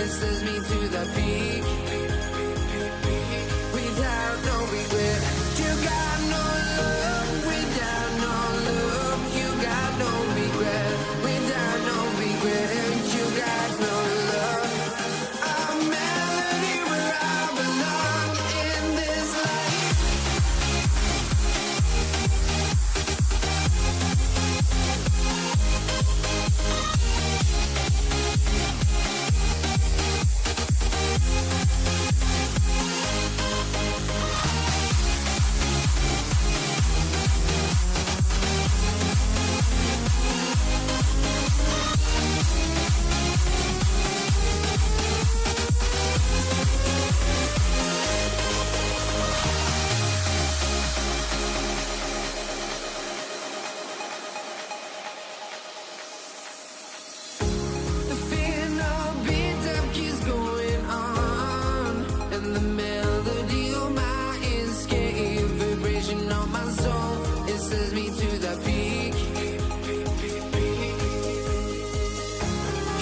Says me to the peak without no regret. You got no love without no love. You got no regret without no regret. You got no love. A melody where I belong in this life. Says me to the peak.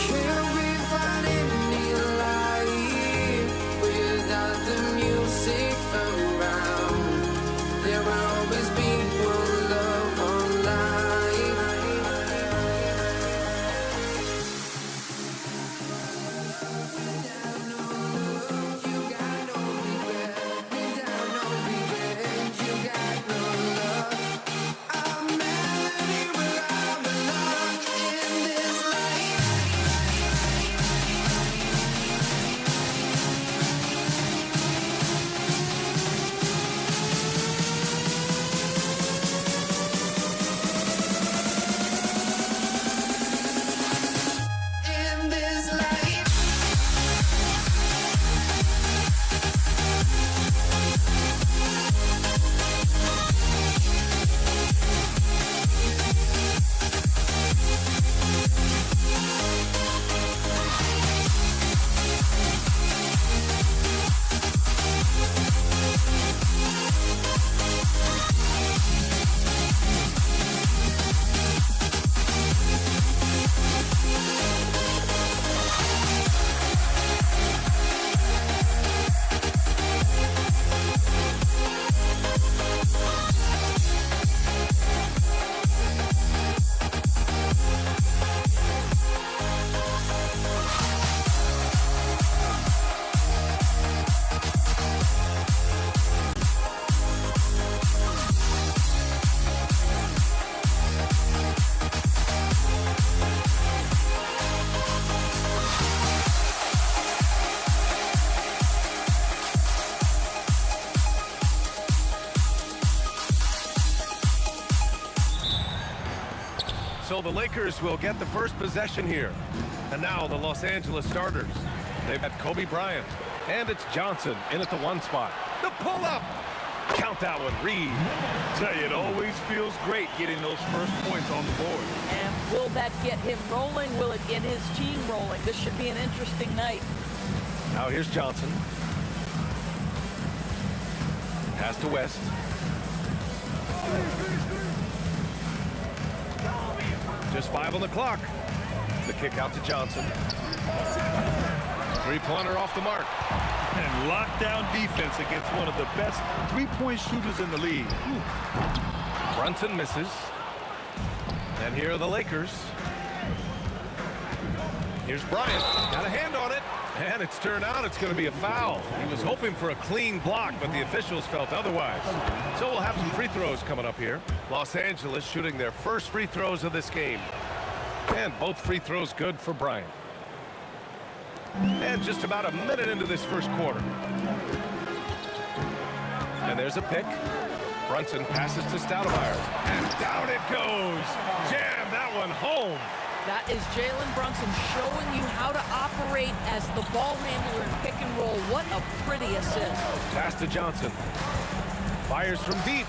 Can we find any light without the music around? There will always be one love on life. Without no love, you got no regret. Without no regret, you got no love. So the Lakers will get the first possession here. And now the Los Angeles starters. They've got Kobe Bryant. And it's Johnson in at the 1 spot. The pull-up! Count that one, Reed. Tell you, it always feels great getting those first points on the board. And will that get him rolling? Will it get his team rolling? This should be an interesting night. Now here's Johnson. Pass to West. Just 5 on the clock. The kick out to Johnson. Three-pointer off the mark. And lockdown defense against one of the best three-point shooters in the league. Brunson misses. And here are the Lakers. Here's Bryant. Got a hand on it. And it's turned out it's going to be a foul. He was hoping for a clean block, but the officials felt otherwise. So we'll have some free throws coming up here. Los Angeles shooting their first free throws of this game. And both free throws good for Bryant. And just about a minute into this first quarter. And there's a pick. Brunson passes to Stoudemire. And down it goes. Jam that one home. That is Jalen Brunson showing you how to operate as the ball handler in pick and roll. What a pretty assist. Pass to Johnson. Fires from deep.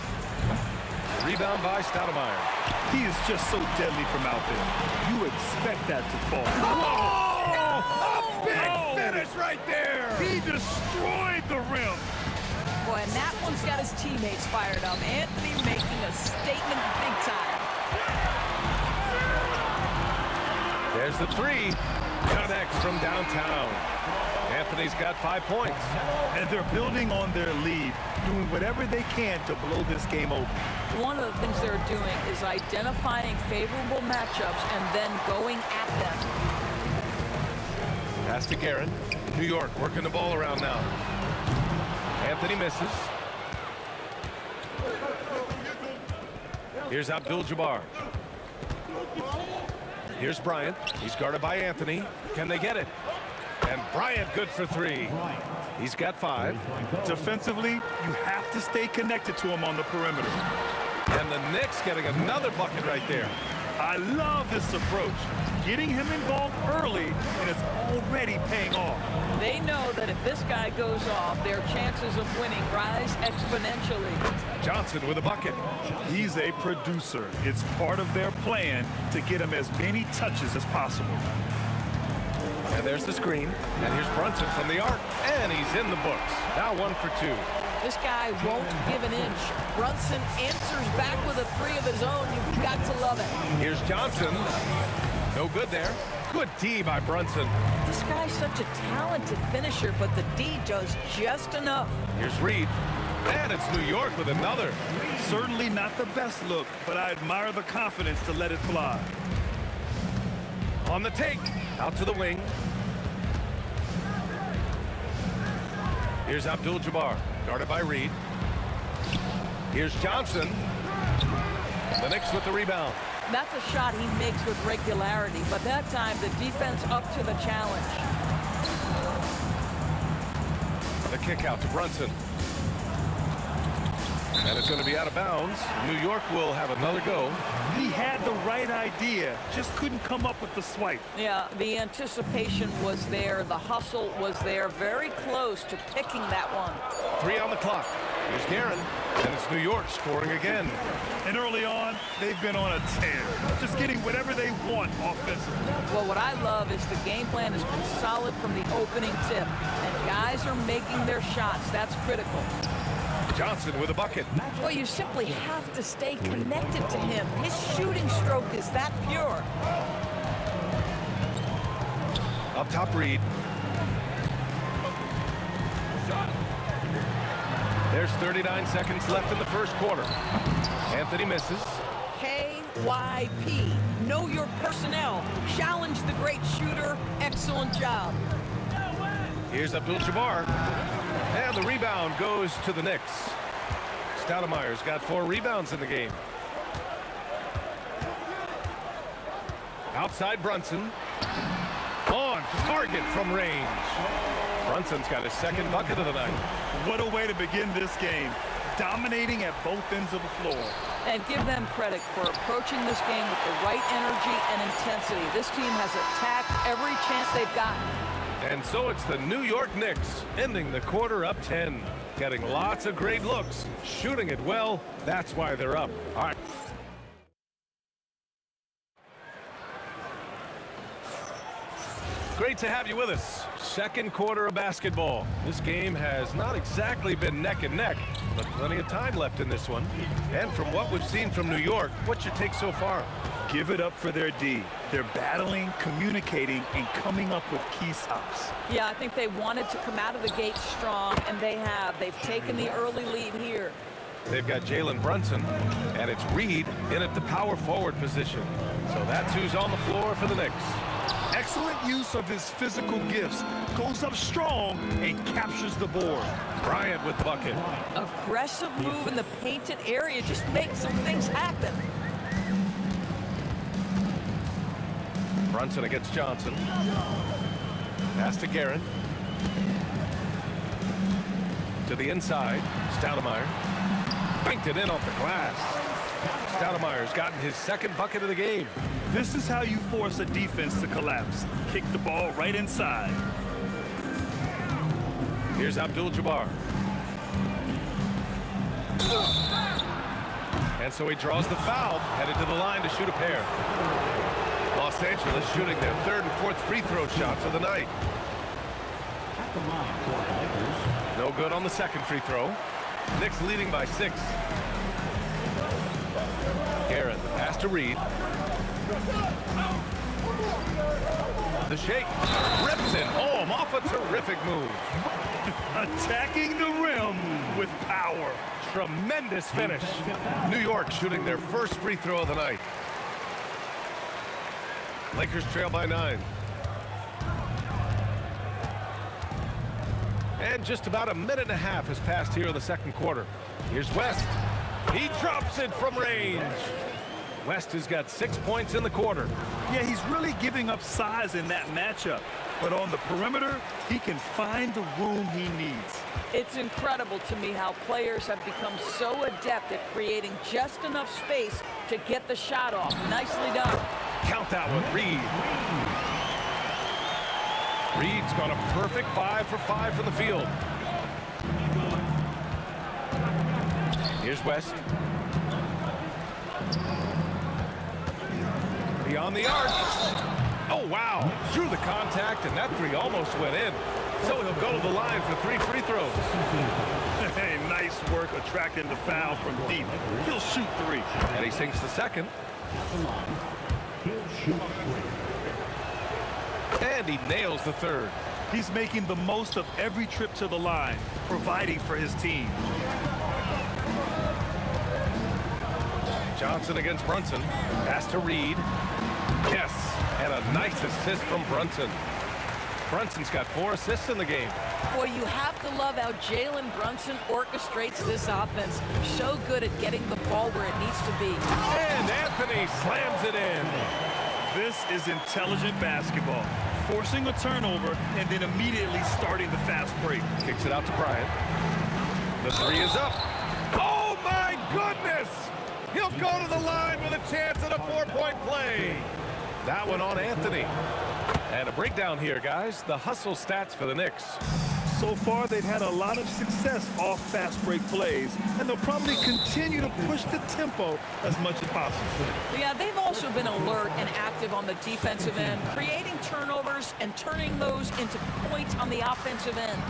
Rebound by Stoudemire. He is just so deadly from out there. You expect that to fall. Oh! A big finish right there. He destroyed the rim. Boy, and that one's got his teammates fired up. Anthony making a statement big time. There's the three. Connects from downtown. Anthony's got 5 points. And they're building on their lead, doing whatever they can to blow this game open. One of the things they're doing is identifying favorable matchups and then going at them. Pass to Guerin. New York working the ball around now. Anthony misses. Here's Abdul-Jabbar. Here's Bryant. He's guarded by Anthony. Can they get it? And Bryant good for 3. He's got 5. Defensively, you have to stay connected to him on the perimeter. And the Knicks getting another bucket right there. I love this approach. Getting him involved early, and it's already paying off. They know that if this guy goes off, their chances of winning rise exponentially. Johnson with a bucket. He's a producer. It's part of their plan to get him as many touches as possible. And there's the screen. And here's Brunson from the arc. And he's in the books. Now 1 for 2. This guy won't give an inch. Brunson answers back with a 3 of his own. You've got to love it. Here's Johnson. No good there. Good D by Brunson. This guy's such a talented finisher, but the D does just enough. Here's Reed. And it's New York with another. Certainly not the best look, but I admire the confidence to let it fly. On the take. Out to the wing. Here's Abdul-Jabbar. Guarded by Reed. Here's Johnson. The Knicks with the rebound. That's a shot he makes with regularity, but that time the defense up to the challenge. The kick out to Brunson. And it's going to be out of bounds. New York will have another go. He had the right idea, just couldn't come up with the swipe. Yeah, the anticipation was there. The hustle was there. Very close to picking that one. 3 on the clock. Here's Guerin. And it's New York scoring again. And early on, they've been on a tear, just getting whatever they want offensively. Well, what I love is the game plan has been solid from the opening tip. And guys are making their shots. That's critical. Johnson with a bucket. Well, you simply have to stay connected to him. His shooting stroke is that pure. Up top, Reed. There's 39 seconds left in the first quarter. Anthony misses. KYP. Know your personnel. Challenge the great shooter. Excellent job. Here's Abdul-Jabbar. And the rebound goes to the Knicks. Stoudemire's got 4 rebounds in the game. Outside Brunson. On target from range. Brunson's got his second bucket of the night. What a way to begin this game. Dominating at both ends of the floor. And give them credit for approaching this game with the right energy and intensity. This team has attacked every chance they've gotten. And so it's the New York Knicks ending the quarter up 10. Getting lots of great looks. Shooting it well. That's why they're up. All right. Great to have you with us. second quarter of basketball. This game has not exactly been neck and neck, but plenty of time left in this one. And from what we've seen from New York, what's your take so far? Give it up for their D. They're battling, communicating, and coming up with key stops. Yeah, I think they wanted to come out of the gate strong, and they have. They've taken the early lead here. They've got Jalen Brunson, and it's Reed in at the power forward position. So that's who's on the floor for the Knicks. Excellent use of his physical gifts. Goes up strong and captures the board. Bryant with the bucket. Aggressive move in the painted area. Just makes some things happen. Brunson against Johnson. Pass to Guerin. To the inside. Stoudemire. Banked it in off the glass. Stoudemire's gotten his second bucket of the game. This is how you force a defense to collapse. Kick the ball right inside. Here's Abdul-Jabbar. And so he draws the foul, headed to the line to shoot a pair. Los Angeles shooting their third and fourth free throw shots of the night. No good on the second free throw. Knicks leading by 6. Guerin, the pass to Reed. The shake. Rips it home off a terrific move. Attacking the rim with power. Tremendous finish. New York shooting their first free throw of the night. Lakers trail by 9. And just about a minute and a half has passed here in the second quarter. Here's West. He drops it from range. West has got 6 points in the quarter. Yeah, he's really giving up size in that matchup. But on the perimeter, he can find the room he needs. It's incredible to me how players have become so adept at creating just enough space to get the shot off. Nicely done. Count that one, Reed. Reed's got a perfect 5 for 5 from the field. Here's West. Beyond the arc. Oh, wow. Through the contact, and that three almost went in. So he'll go to the line for 3 free throws. Hey, nice work attracting the foul from deep. He'll shoot 3. And he sinks the second. And he nails the third. He's making the most of every trip to the line, providing for his team. Johnson against Brunson. Pass to Reed. Yes, and a nice assist from Brunson. Brunson's got 4 assists in the game. Boy, you have to love how Jalen Brunson orchestrates this offense. So good at getting the ball where it needs to be. And Anthony slams it in. This is intelligent basketball. Forcing a turnover and then immediately starting the fast break. Kicks it out to Bryant. The 3 is up. Oh, my goodness! He'll go to the line with a chance at a 4-point play. That one on Anthony. And a breakdown here, guys. The hustle stats for the Knicks. So far, they've had a lot of success off fast break plays, and they'll probably continue to push the tempo as much as possible. Yeah, they've also been alert and active on the defensive end, creating turnovers and turning those into points on the offensive end.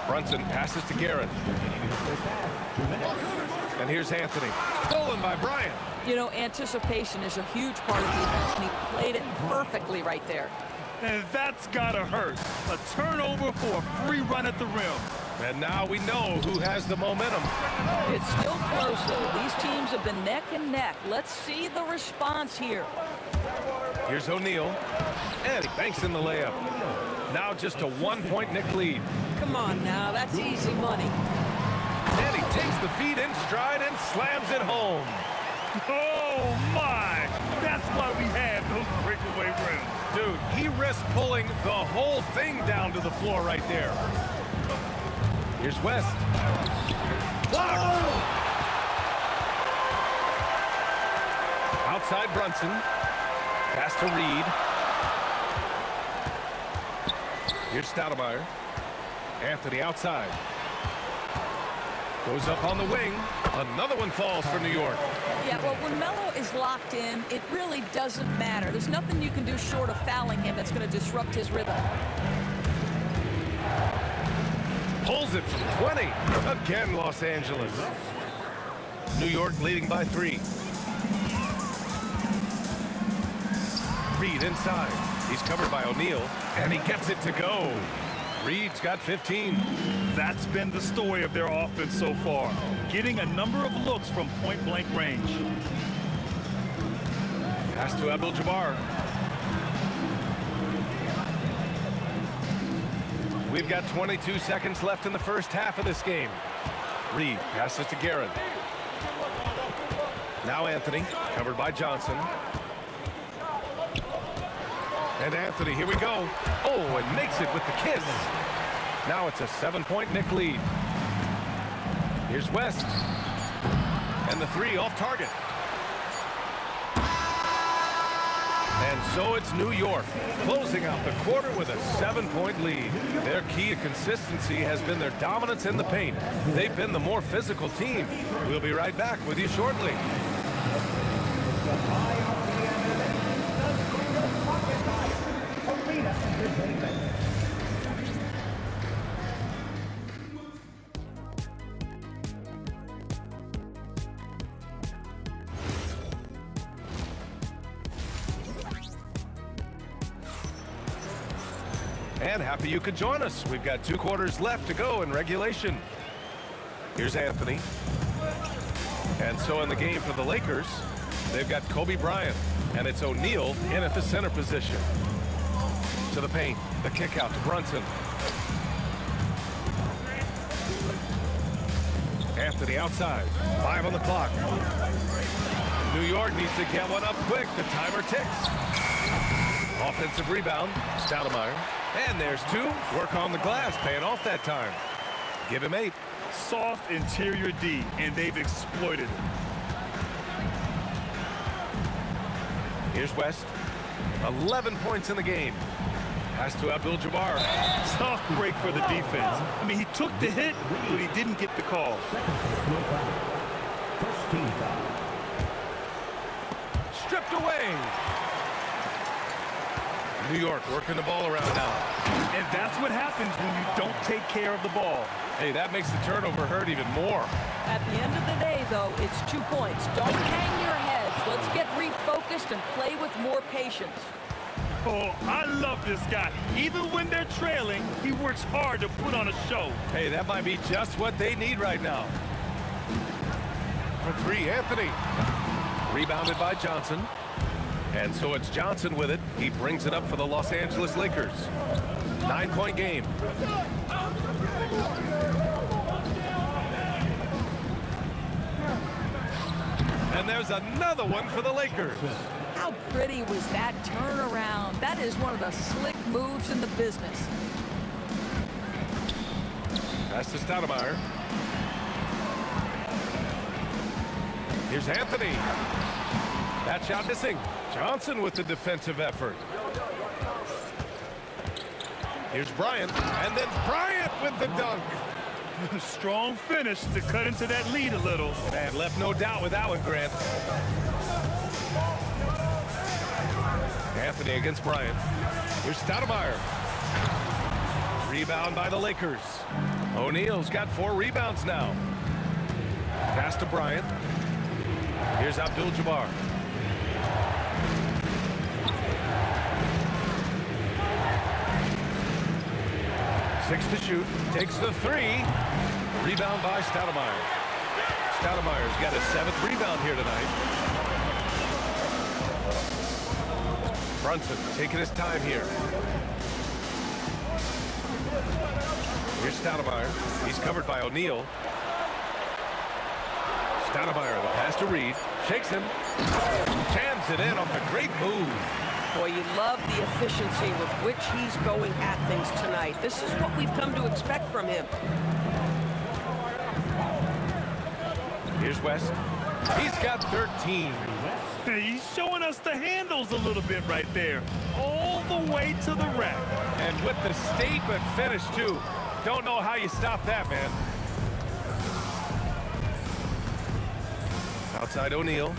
Brunson passes to Guerin. And here's Anthony. Stolen by Bryant. You know, anticipation is a huge part of defense, and he played it perfectly right there. And that's gotta hurt. A turnover for a free run at the rim. And now we know who has the momentum. It's still close, though. These teams have been neck and neck. Let's see the response here. Here's O'Neal. And he banks in the layup. Now just a 1-point Knick lead. Come on now, that's easy money. And he takes the feed in stride and slams it home. Oh, my! That's why we have those breakaway rims. Dude, he risked pulling the whole thing down to the floor right there. Here's West. Blocked. Outside Brunson. Pass to Reed. Here's Stoudemire. Anthony outside. Goes up on the wing. Another one falls for New York. Yeah, well, when Melo is locked in, it really doesn't matter. There's nothing you can do short of fouling him that's going to disrupt his rhythm. Pulls it from 20. Again, Los Angeles. New York leading by 3. Reed inside. He's covered by O'Neal, and he gets it to go. Reed's got 15. That's been the story of their offense so far, getting a number of looks from point-blank range. Pass to Abdul-Jabbar. We've got 22 seconds left in the first half of this game. Reed passes to Garrett. Now Anthony, covered by Johnson. And Anthony, here we go. Oh, and makes it with the kiss. Now it's a 7-point Knick lead. Here's West. And the 3 off target. And so it's New York, closing out the quarter with a 7-point lead. Their key to consistency has been their dominance in the paint. They've been the more physical team. We'll be right back with you shortly. And happy you could join us. We've got 2 quarters left to go in regulation. Here's Anthony. And so in the game for the Lakers, they've got Kobe Bryant, and it's O'Neal in at the center position. To the paint, the kick out to Brunson. Anthony outside, 5 on the clock. New York needs to get one up quick. The timer ticks. Offensive rebound, Stoudemire. And there's 2. Work on the glass, paying off that time. Give him 8. Soft interior D, and they've exploited it. Here's West. 11 points in the game. Pass to Abdul-Jabbar. Tough break for the defense. I mean, he took the hit, but he didn't get the call. Stripped away. New York working the ball around now. And that's what happens when you don't take care of the ball. Hey, that makes the turnover hurt even more. At the end of the day, though, it's 2 points. Don't hang your heads. Let's get refocused and play with more patience. Oh, I love this guy. Even when they're trailing, he works hard to put on a show. Hey, that might be just what they need right now. For 3, Anthony. Rebounded by Johnson. And so it's Johnson with it. He brings it up for the Los Angeles Lakers. 9-point game. And there's another one for the Lakers. How pretty was that turnaround? That is one of the slick moves in the business. Pass to Stoudemire. Here's Anthony. That shot missing. Johnson with the defensive effort. Here's Bryant, and then Bryant with the dunk. Strong finish to cut into that lead a little. Man, left no doubt with that one, Grant. Anthony against Bryant. Here's Stoudemire. Rebound by the Lakers. O'Neal's got 4 rebounds now. Pass to Bryant. Here's Abdul-Jabbar. Six to shoot. Takes the 3. Rebound by Stoudemire. Stoudemire's got his 7th rebound here tonight. Brunson taking his time here. Here's Stoudemire. He's covered by O'Neal. Stoudemire, the pass to Reed. Shakes him. Jams it in off a great move. Boy, you love the efficiency with which he's going at things tonight. This is what we've come to expect from him. Here's West. He's got 13. He's showing us the handles a little bit right there. All the way to the rack. And with the statement finish, too. Don't know how you stop that, man. Outside O'Neal.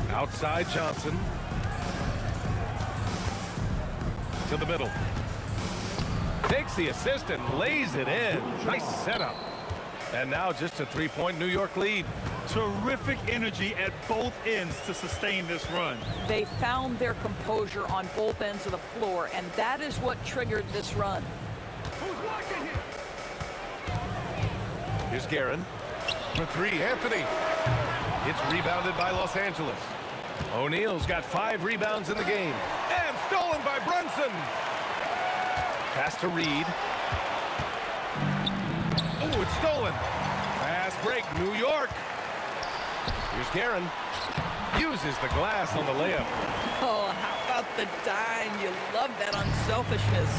Outside Johnson. To the middle. Takes the assist and lays it in. Nice setup. And now just a three-point New York lead. Terrific energy at both ends to sustain this run. They found their composure on both ends of the floor, and that is what triggered this run. Here's Guerin. For three, Anthony. It's rebounded by Los Angeles. O'Neal's got 5 rebounds in the game. And stolen by Brunson. Pass to Reed. Oh, it's stolen. Fast break, New York. Here's Guerin. Uses the glass on the layup. Oh, how about the dime? You love that unselfishness.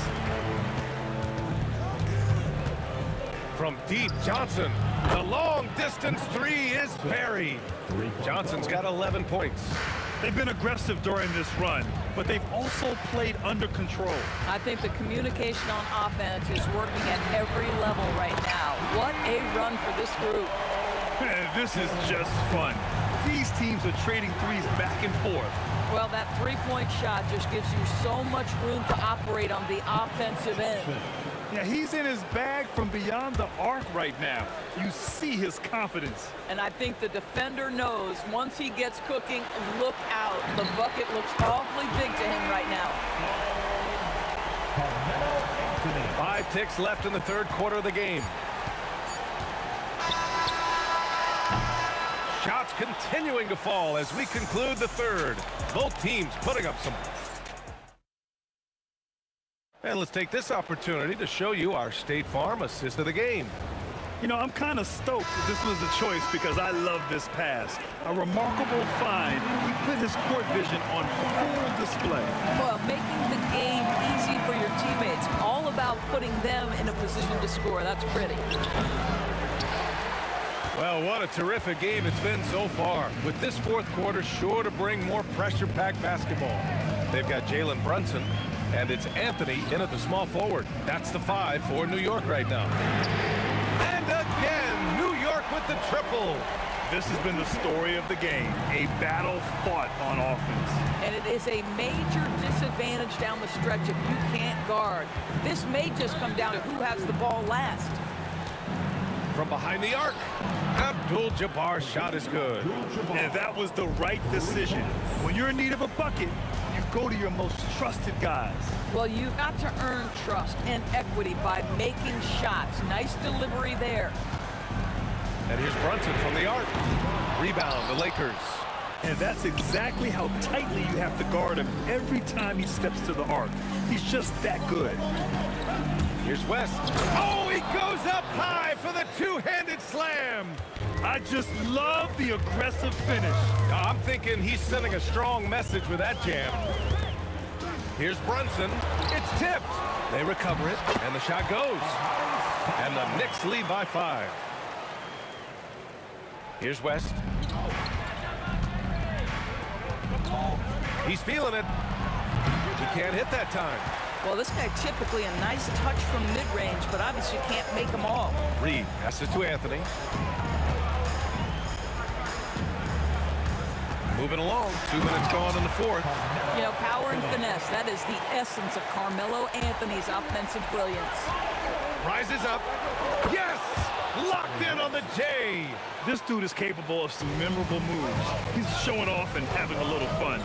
From deep, Johnson. The long distance 3 is buried. Johnson's got 11 points. They've been aggressive during this run, but they've also played under control. I think the communication on offense is working at every level right now. What a run for this group. This is just fun. These teams are trading threes back and forth. Well, that three-point shot just gives you so much room to operate on the offensive end. Yeah, he's in his bag from beyond the arc right now. You see his confidence. And I think the defender knows once he gets cooking, look out. The bucket looks awfully big to him right now. 5 ticks left in the third quarter of the game. Shots continuing to fall as we conclude the third. Both teams putting up some. And let's take this opportunity to show you our State Farm assist of the game. You know, I'm kind of stoked that this was a choice because I love this pass. A remarkable find. He put his court vision on full display. Well, making the game easy for your teammates. All about putting them in a position to score. That's pretty. Well, what a terrific game it's been so far. With this fourth quarter sure to bring more pressure-packed basketball. They've got Jalen Brunson, and it's Anthony in at the small forward. That's the 5 for New York right now. And again, New York with the triple. This has been the story of the game, a battle fought on offense. And it is a major disadvantage down the stretch if you can't guard. This may just come down to who has the ball last. From behind the arc, Abdul-Jabbar's shot is good. And that was the right decision. When you're in need of a bucket, you go to your most trusted guys. Well, you've got to earn trust and equity by making shots. Nice delivery there. And here's Brunson from the arc. Rebound, the Lakers. And that's exactly how tightly you have to guard him every time he steps to the arc. He's just that good. Here's West. Oh, he goes up high for the two-handed slam. I just love the aggressive finish. I'm thinking he's sending a strong message with that jam. Here's Brunson. It's tipped. They recover it, and the shot goes. And the Knicks lead by 5. Here's West. He's feeling it. He can't hit that time. Well, this guy typically a nice touch from mid-range, but obviously can't make them all. Reed passes to Anthony. Moving along. 2 minutes gone in the fourth. You know, power and finesse, that is the essence of Carmelo Anthony's offensive brilliance. Rises up. Yes! Locked in on the J. This dude is capable of some memorable moves. He's showing off and having a little fun.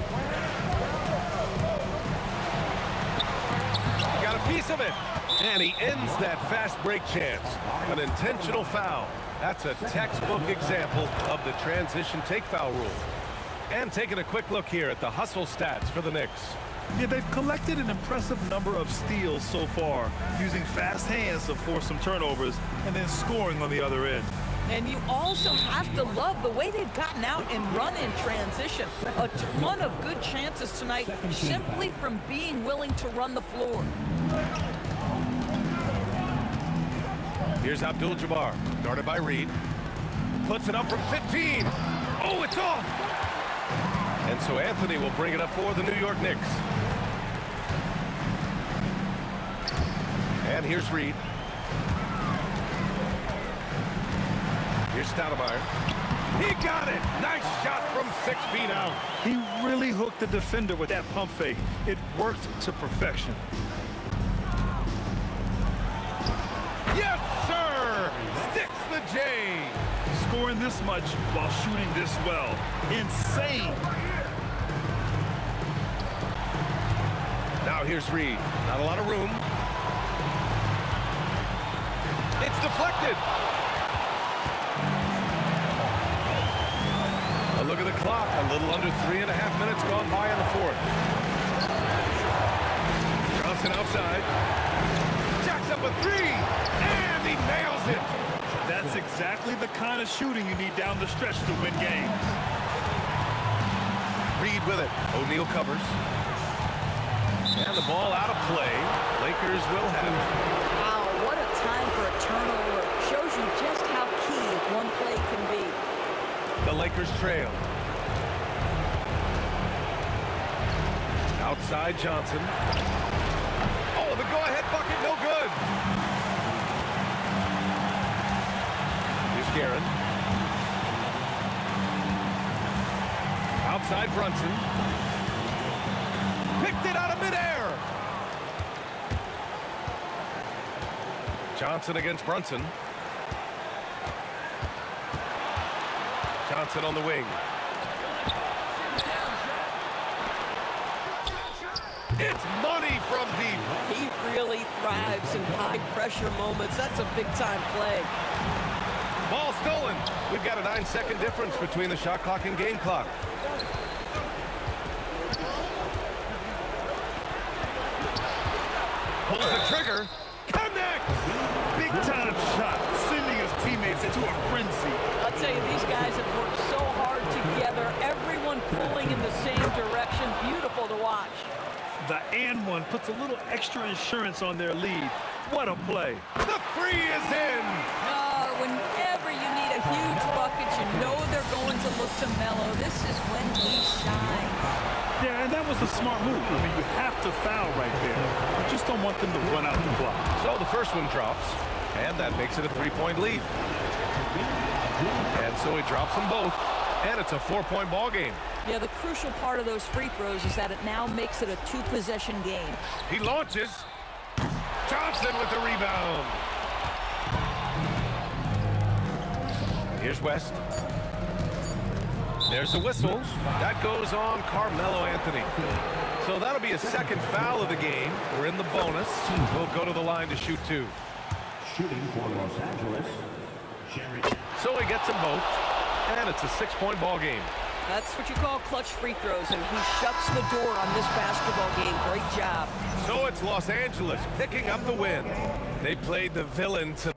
Got a piece of it. And he ends that fast break chance. An intentional foul. That's a textbook example of the transition take foul rule. And taking a quick look here at the hustle stats for the Knicks. Yeah, they've collected an impressive number of steals so far, using fast hands to force some turnovers and then scoring on the other end. And you also have to love the way they've gotten out and run in transition. A ton of good chances tonight simply from being willing to run the floor. Here's Abdul-Jabbar, guarded by Reed. Puts it up from 15. Oh, it's off! And so Anthony will bring it up for the New York Knicks. And here's Reed. Here's Stoudemire. He got it. Nice shot from 6 feet out. He really hooked the defender with that pump fake. It worked to perfection. Yes, sir. Sticks the J. Scoring this much while shooting this well. Insane. Now here's Reed. Not a lot of room. It's deflected. A look at the clock. A little under 3.5 minutes gone by in the fourth. Johnson outside. Jacks up a three. And he nails it. That's exactly the kind of shooting you need down the stretch to win games. Reed with it. O'Neal covers. And the ball out of play. Lakers will have it. Wow, what a time for a turnover. Shows you just how key one play can be. The Lakers trail. Outside Johnson. Oh, the go-ahead bucket, no good. Here's Guerin. Outside Brunson. Picked it out of midair. Johnson against Brunson. Johnson on the wing. It's money from deep. He really thrives in high-pressure moments. That's a big-time play. Ball stolen. We've got a 9-second difference between the shot clock and game clock. Pulls the trigger. Connects. Big-time shot, sending his teammates into a frenzy. I'll tell you, these guys have worked so hard together. Everyone pulling in the same direction. Beautiful to watch. The and one puts a little extra insurance on their lead. What a play. The three is in. Whenever you need a huge bucket, you know they're going to look to Melo. This is when he shines. Yeah, and that was a smart move. I mean, you have to foul right there. You just don't want them to run out the clock. So the first one drops, and that makes it a 3-point lead. And so he drops them both, and it's a 4-point ball game. Yeah, the crucial part of those free throws is that it now makes it a 2-possession game. He launches. Johnson with the rebound. Here's West. There's the whistle. That goes on Carmelo Anthony. So that'll be a second foul of the game. We're in the bonus. We'll go to the line to shoot 2. Shooting for Los Angeles, Jerry. So he gets them both, and it's a 6-point ball game. That's what you call clutch free throws, and he shuts the door on this basketball game. Great job. So it's Los Angeles picking up the win. They played the villain to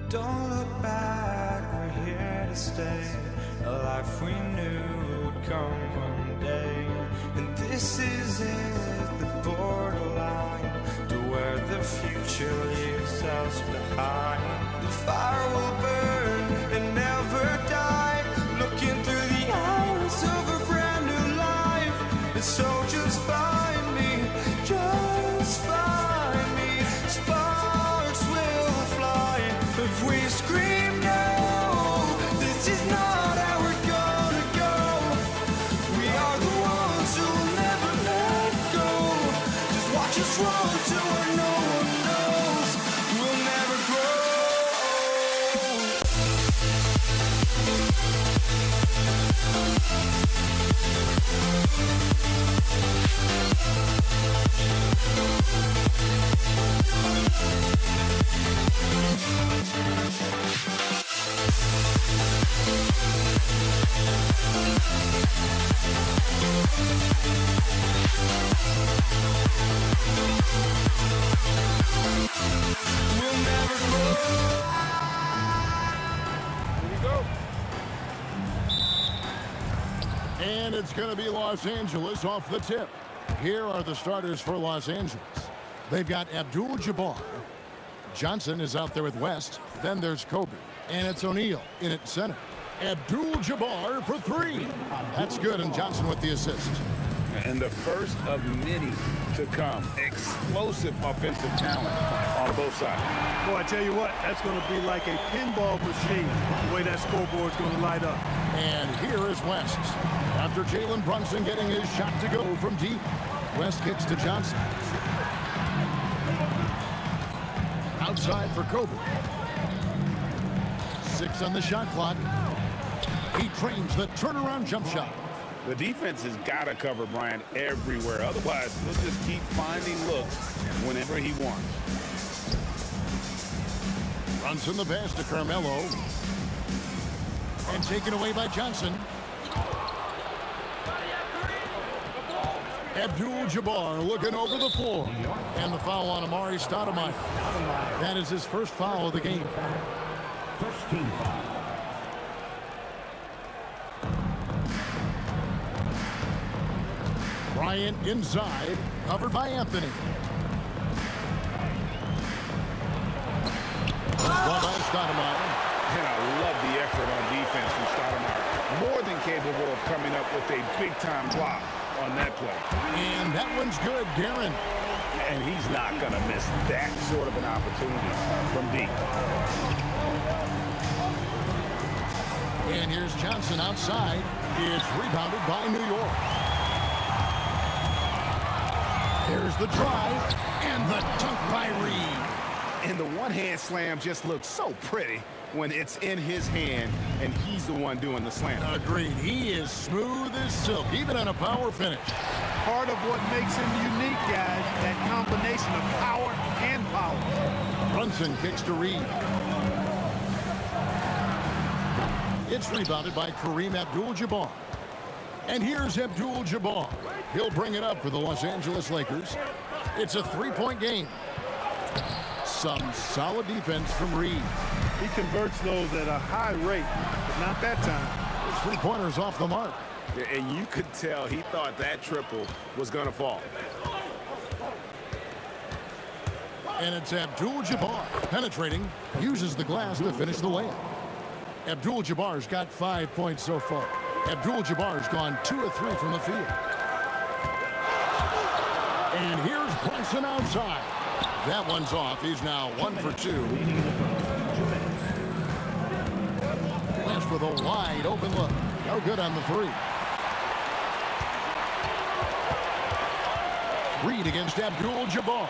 Don't look back, we're here to stay. A life we knew would come one day. And this is it, the borderline to where the future leaves us behind. The fire will burn and never die, looking through the eyes of a brand new life. And so just find me, just find me. control to where no one knows. We'll never grow. We'll never grow. Here we go. And it's going to be Los Angeles off the tip. Here are the starters for Los Angeles. They've got Abdul-Jabbar. Johnson is out there with West. Then there's Kobe. And it's O'Neal in at center. Abdul-Jabbar for three. That's good, and Johnson with the assist. And the first of many to come. Explosive offensive talent on both sides. Boy, I tell you what, that's going to be like a pinball machine, the way that scoreboard's going to light up. And here is West. After Jalen Brunson getting his shot to go from deep, West kicks to Johnson. Outside for Kobe. 6 on the shot clock. He trains the turnaround jump shot. The defense has got to cover Bryant everywhere. Otherwise, he'll just keep finding looks whenever he wants. Brunson the pass to Carmelo. And taken away by Johnson. Abdul-Jabbar looking over the floor. And the foul on Amari Stoudemire. That is his first foul of the game. First team foul. Bryant inside, covered by Anthony. Ball by Stoudemire. And I love the effort on defense from Stoudemire. More than capable of coming up with a big-time block on that play. And that one's good, Guerin. And he's not going to miss that sort of an opportunity from deep. And here's Johnson outside. It's rebounded by New York. There's the drive and the dunk by Reed. And the one-hand slam just looks so pretty when it's in his hand and he's the one doing the slam. Agreed. He is smooth as silk, even on a power finish. Part of what makes him unique, guys, that combination of power and power. Brunson kicks to Reed. It's rebounded by Kareem Abdul-Jabbar. And here's Abdul-Jabbar. He'll bring it up for the Los Angeles Lakers. It's a three-point game. Some solid defense from Reed. He converts those at a high rate, but not that time. His three-pointers off the mark. And you could tell he thought that triple was going to fall. And it's Abdul-Jabbar penetrating, uses the glass to finish the layup. Abdul-Jabbar's got 5 points so far. Abdul-Jabbar's gone 2 of 3 from the field. And here's Brunson outside. That one's off. He's now 1 for 2. West with a wide open look. No good on the three. Reed against Abdul-Jabbar.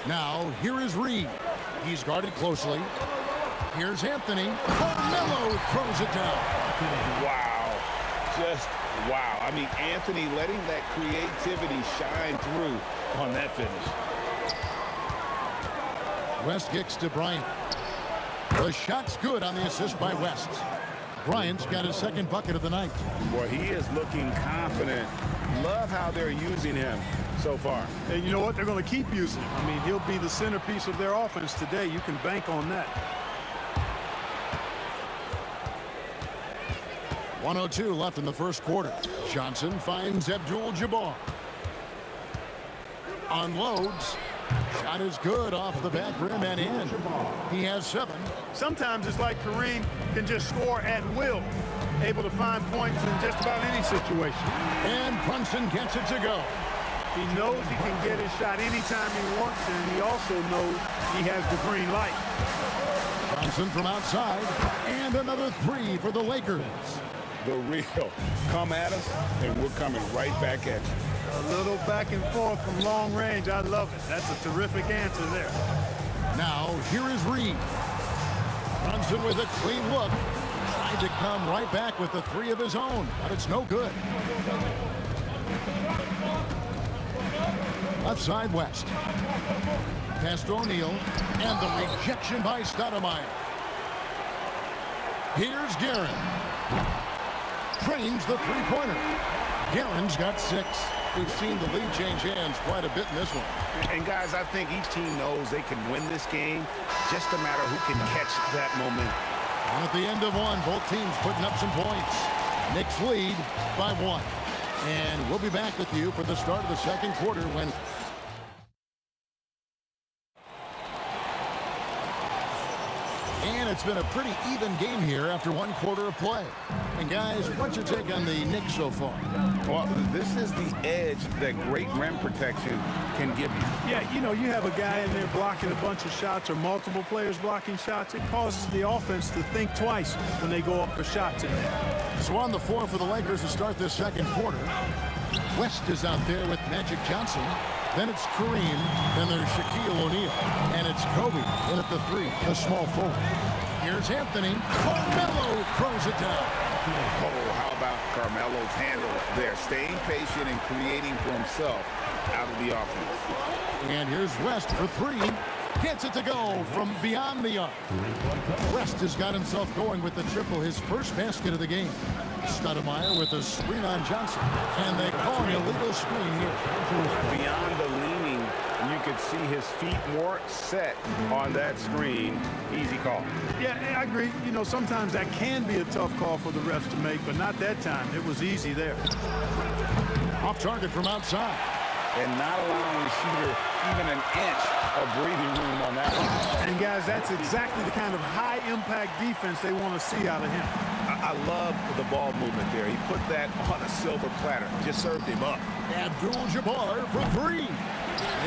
Now, here is Reed. He's guarded closely. Here's Anthony. Carmelo throws it down. Wow. Just wow. I mean, Anthony letting that creativity shine through on that finish. West kicks to Bryant. The shot's good on the assist by West. Bryant's got his second bucket of the night. Boy, he is looking confident. Love how they're using him so far. And you know what? They're going to keep using him. I mean, he'll be the centerpiece of their offense today. You can bank on that. 1:02 left in the first quarter. Johnson finds Abdul-Jabbar. Unloads. Shot is good off the back rim and in. He has 7. Sometimes it's like Kareem can just score at will, able to find points in just about any situation. And Brunson gets it to go. He knows he can get his shot anytime he wants, and he also knows he has the green light. Brunson from outside, and another 3 for the Lakers. the real. Come at us, and we're coming right back at you. A little back and forth from long range. I love it. That's a terrific answer there. Now, here is Reed. Brunson with a clean look. Tried to come right back with the three of his own, but it's no good. Left side, West. Past O'Neal, and the rejection by Stoudemire. Here's Guerin. Trains the three-pointer. Guerin's got 6. We've seen the lead change hands quite a bit in this one. And guys, I think each team knows they can win this game, just a matter who can catch that momentum. And at the end of one, both teams putting up some points. Knicks lead by 1. And we'll be back with you for the start of the second quarter when... And it's been a pretty even game here after 1 quarter of play. And guys, what's your take on the Knicks so far? Well, this is the edge that great rim protection can give you. Yeah, you know, you have a guy in there blocking a bunch of shots or multiple players blocking shots. It causes the offense to think twice when they go up for shots in there. So on the floor for the Lakers to start this second quarter. West is out there with Magic Johnson. Then it's Kareem. Then there's Shaquille O'Neal. And it's Kobe in at the 3, a small forward. Here's Anthony. Carmelo throws it down. Oh, how about Carmelo's handle there, staying patient and creating for himself out of the offense. And here's West for 3. Gets it to go from beyond the arc. West has got himself going with the triple, his first basket of the game. Stoudemire with a screen on Johnson. And they call an illegal screen here. Beyond the leaning, you could see his feet more set on that screen. Easy call. Yeah, I agree. You know, sometimes that can be a tough call for the refs to make, but not that time. It was easy there. Off target from outside. And not allowing the shooter even an inch of breathing room on that one. And guys, that's exactly the kind of high-impact defense they want to see out of him. I love the ball movement there. He put that on a silver platter. Just served him up. Abdul-Jabbar for 3.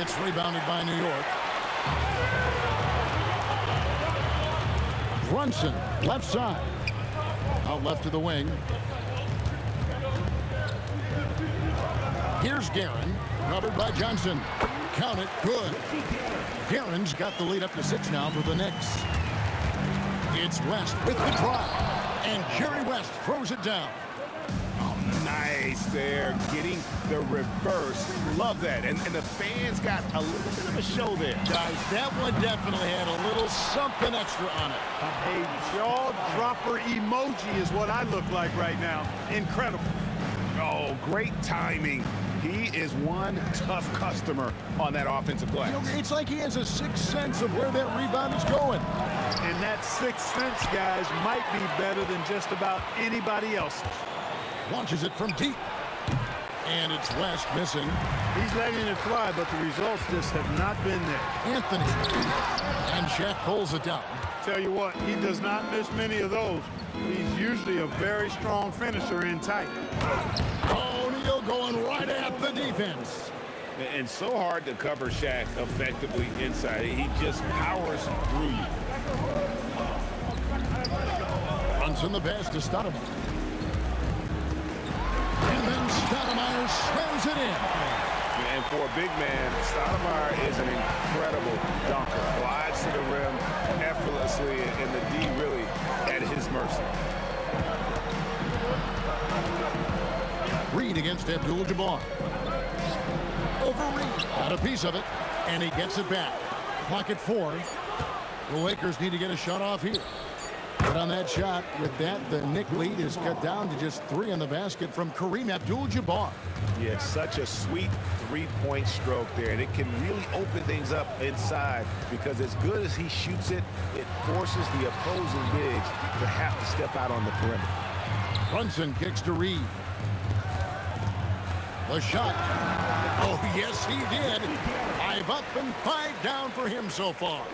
It's rebounded by New York. Brunson, left side. Out left to the wing. Here's Guerin, covered by Johnson. Count it, good. Guerin's got the lead up to 6 now for the Knicks. It's West with the drive. And Jerry West throws it down. Oh, nice there, getting the reverse. Love that. And the fans got a little bit of a show there. Guys, that one definitely had a little something extra on it. A jaw-dropper emoji is what I look like right now. Incredible. Oh, great timing. He is one tough customer on that offensive glass. You know, it's like he has a sixth sense of where that rebound is going. And that sixth sense, guys, might be better than just about anybody else's. Launches it from deep. And it's West missing. He's letting it fly, but the results just have not been there. Anthony. And Shaq pulls it down. Tell you what, he does not miss many of those. He's usually a very strong finisher in tight. O'Neal going right at the defense. And so hard to cover Shaq effectively inside. He just powers through you. Runs in the pass to Stoudemire. And then Stoudemire slams it in. And for a big man, Stoudemire is an incredible dunker. Glides to the rim effortlessly, and the D really at his mercy. Reed against Abdul-Jabbar. Over Reed. Got a piece of it, and he gets it back. Clock at 4. The Lakers need to get a shot off here. But on that shot, with that, the Knick lead is cut down to just 3 on the basket from Kareem Abdul-Jabbar. Yeah, such a sweet three-point stroke there, and it can really open things up inside because as good as he shoots it, it forces the opposing bigs to have to step out on the perimeter. Brunson kicks to Reed. The shot. Oh, yes, he did. 5 up and 5 down for him so far.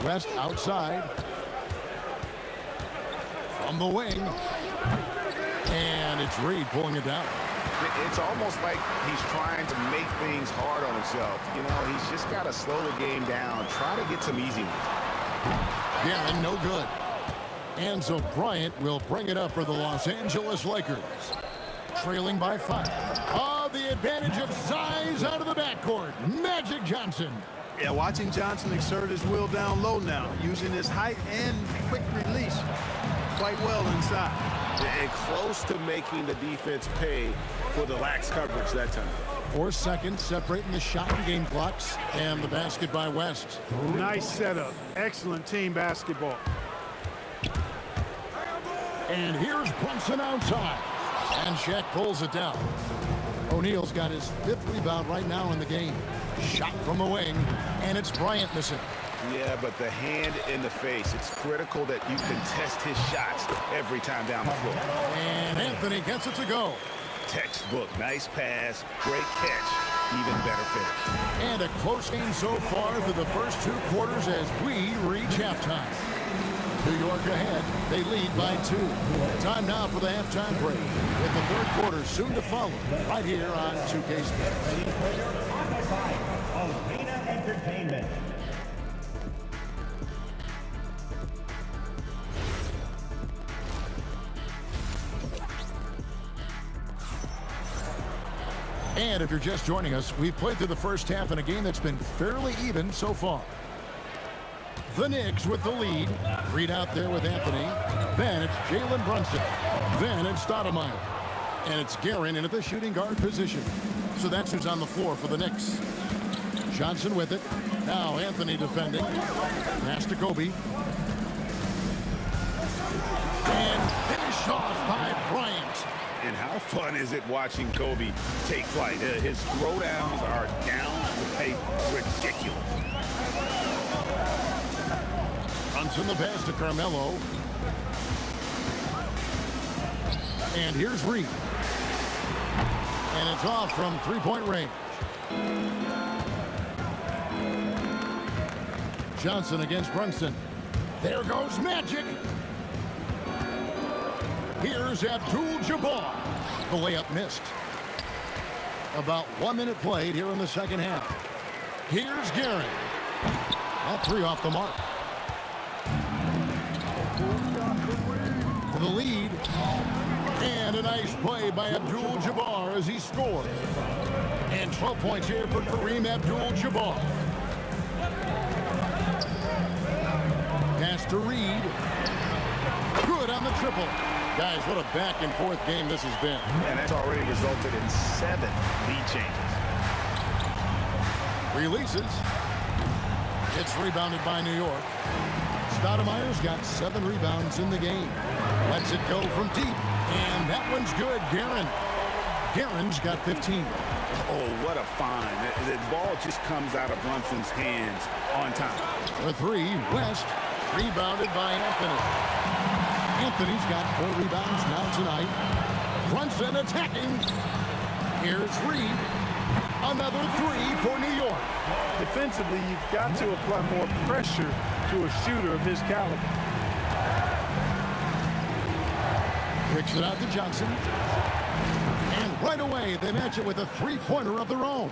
West outside. From the wing. And it's Reed pulling it down. It's almost like he's trying to make things hard on himself. You know, he's just got to slow the game down, try to get some easy ones. Yeah, and no good. And so Bryant will bring it up for the Los Angeles Lakers. Trailing by 5. Oh, the advantage of size out of the backcourt. Magic Johnson. Yeah, watching Johnson exert his will down low now, using his height and quick release quite well inside. And close to making the defense pay for the lax coverage that time. 4 seconds separating the shot and game clocks, and the basket by West. Nice setup. Excellent team basketball. And here's Brunson outside. And Shaq pulls it down. O'Neal's got his 5th rebound right now in the game. Shot from the wing, and it's Bryant missing. Yeah, but the hand in the face, it's critical that you contest his shots every time down the floor. And Anthony gets it to go. Textbook, nice pass, great catch, even better finish. And a close game so far through the first 2 quarters as we reach halftime. New York ahead. They lead by 2. Time now for the halftime break, with the 3rd quarter soon to follow, right here on 2K Sports. Arena Entertainment. And if you're just joining us, we've played through the first half in a game that's been fairly even so far. The Knicks with the lead. Reed out there with Anthony. Then it's Jalen Brunson. Then it's Stoudemire. And it's Guerin in at the shooting guard position. So that's who's on the floor for the Knicks. Johnson with it. Now Anthony defending. Pass to Kobe. And finish off by Bryant. And how fun is it watching Kobe take flight? His throwdowns are down to pay ridiculous. Brunson the pass to Carmelo. And here's Reed. And it's off from 3-point range. Johnson against Brunson. There goes Magic. Here's Abdul-Jabbar. The layup missed. About 1 minute played here in the second half. Here's Guerin. That 3 off the mark. For the lead. And a nice play by Abdul-Jabbar as he scored. And 12 points here for Kareem Abdul-Jabbar. Pass to Reed. Good on the triple. Guys, what a back-and-forth game this has been. And that's already resulted in 7 lead changes. Releases. It's rebounded by New York. Stoudemire's got 7 rebounds in the game. Lets it go from deep. And that one's good. Guerin's got 15. Oh, what a find. The ball just comes out of Brunson's hands on time. For 3, West. Rebounded by Anthony. Anthony's got 4 rebounds now tonight. Brunson attacking. Here's Reed. Another 3 for New York. Defensively, you've got to apply more pressure to a shooter of his caliber. Kicks it out to Johnson. And right away, they match it with a 3-pointer of their own.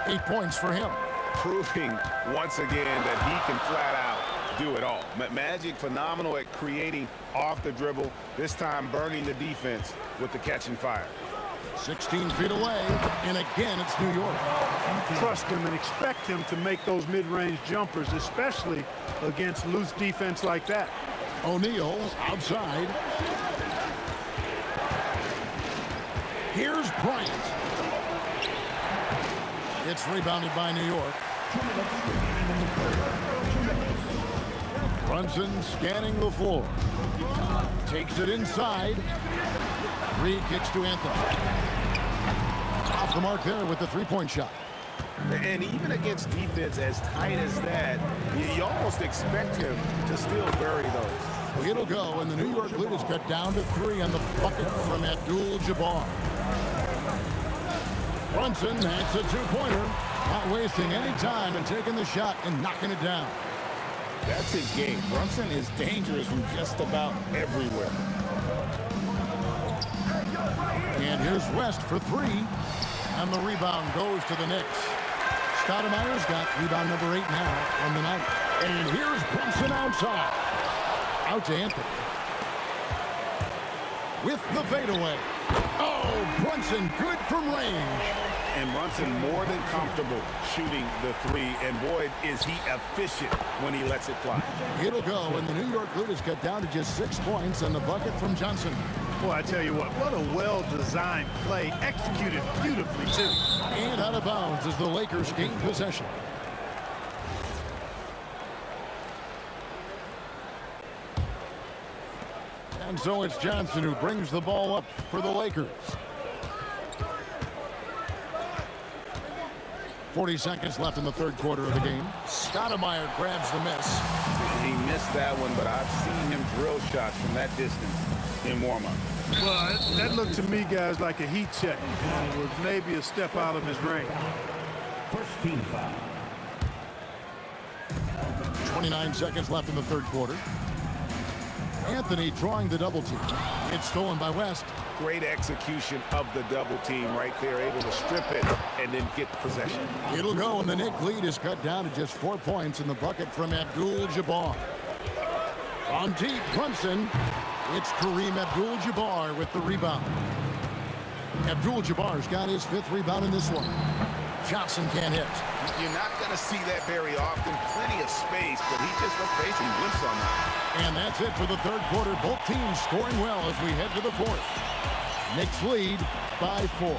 8 points for him. Proving once again that he can flat out do it all. Magic phenomenal at creating off the dribble, this time burning the defense with the catch and fire. 16 feet away, and again it's New York. Trust him and expect him to make those mid-range jumpers, especially against loose defense like that. O'Neal outside. Here's Bryant. It's rebounded by New York. Brunson scanning the floor. Takes it inside. Reed kicks to Anthony. Off the mark there with the 3-point shot. And even against defense as tight as that, you almost expect him to still bury those. It'll go, and the New York lead is cut down to 3 on the bucket from Abdul-Jabbar. Brunson, that's a 2-pointer. Not wasting any time and taking the shot and knocking it down. That's his game. Brunson is dangerous from just about everywhere. And here's West for 3. And the rebound goes to the Knicks. Stoudemire's got rebound number 8 now on the night. And here's Brunson outside. Out to Anthony. With the fadeaway. Oh, Brunson, good from range. And Brunson more than comfortable shooting the three. And boy, is he efficient when he lets it fly. It'll go, and the New York lead is cut down to just 6 points and the bucket from Johnson. Boy, I tell you what a well-designed play, executed beautifully, too. And out of bounds as the Lakers gain possession. And so it's Johnson who brings the ball up for the Lakers. 40 seconds left in the third quarter of the game. Stoudemire grabs the miss. He missed that one, but I've seen him drill shots from that distance in warm-up. Well, that looked to me, guys, like a heat check. It was maybe a step out of his range. First team foul. 29 seconds left in the third quarter. Anthony drawing the double team. It's stolen by West. Great execution of the double team right there, able to strip it and then get possession. It'll go, and the Knicks lead is cut down to just 4 points in the bucket from Abdul-Jabbar. On deep, Brunson. It's Kareem Abdul-Jabbar with the rebound. Abdul-Jabbar's got his 5th rebound in this one. Johnson can't hit. You're not going to see that very often. Plenty of space, but he just, let's face it, he whiffs on that. And that's it for the third quarter. Both teams scoring well as we head to the fourth. Knicks lead by 4.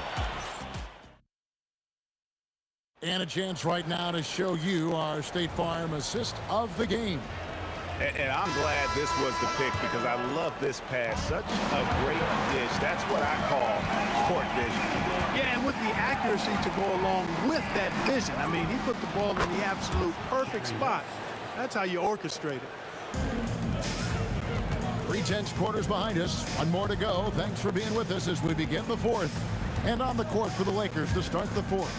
And a chance right now to show you our State Farm assist of the game. And I'm glad this was the pick because I love this pass. Such a great dish. That's what I call court vision. Yeah, and with the accuracy to go along with that vision. I mean, he put the ball in the absolute perfect spot. That's how you orchestrate it. 3/10 quarters behind us. One more to go. Thanks for being with us as we begin the fourth. And on the court for the Lakers to start the fourth.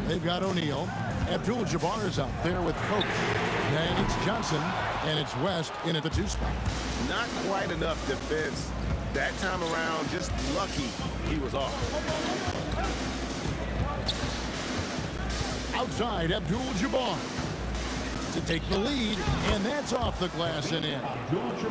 They've got O'Neal. Abdul-Jabbar is out there with Kobe. And it's Johnson. And it's West in at the 2 spot. Not quite enough defense. That time around, just lucky he was off. Outside, Abdul-Jabbar to take the lead, and that's off the glass and in.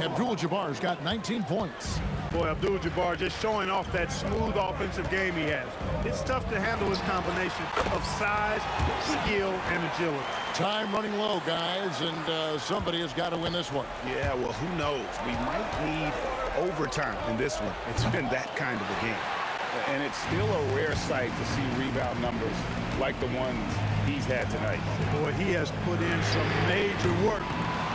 Abdul-Jabbar's got 19 points. Boy, Abdul-Jabbar just showing off that smooth offensive game he has. It's tough to handle his combination of size, skill, and agility. Time running low, guys, and somebody has got to win this one. Yeah, well, who knows? We might need overtime in this one. It's been that kind of a game. And it's still a rare sight to see rebound numbers like the ones he's had tonight. Boy, he has put in some major work.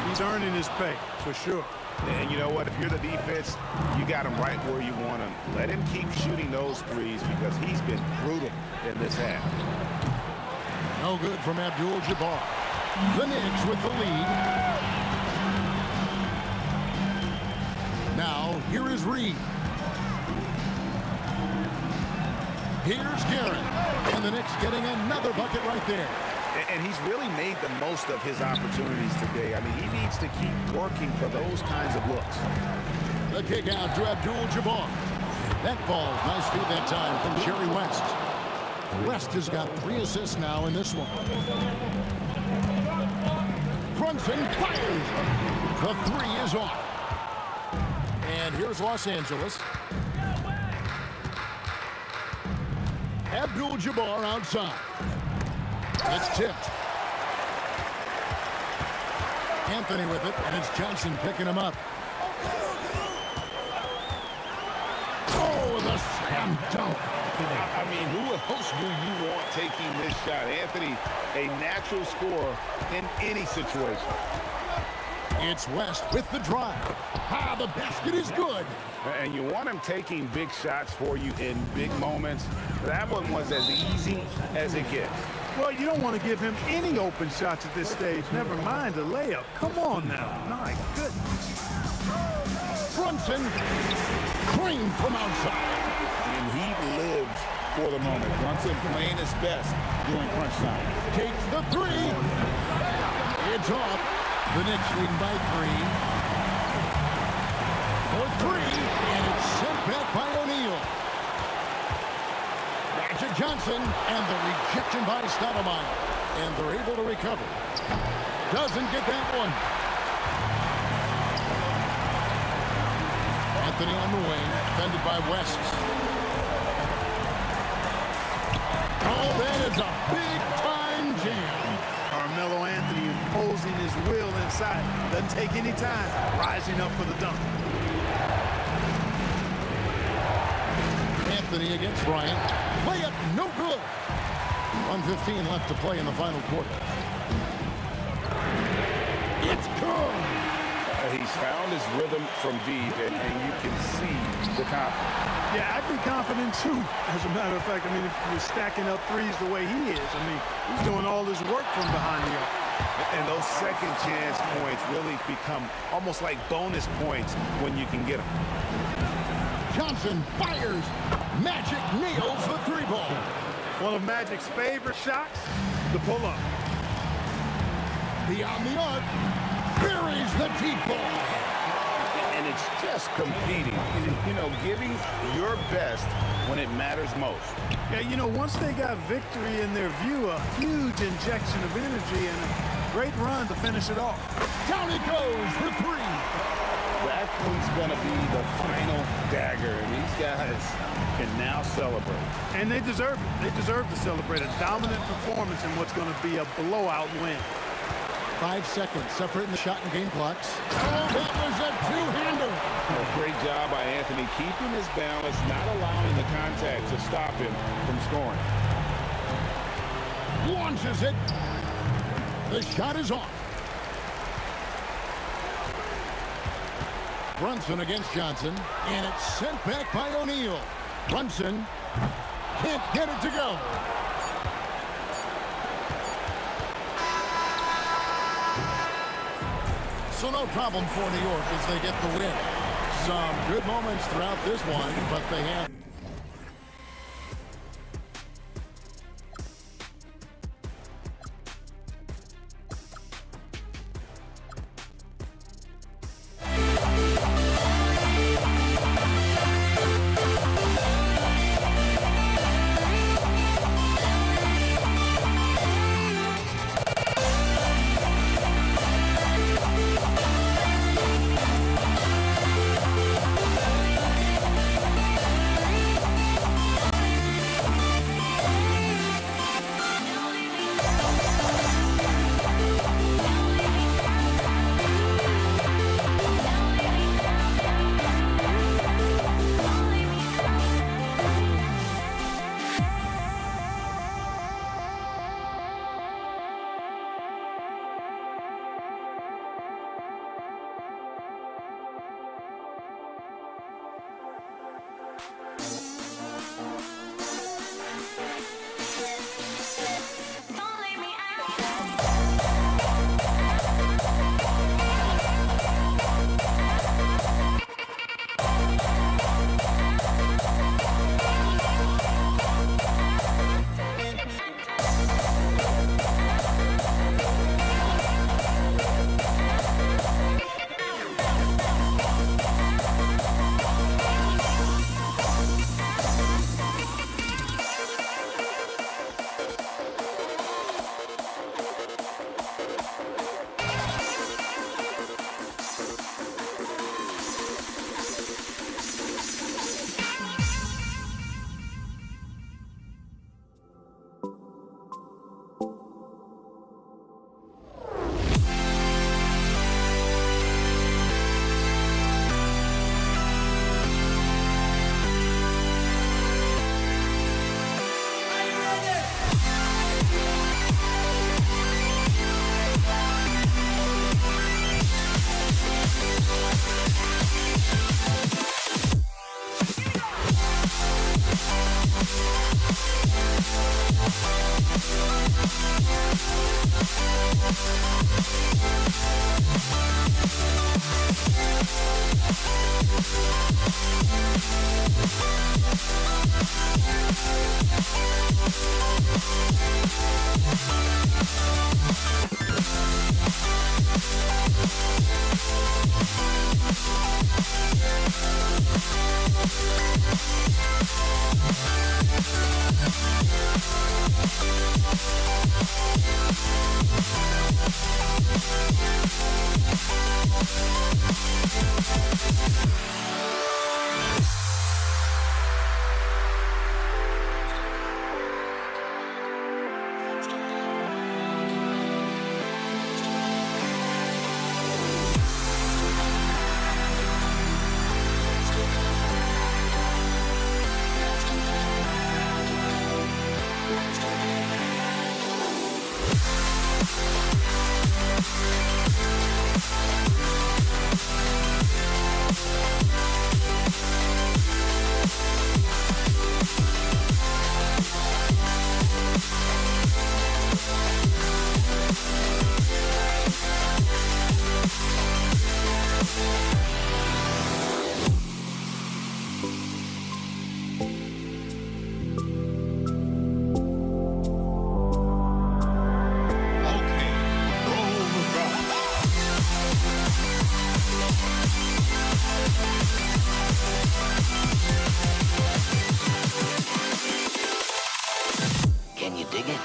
He's earning his pay, for sure. And you know what? If you're the defense, you got him right where you want him. Let him keep shooting those threes because he's been brutal in this half. No good from Abdul-Jabbar. The Knicks with the lead. Now, here is Reed. Here's Garrett. And the Knicks getting another bucket right there. And he's really made the most of his opportunities today. I mean, he needs to keep working for those kinds of looks. The kick out to Abdul-Jabbar. That falls. Nice feed that time from Jerry West. West has got 3 assists now in this one. Brunson fires. The 3 is off. And here's Los Angeles. Abdul-Jabbar outside. It's tipped. Anthony with it, and it's Johnson picking him up. Oh, the slam dunk. I mean, who else do you want taking this shot? Anthony, a natural scorer in any situation. It's West with the drive. Ah, the basket is good. And you want him taking big shots for you in big moments. That one was as easy as it gets. Well, you don't want to give him any open shots at this stage. Never mind a layup. Come on now. My goodness. Brunson, clean from outside. And he lives for the moment. Brunson playing his best during crunch time. Takes the 3. It's off. The Knicks leading by 3. For 3, and it's sent back by O'Neal. Back to Johnson, and the rejection by Stoudemire. And they're able to recover. Doesn't get that one. Anthony on the wing, defended by West. Oh, that is a big-time jam. Carmelo Anthony imposing his will inside. Doesn't take any time. Rising up for the dunk. Anthony against Bryant. Layup, no good. 1:15 left to play in the final quarter. It's good. He's found his rhythm from deep, and you can see the confidence. Yeah, I'd be confident too. As a matter of fact, I mean, if you're stacking up threes the way he is, I mean, he's doing all this work from behind the arc. And those second chance points really become almost like bonus points when you can get them. Johnson fires. Magic nails the three ball. One of Magic's favorite shots, the pull-up. Beyond the arc, buries the deep ball. And it's just competing, you know, giving your best when it matters most. Yeah, you know, once they got victory in their view, a huge injection of energy and a great run to finish it off. Down it goes for three. That one's going to be the final dagger, and these guys can now celebrate. And they deserve it. They deserve to celebrate a dominant performance in what's going to be a blowout win. 5 seconds separating the shot and game clocks. Oh, that was a two-hander. Great job by Anthony keeping his balance, not allowing the contact to stop him from scoring. Launches it. The shot is off. Brunson against Johnson, and it's sent back by O'Neal. Brunson can't get it to go. So no problem for New York as they get the win. Some good moments throughout this one, but they have... Can you dig it?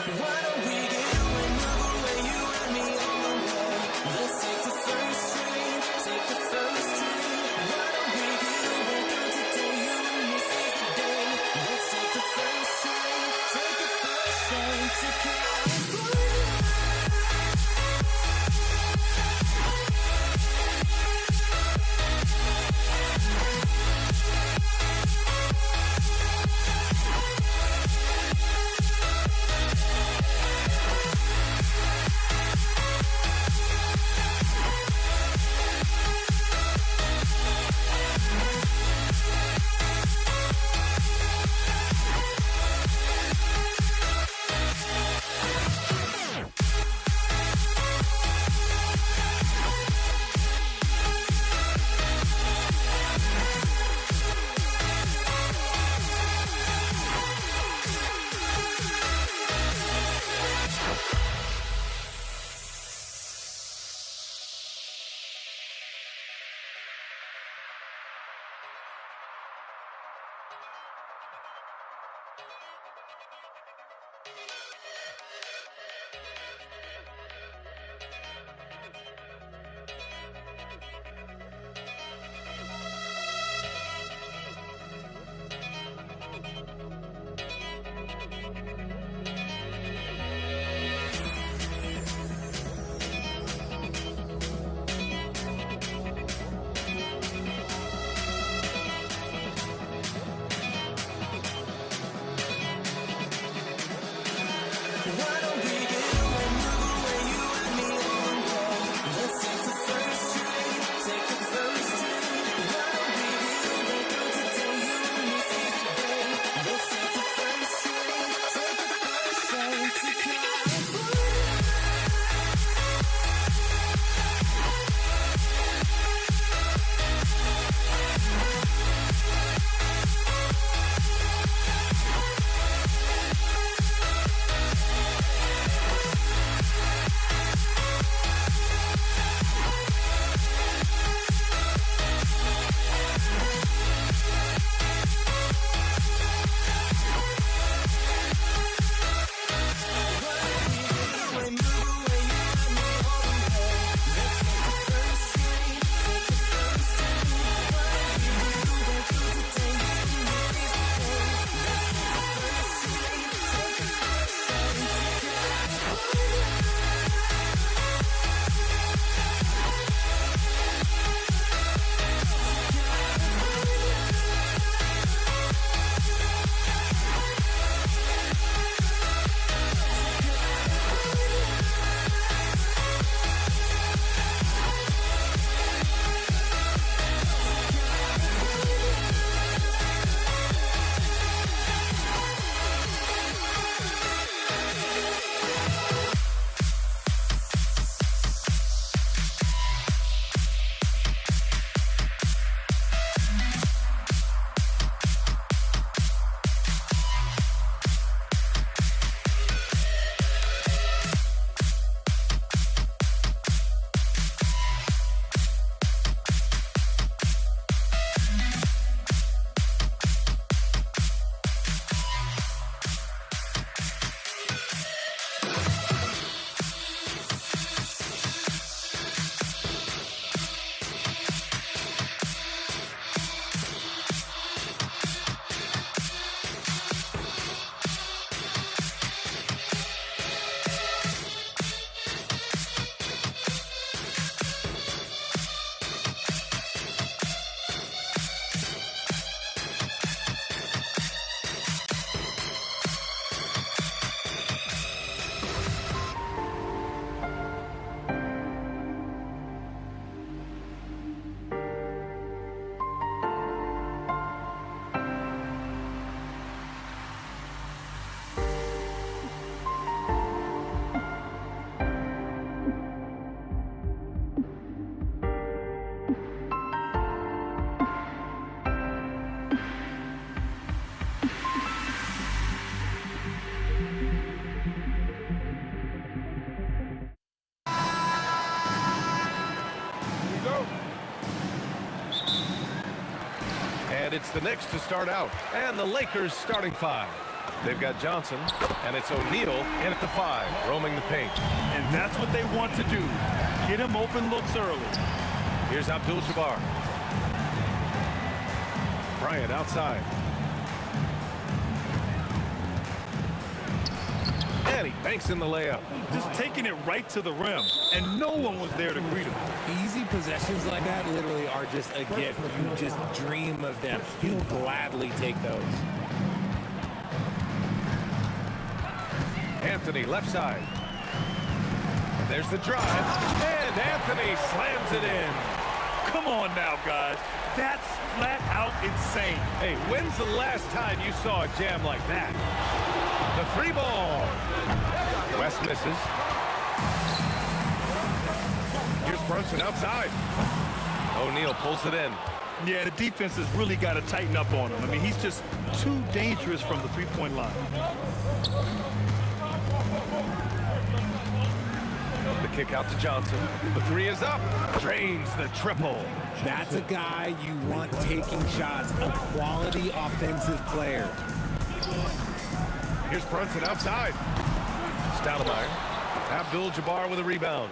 Why don't we get another way, you and me on the way? Let's take the first train, take the first train. Why don't we get away from today, you and me seize the day? Let's take the first train to California. it's the Knicks to start out. And the Lakers starting 5. They've got Johnson, and it's O'Neal in at the 5, roaming the paint. And that's what they want to do. Get him open looks early. Here's Abdul-Jabbar. Bryant outside. And he banks in the layup. Just taking it right to the rim, and no one was there to greet him. Easy possessions like that literally are just a gift. You just dream of them. He'll gladly take those. Anthony left side. And there's the drive. And Anthony slams it in. Come on now, guys. That's flat out insane. Hey, when's the last time you saw a jam like that? The free ball. West misses. Here's Brunson outside. O'Neal pulls it in. Yeah, the defense has really got to tighten up on him. I mean, he's just too dangerous from the three-point line. The kick out to Johnson. The 3 is up. Drains the triple. That's a guy you want taking shots, a quality offensive player. Here's Brunson outside. Stoudemire. Abdul-Jabbar with a rebound.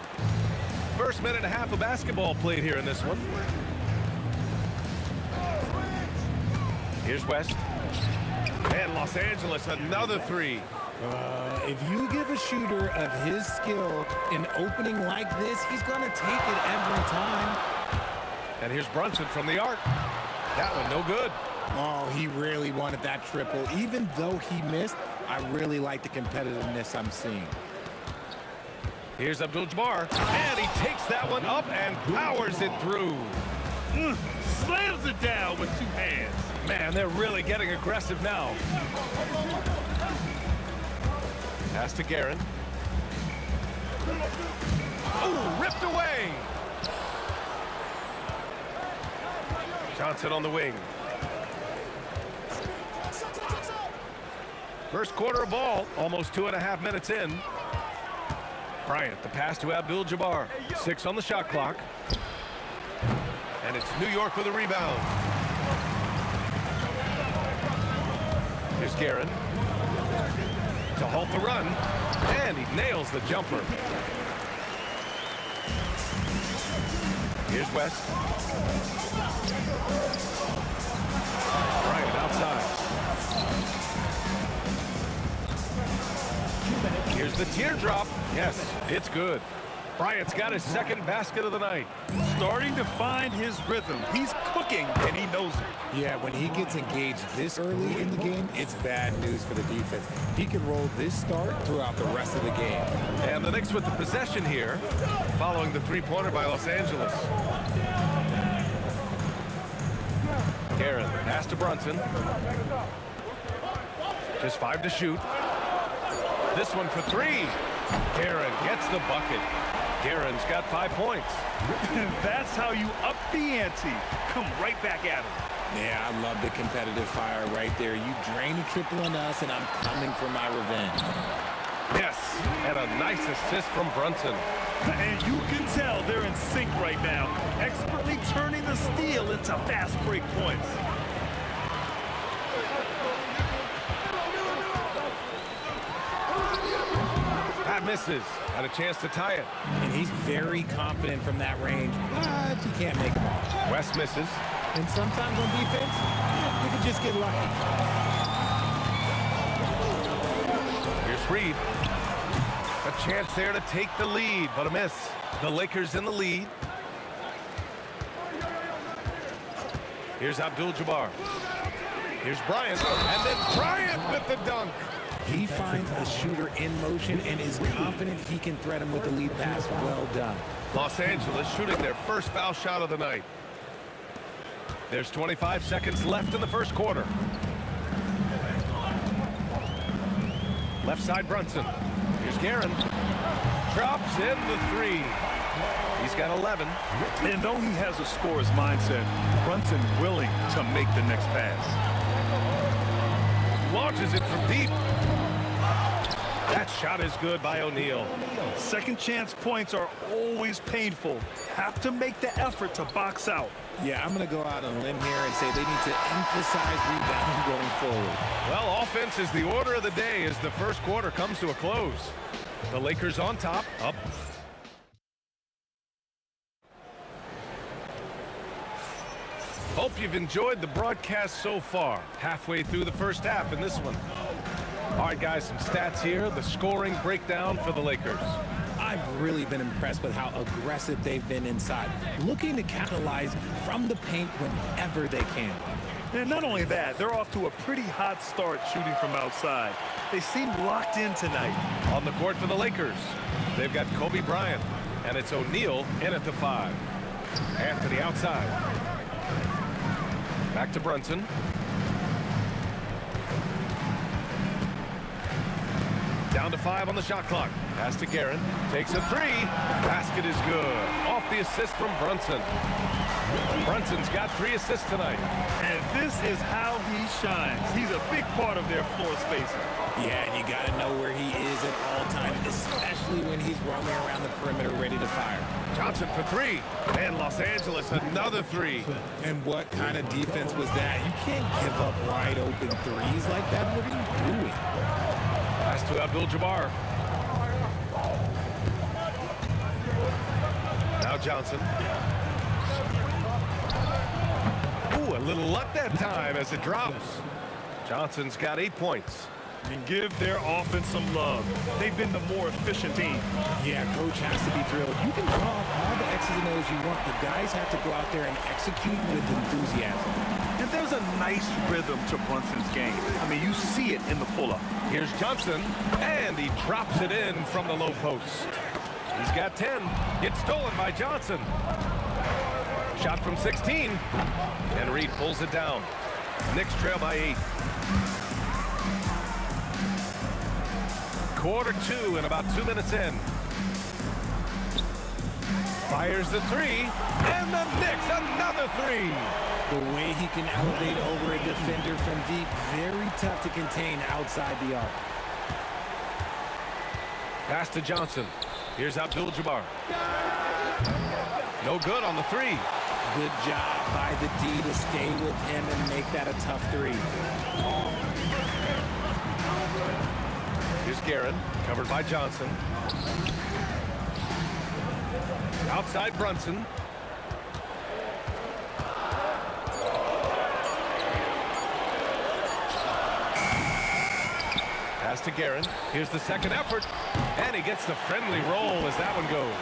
First minute and a half of basketball played here in this one. Here's West. And Los Angeles, another 3. If you give a shooter of his skill an opening like this, he's going to take it every time. And here's Brunson from the arc. That one no good. Oh, he really wanted that triple. Even though he missed, I really like the competitiveness I'm seeing. Here's Abdul-Jabbar. And he takes that one up and powers it through. Slams it down with 2 hands. Man, they're really getting aggressive now. Pass to Guerin. Oh, ripped away. Johnson on the wing. First quarter of ball, almost 2.5 minutes in. Bryant, the pass to Abdul-Jabbar. 6 on the shot clock. And it's New York with a rebound. Here's Guerin. To halt the run, and he nails the jumper. Here's West. Bryant outside. Here's the teardrop. Yes, it's good. Bryant's got his second basket of the night. Starting to find his rhythm. He's cooking, and he knows it. Yeah, when he gets engaged this early in the game, it's bad news for the defense. He can roll this start throughout the rest of the game. And the Knicks with the possession here, following the three-pointer by Los Angeles. Guerin, pass to Brunson. Just 5 to shoot. This one for 3. Guerin gets the bucket. Guerin's got 5 points. That's how you up the ante. Come right back at him. Yeah, I love the competitive fire right there. You drain a triple on us, and I'm coming for my revenge. Yes, and a nice assist from Brunson. And you can tell they're in sync right now, expertly turning the steal into fast break points. That misses. Had a chance to tie it. And he's very confident from that range, but he can't make them all. West misses. And sometimes on defense, you can just get lucky. Here's Reed. A chance there to take the lead, but a miss. The Lakers in the lead. Here's Abdul-Jabbar. Here's Bryant. And then Bryant with the dunk. He finds a shooter in motion and is confident he can thread him with the lead pass. Well done. Los Angeles shooting their first foul shot of the night. There's 25 seconds left in the first quarter. Left side Brunson. Here's Guerin. Drops in the 3. He's got 11. And though he has a scorer's mindset, Brunson willing to make the next pass. Launches it from deep. That shot is good by O'Neal. Second chance points are always painful. Have to make the effort to box out. Yeah, I'm going to go out on a limb here and say they need to emphasize rebounding going forward. Well, offense is the order of the day as the first quarter comes to a close. The Lakers on top, up. Hope you've enjoyed the broadcast so far. Halfway through the first half in this one. All right, guys, some stats here. The scoring breakdown for the Lakers. I've really been impressed with how aggressive they've been inside, looking to capitalize from the paint whenever they can. And not only that, they're off to a pretty hot start shooting from outside. They seem locked in tonight. On the court for the Lakers, they've got Kobe Bryant, and it's O'Neal in at the 5. Anthony outside. Back to Brunson. Down to 5 on the shot clock. Pass to Guerin. Takes a 3. Basket is good. Off the assist from Brunson. Brunson's got 3 assists tonight. And this is how he shines. He's a big part of their floor spacing. Yeah, and you got to know where he is at all times, especially when he's roaming around the perimeter ready to fire. Johnson for 3. And Los Angeles another 3. And what kind of defense was that? You can't give up wide open threes like that. What are you doing? Pass to Abdul-Jabbar. Now Johnson. Ooh, a little luck that time as it drops. Johnson's got 8 points. And give their offense some love. They've been the more efficient team. Yeah, coach has to be thrilled. You can draw all the X's and O's you want. The guys have to go out there and execute with enthusiasm. And there's a nice rhythm to Brunson's game. I mean, you see it in the pull-up. Here's Johnson, and he drops it in from the low post. He's got 10. It's stolen by Johnson. Shot from 16, and Reed pulls it down. Knicks trail by 8. Quarter 2 and about 2 minutes in. Fires the 3, and the Knicks another 3. The way he can elevate over a defender from deep, very tough to contain outside the arc. Pass to Johnson. Here's Abdul-Jabbar. No good on the 3. Good job by the D to stay with him and make that a tough 3. Here's Guerin, covered by Johnson. Outside Brunson. Pass to Guerin. Here's the second effort. And he gets the friendly roll as that one goes.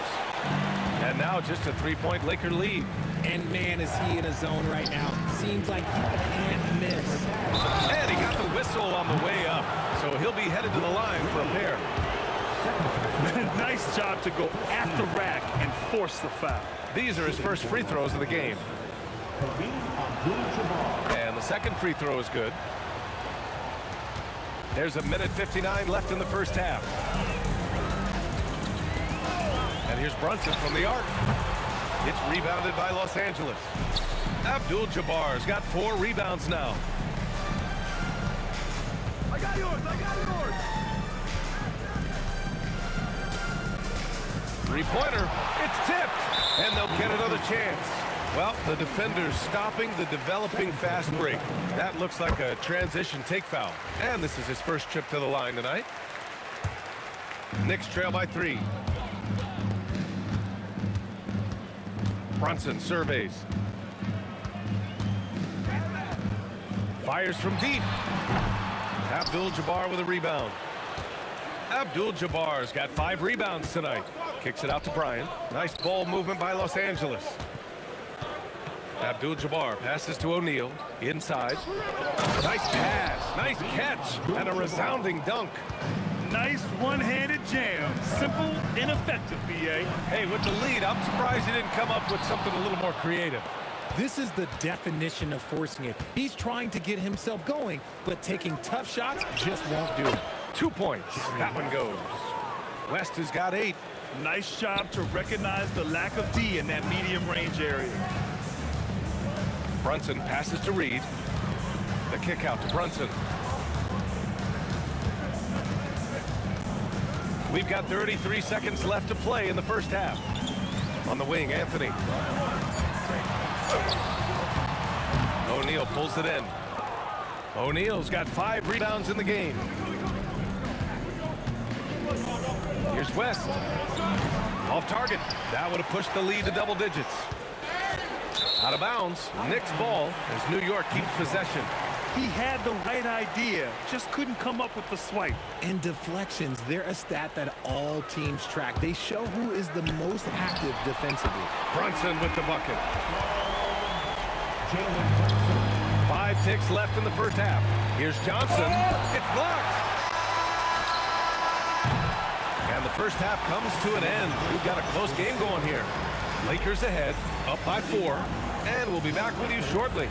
And now just a 3-point Laker lead. And man, is he in a zone right now. Seems like he can't miss. And he got the whistle on the way up. So he'll be headed to the line for a pair. Nice job to go at the rack and force the foul. These are his first free throws of the game. And the second free throw is good. There's a minute 59 left in the first half. And here's Brunson from the arc. It's rebounded by Los Angeles. Abdul-Jabbar's got 4 rebounds now. I got yours, I got yours. Three-pointer, it's tipped, and they'll get another chance. Well, the defender's stopping the developing fast break. That looks like a transition take foul. And this is his first trip to the line tonight. Knicks trail by 3. Brunson surveys. Fires from deep. Abdul-Jabbar with a rebound. Abdul-Jabbar's got 5 rebounds tonight. Kicks it out to Bryant. Nice ball movement by Los Angeles. Abdul-Jabbar passes to O'Neal. Inside. Nice pass. Nice catch. And a resounding dunk. Nice one-handed jam. Simple and effective, B.A. Hey, with the lead, I'm surprised he didn't come up with something a little more creative. This is the definition of forcing it. He's trying to get himself going, but taking tough shots just won't do it. 2 points. That one goes. West has got 8. Nice job to recognize the lack of D in that medium range area. Brunson passes to Reed. The kick out to Brunson. We've got 33 seconds left to play in the first half. On the wing, Anthony. O'Neal pulls it in. O'Neal's got 5 rebounds in the game. Here's West. Off target. That would have pushed the lead to double digits. Out of bounds. Knicks ball as New York keeps possession. He had the right idea, just couldn't come up with the swipe. And deflections, they're a stat that all teams track. They show who is the most active defensively. Brunson with the bucket. 5 ticks left in the first half. Here's Johnson. It's blocked. And the first half comes to an end. We've got a close game going here. Lakers ahead, up by 4, and we'll be back with you shortly.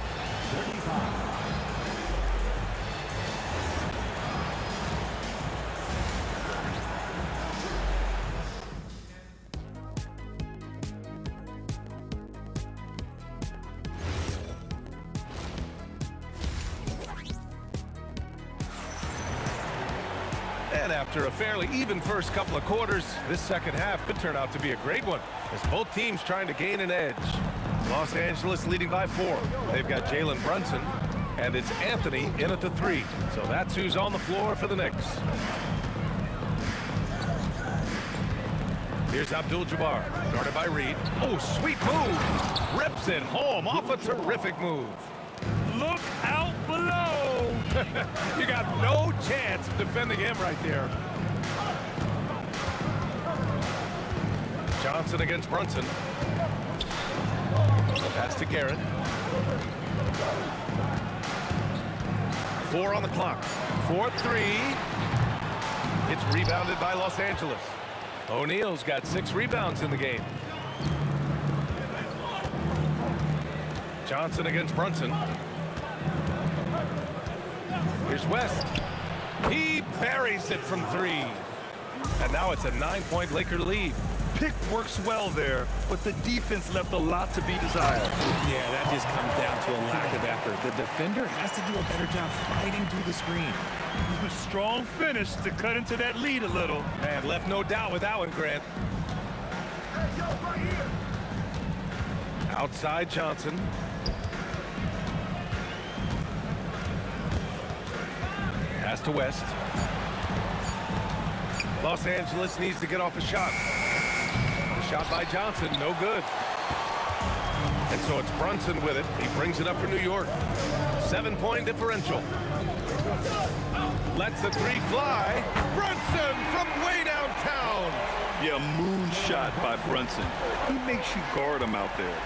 And after a fairly even first couple of quarters, this second half could turn out to be a great one, as both teams trying to gain an edge. Los Angeles leading by 4. They've got Jalen Brunson, and it's Anthony in at the 3. So that's who's on the floor for the Knicks. Here's Abdul-Jabbar, guarded by Reed. Oh, sweet move! Rips it home off a terrific move. Look out below! You got no chance of defending him right there. Johnson against Brunson. Pass to Garrett. 4 on the clock. 4-3. It's rebounded by Los Angeles. O'Neal's got 6 rebounds in the game. Johnson against Brunson. Here's West. He buries it from 3. And now it's a 9-point Laker lead. Pick works well there, but the defense left a lot to be desired. Yeah, that just comes down to a lack of effort. The defender has to do a better job fighting through the screen. A strong finish to cut into that lead a little. Man, left no doubt with that one, Grant. Outside Johnson. Pass to West. Los Angeles needs to get off a shot. The shot by Johnson, no good. And so it's Brunson with it. He brings it up for New York. 7-point differential. Lets the 3 fly. Brunson from way downtown. Yeah, moonshot by Brunson. He makes you guard him out there.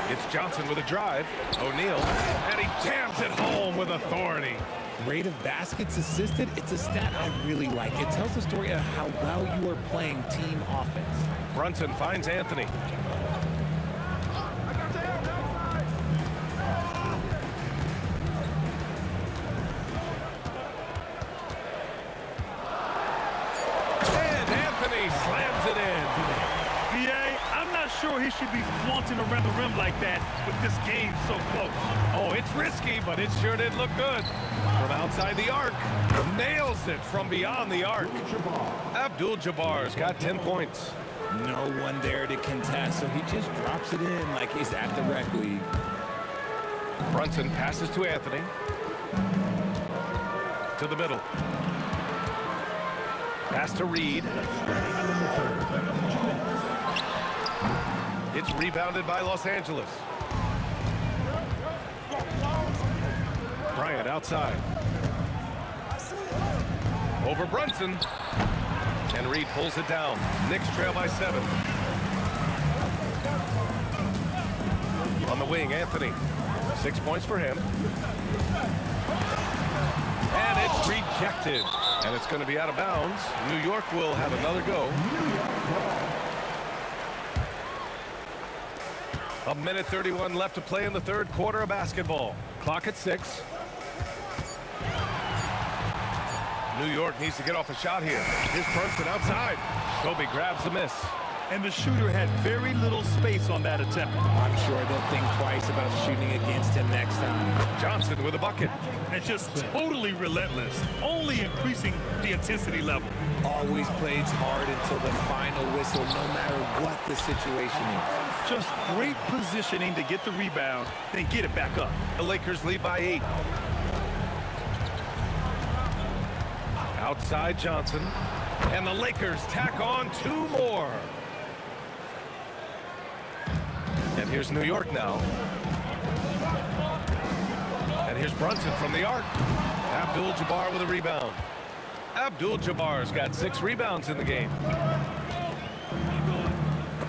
It's Johnson with a drive. O'Neal, and he jams it home with authority. Rate of baskets assisted, it's a stat I really like. It tells the story of how well you are playing team offense. Brunson finds Anthony. And Anthony slams it in. B.A., I'm not sure he should be flaunting around the rim like that with this game so close. Oh, it's risky, but it sure did look good. From outside the arc, nails it from beyond the arc. Abdul-Jabbar's got 10 points. No one there to contest, so he just drops it in like he's at the rec league. Brunson passes to Anthony. To the middle. Pass to Reed. It's rebounded by Los Angeles. Bryant outside. Over Brunson. And Reed pulls it down. Knicks trail by 7. On the wing, Anthony. 6 points for him. And it's rejected. And it's going to be out of bounds. New York will have another go. 1:31 left to play in the third quarter of basketball. Clock at 6. New York needs to get off a shot here. Here's Brunson outside. Kobe grabs the miss. and the shooter had very little space on that attempt. I'm sure they'll think twice about shooting against him next time. Johnson with a bucket. And just totally relentless, only increasing the intensity level. Always plays hard until the final whistle, no matter what the situation is. Just great positioning to get the rebound, then get it back up. The Lakers lead by 8. Outside Johnson. And the Lakers tack on 2 more. And here's New York now. And here's Brunson from the arc. Abdul-Jabbar with a rebound. Abdul-Jabbar's got 6 rebounds in the game.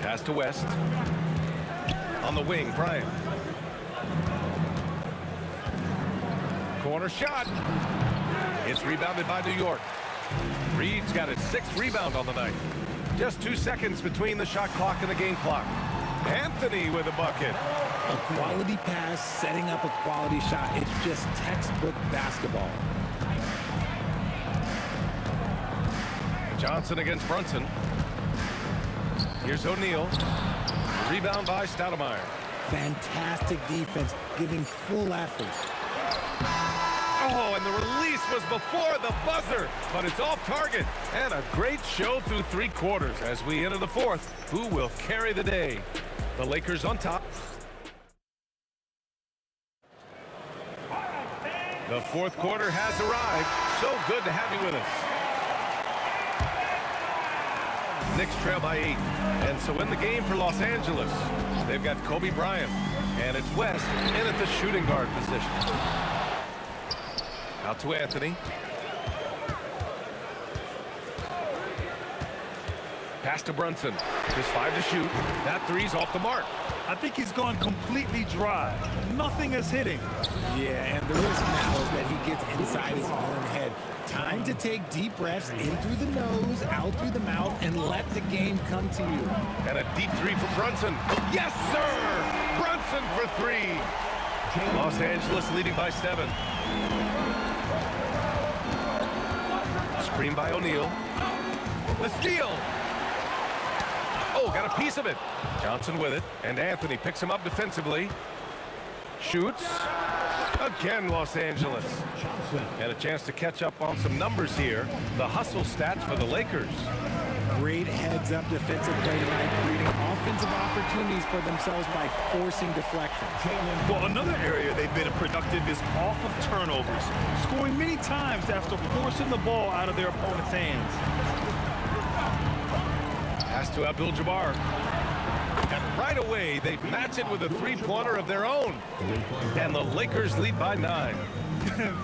Pass to West. On the wing, Bryant. Corner shot. It's rebounded by New York. Reed's got his 6th rebound on the night. Just 2 seconds between the shot clock and the game clock. Anthony with a bucket. A quality pass, setting up a quality shot. It's just textbook basketball. Johnson against Brunson. Here's O'Neal. Rebound by Stoudemire. Fantastic defense, giving full effort. Oh, and the release was before the buzzer, but it's off target. And a great show through 3 quarters as we enter the 4th. Who will carry the day? The Lakers on top. The 4th quarter has arrived. So good to have you with us. Knicks trail by 8. And so in the game for Los Angeles, they've got Kobe Bryant. And it's West in at the shooting guard position. Out to Anthony. Pass to Brunson. Just 5 to shoot. That 3's off the mark. I think he's gone completely dry. Nothing is hitting. Yeah, and the risk now is that he gets inside his own head. Time to take deep breaths in through the nose, out through the mouth, and let the game come to you. And a deep 3 from Brunson. Yes, sir! Brunson for 3. Los Angeles leading by 7. Screen by O'Neal. The steal! Oh, got a piece of it. Johnson with it, and Anthony picks him up defensively. Shoots. Again, Los Angeles. And a chance to catch up on some numbers here. The hustle stats for the Lakers. Great heads-up defensive play tonight, creating offensive opportunities for themselves by forcing deflections. Well, another area they've been productive is off of turnovers, scoring many times after forcing the ball out of their opponent's hands. Pass to Abdul-Jabbar. And right away, they match it with a 3-pointer of their own. And the Lakers lead by 9.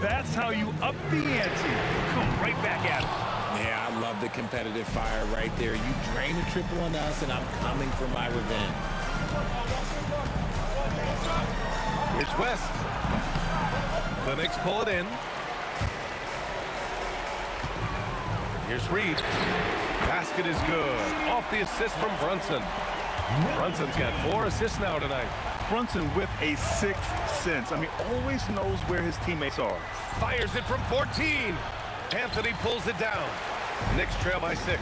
That's how you up the ante. Come right back at it. Yeah, I love the competitive fire right there. You drain a triple on us, and I'm coming for my revenge. Here's West. The Knicks pull it in. Here's Reed. Basket is good. Off the assist from Brunson. Brunson's got 4 assists now tonight. Brunson with a 6th sense. I mean, always knows where his teammates are. Fires it from 14. Anthony pulls it down. Knicks trail by 6.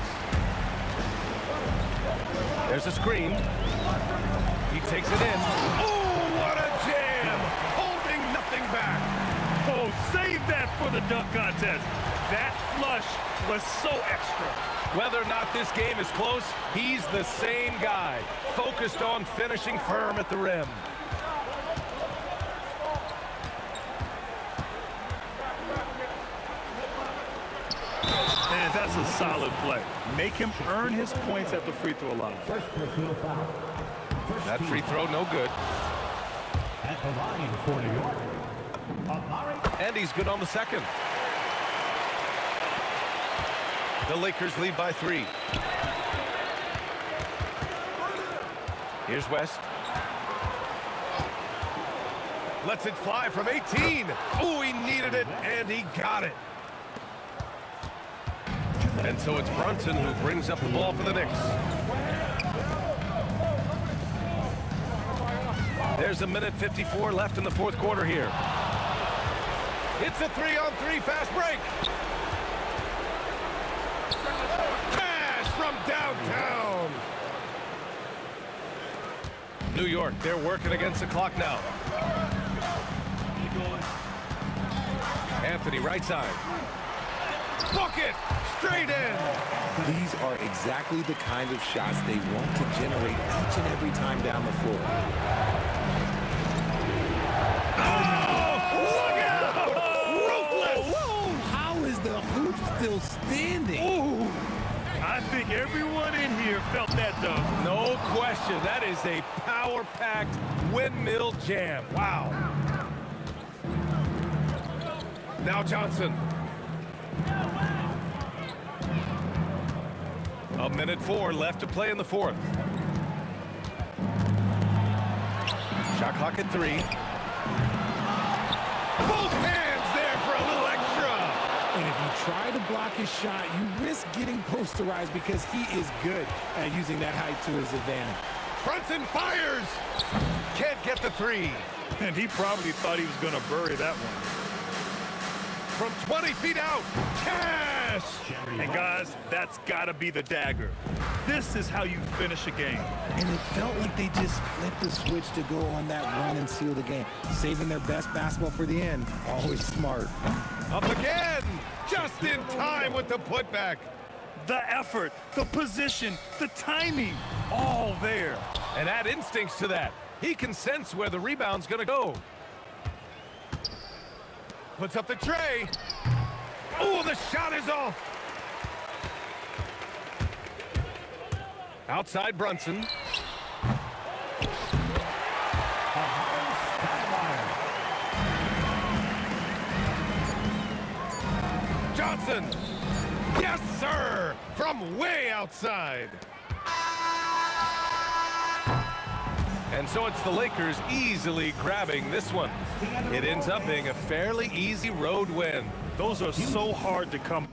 There's a screen. He takes it in. Oh, what a jam! Holding nothing back. Oh, save that for the dunk contest. That flush was so extra. Whether or not this game is close, he's the same guy, focused on finishing firm at the rim. And that's a solid play. Make him earn his points at the free throw line. That free throw, no good. At the line for New York. And he's good on the second. The Lakers lead by 3. Here's West. Lets it fly from 18. Oh, he needed it, and he got it. And so it's Brunson who brings up the ball for the Knicks. There's 1:54 left in the 4th quarter here. It's a 3-on-3 fast break. From downtown. New York, they're working against the clock now. Anthony, right side. Bucket! Straight in! These are exactly the kind of shots they want to generate each and every time down the floor. Oh! Look out! Ruthless! Whoa! How is the hoop still standing? Ooh! I think everyone in here felt that, though. No question. That is a power-packed windmill jam. Wow. Now Johnson. A minute 4 left to play in the fourth. Shot clock at 3. Both hands there for a little extra. And if you try to block his shot, you risk getting posterized because he is good at using that height to his advantage. Brunson fires. Can't get the 3. And he probably thought he was going to bury that one. From 20 feet out. Cash! And guys, that's got to be the dagger. This is how you finish a game. And it felt like they just flipped the switch to go on that run and seal the game. Saving their best basketball for the end. Always smart. Up again. Just in time with the putback. The effort, the position, the timing, all there. And add instincts to that. He can sense where the rebound's going to go. Puts up the tray. Oh, the shot is off. Outside Brunson. Johnson. Yes, sir. From way outside. And so it's the Lakers easily grabbing this one. It ends up being a fairly easy road win. Those are so hard to come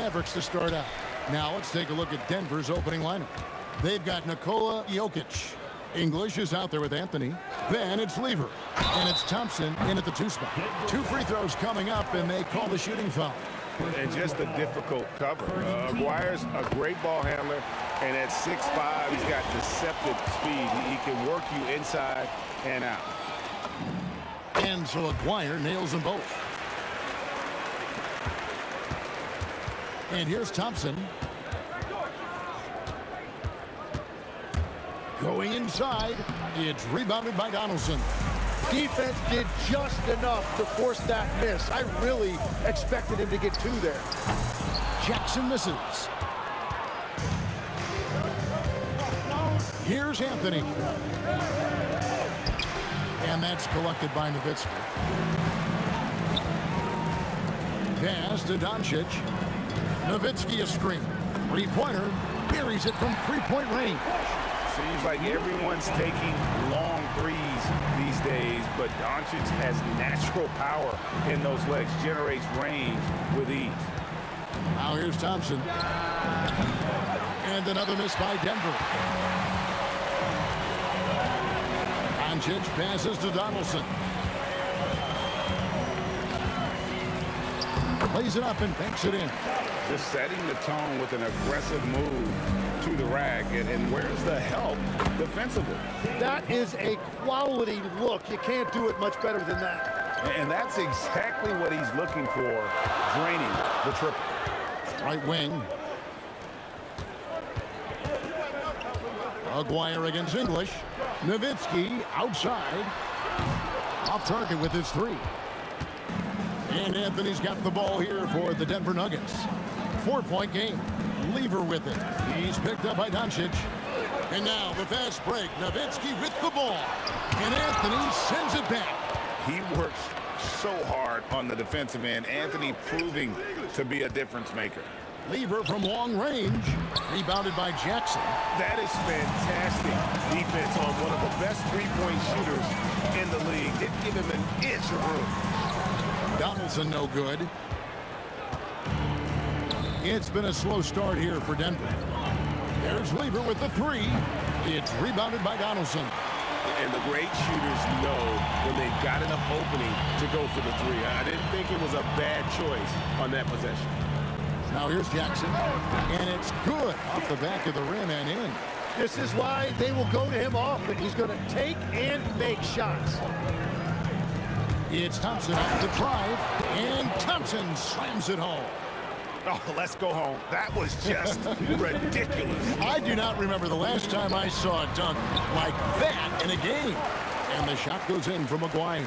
Mavericks to start out. Now let's take a look at Denver's opening lineup. They've got Nikola Jokic. English is out there with Anthony. Then it's Lever. And it's Thompson in at the 2 spot. 2 free throws coming up, and they call the shooting foul. And just a difficult cover. Aguirre's a great ball handler, and at 6'5", he's got deceptive speed. He can work you inside and out. And so Aguirre nails them both. And here's Thompson. Going inside. It's rebounded by Donaldson. Defense did just enough to force that miss. I really expected him to get 2 there. Jackson misses. Here's Anthony. And that's collected by Nowitzki. Pass to Doncic. Nowitzki a screen. 3-pointer. Buries it from 3-point range. Seems like everyone's taking long threes these days, but Doncic has natural power in those legs, generates range with ease. Now here's Thompson. And another miss by Denver. Doncic passes to Donaldson. Plays it up and banks it in. Just setting the tone with an aggressive move to the rack. And where's the help defensively? That is a quality look. You can't do it much better than that. And that's exactly what he's looking for, draining the triple. Right wing. Aguirre against English. Nowitzki outside. Off target with his 3. And Anthony's got the ball here for the Denver Nuggets. 4-point game. Lever with it. He's picked up by Doncic. And now the fast break. Nowitzki with the ball. And Anthony sends it back. He works so hard on the defensive end. Anthony proving to be a difference maker. Lever from long range. Rebounded by Jackson. That is fantastic defense on one of the best 3-point shooters in the league. Didn't give him an inch of room. Donaldson no good. It's been a slow start here for Denver. There's Lever with the 3. It's rebounded by Donaldson. And the great shooters know when they've got enough opening to go for the 3. I didn't think it was a bad choice on that possession. Now here's Jackson. And it's good off the back of the rim and in. This is why they will go to him often. He's going to take and make shots. It's Thompson off the drive. And Thompson slams it home. Oh, let's go home. That was just ridiculous. I do not remember the last time I saw a dunk like that in a game. And the shot goes in from Aguirre.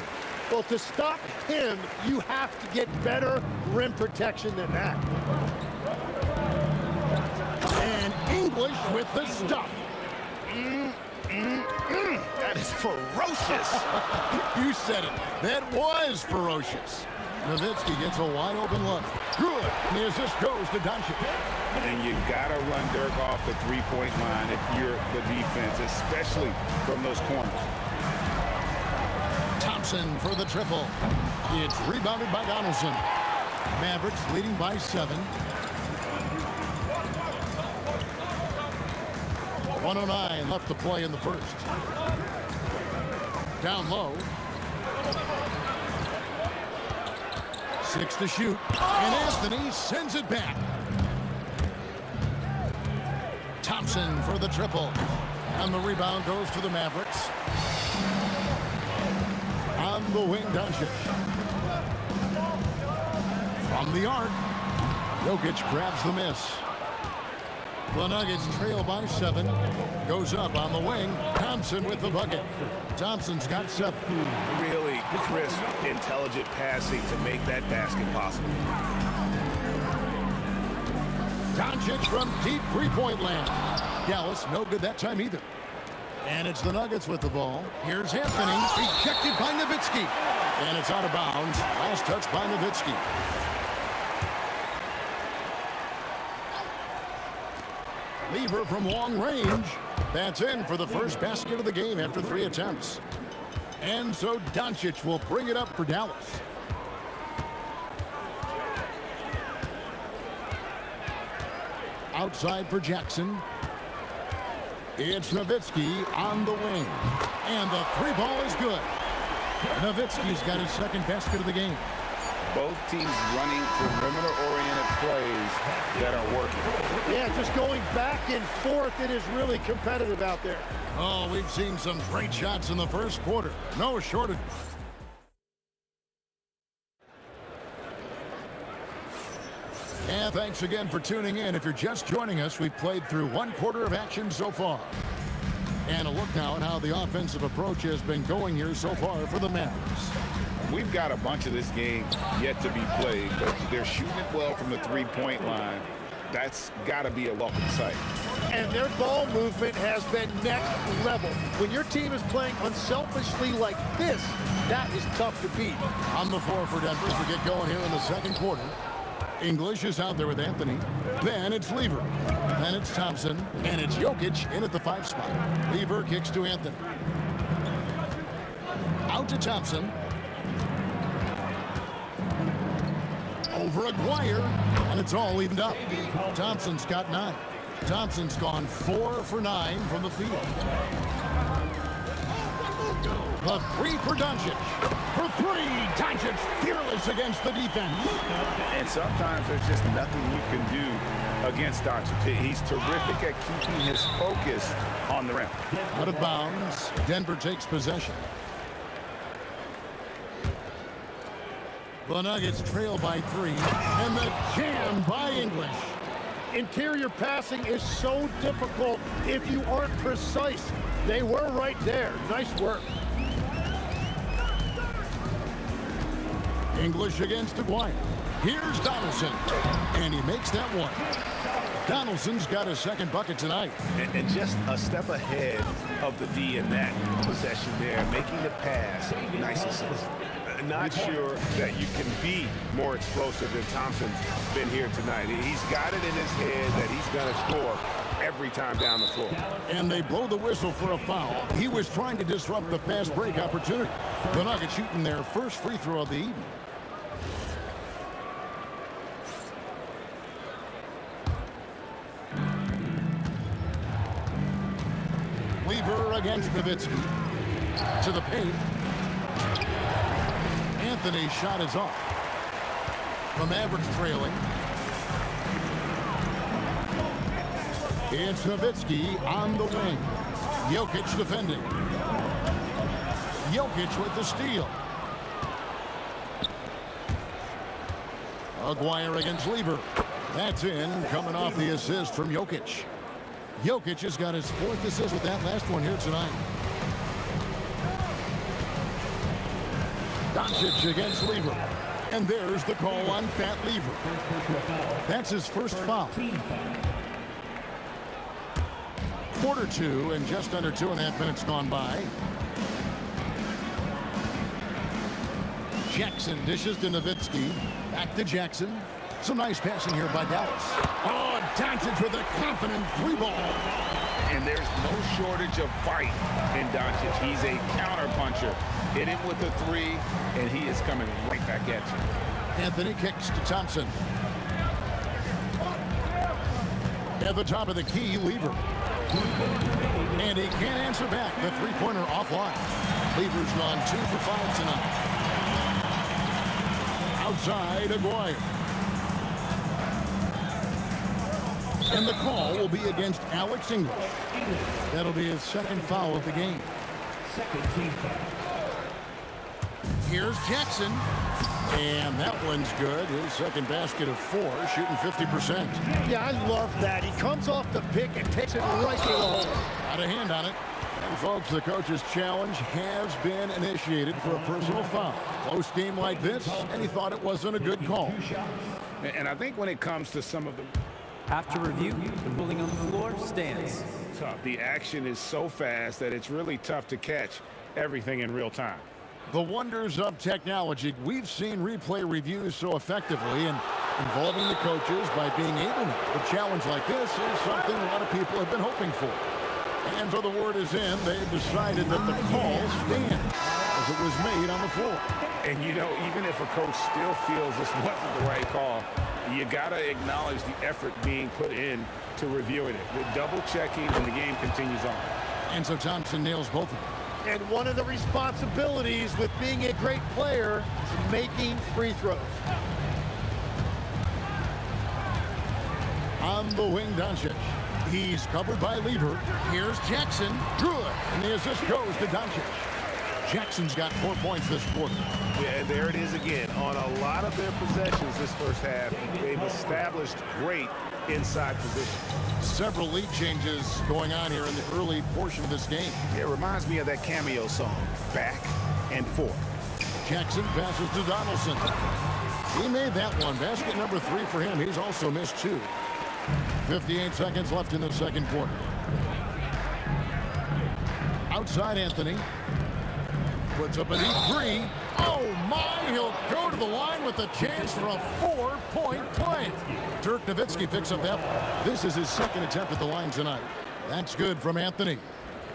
Well, to stop him, you have to get better rim protection than that. And English with the stuff. That is ferocious. You said it. That was ferocious. Nowitzki gets a wide open look. Good. And the assist goes to Doncic. And you gotta run Dirk off the 3-point line if you're the defense, especially from those corners. Thompson for the triple. It's rebounded by Donaldson. Mavericks leading by 7. 1:09 left to play in the first. Down low. 6 to shoot. And Anthony sends it back. Thompson for the triple. And the rebound goes to the Mavericks. On the wing, Doncic. From the arc. Jokic grabs the miss. The Nuggets trail by 7. Goes up on the wing. Thompson with the bucket. Thompson's got 7. Really crisp, intelligent passing to make that basket possible. Doncic from deep 3-point land. Dallas no good that time either. And it's the Nuggets with the ball. Here's Anthony. Ejected by Nowitzki. And it's out of bounds. Last touch by Nowitzki. Lever from long range. That's in for the first basket of the game after 3 attempts. And so Doncic will bring it up for Dallas. outside for Jackson. It's Nowitzki on the wing. And the three ball is good. Nowitzki's got his second basket of the game. Both teams running perimeter-oriented plays that are working. Yeah, just going back and forth. It is really competitive out there. Oh, we've seen some great shots in the first quarter. No shortage. And thanks again for tuning in. If you're just joining us, we've played through one quarter of action so far. And a look now at how the offensive approach has been going here so far for the Mavericks. We've got a bunch of this game yet to be played, but they're shooting it well from the three-point line. That's got to be a welcome sight. And their ball movement has been next level. When your team is playing unselfishly like this, that is tough to beat. On the floor for Denver as we get going here in the second quarter. English is out there with Anthony. Then it's Lever. Then it's Thompson. And it's Jokic in at the 5 spot. Lever kicks to Anthony. Out to Thompson. Over Aguirre. And it's all evened up. Thompson's got 9. Thompson's gone 4 for 9 from the field. The 3 for Doncic. For 3, Doncic fearless against the defense. And sometimes there's just nothing you can do against Doncic. He's terrific at keeping his focus on the rim. Out of bounds. Denver takes possession. The Nuggets trail by 3. And the jam by English. Interior passing is so difficult if you aren't precise. They were right there. Nice work. English against Aguirre. Here's Donaldson. And he makes that one. Donaldson's got his second bucket tonight. And just a step ahead of the D in that possession there, making the pass. Nice assist. Not sure that you can be more explosive than Thompson's been here tonight. He's got it in his head that he's going to score every time down the floor. And they blow the whistle for a foul. He was trying to disrupt the fast break opportunity. The Nuggets shooting their first free throw of the evening. Lever against Nowitzki. To the paint. Anthony's shot is off. The Mavericks trailing. It's Nowitzki on the wing. Jokic defending. Jokic with the steal. Aguirre against Lever. That's in, coming off the assist from Jokic. Jokic has got his 4th assist with that last one here tonight. Doncic against Lever. And there's the call on Fat Lever. That's his first foul. Quarter 2 and just under 2.5 minutes gone by. Jackson dishes to Nowitzki. Back to Jackson. Some nice passing here by Dallas. Oh, Doncic with a confident 3 ball. And there's no shortage of fight in Doncic. He's a counter-puncher. Hit him with a 3, and he is coming right back at you. Anthony kicks to Thompson. At the top of the key, Lever. And he can't answer back. The 3-pointer offline. Lever's gone 2 for 5 tonight. Outside, Aguirre. And the call will be against Alex English. That'll be his second foul of the game. Second team foul. Here's Jackson. And that one's good. His second basket of 4, shooting 50%. Yeah, I love that. He comes off the pick and takes it right to the hole. Got a hand on it. And folks, the coach's challenge has been initiated for a personal foul. Close game like this, and he thought it wasn't a good call. And I think when it comes to some of the... After review, the ruling on the floor stands. The action is so fast that it's really tough to catch everything in real time. The wonders of technology. We've seen replay reviews so effectively and involving the coaches by being able to. A challenge like this is something a lot of people have been hoping for. And so the word is in. They've decided that the call stands as it was made on the floor. And, you know, even if a coach still feels this wasn't the right call, You got to acknowledge the effort being put in to reviewing it. With double checking, and the game continues on. And so Thompson nails both of them. And one of the responsibilities with being a great player is making free throws. On the wing, Doncic. He's covered by Lever. Here's Jackson. Good. And the assist goes to Doncic. Jackson's got 4 points this quarter. Yeah, there it is again. On a lot of their possessions this first half, they've established great inside position. Several lead changes going on here in the early portion of this game. It reminds me of that cameo song, Back and Forth. Jackson passes to Donaldson. He made that one. Basket number 3 for him. He's also missed 2. 58 seconds left in the second quarter. Outside Anthony. Puts up a deep 3. Oh my, he'll go to the line with a chance for a 4-point play. Dirk Nowitzki picks up that one. This is his second attempt at the line tonight. That's good from Anthony.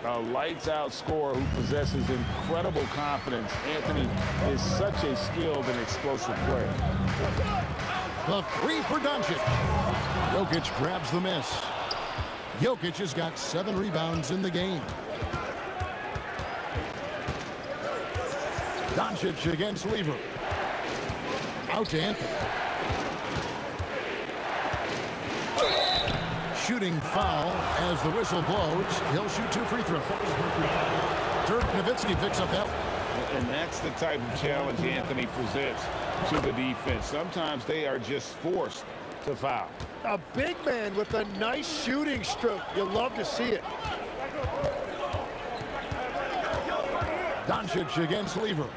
A lights-out scorer who possesses incredible confidence. Anthony is such a skilled and explosive player. The 3 for Doncic. Jokic grabs the miss. Jokic has got 7 rebounds in the game. Doncic against Lever. Out to Anthony. Shooting foul as the whistle blows. He'll shoot 2 free throws. Dirk Nowitzki picks up that one. And that's the type of challenge Anthony presents to the defense. Sometimes they are just forced to foul. A big man with a nice shooting stroke. You love to see it. Doncic against Lever.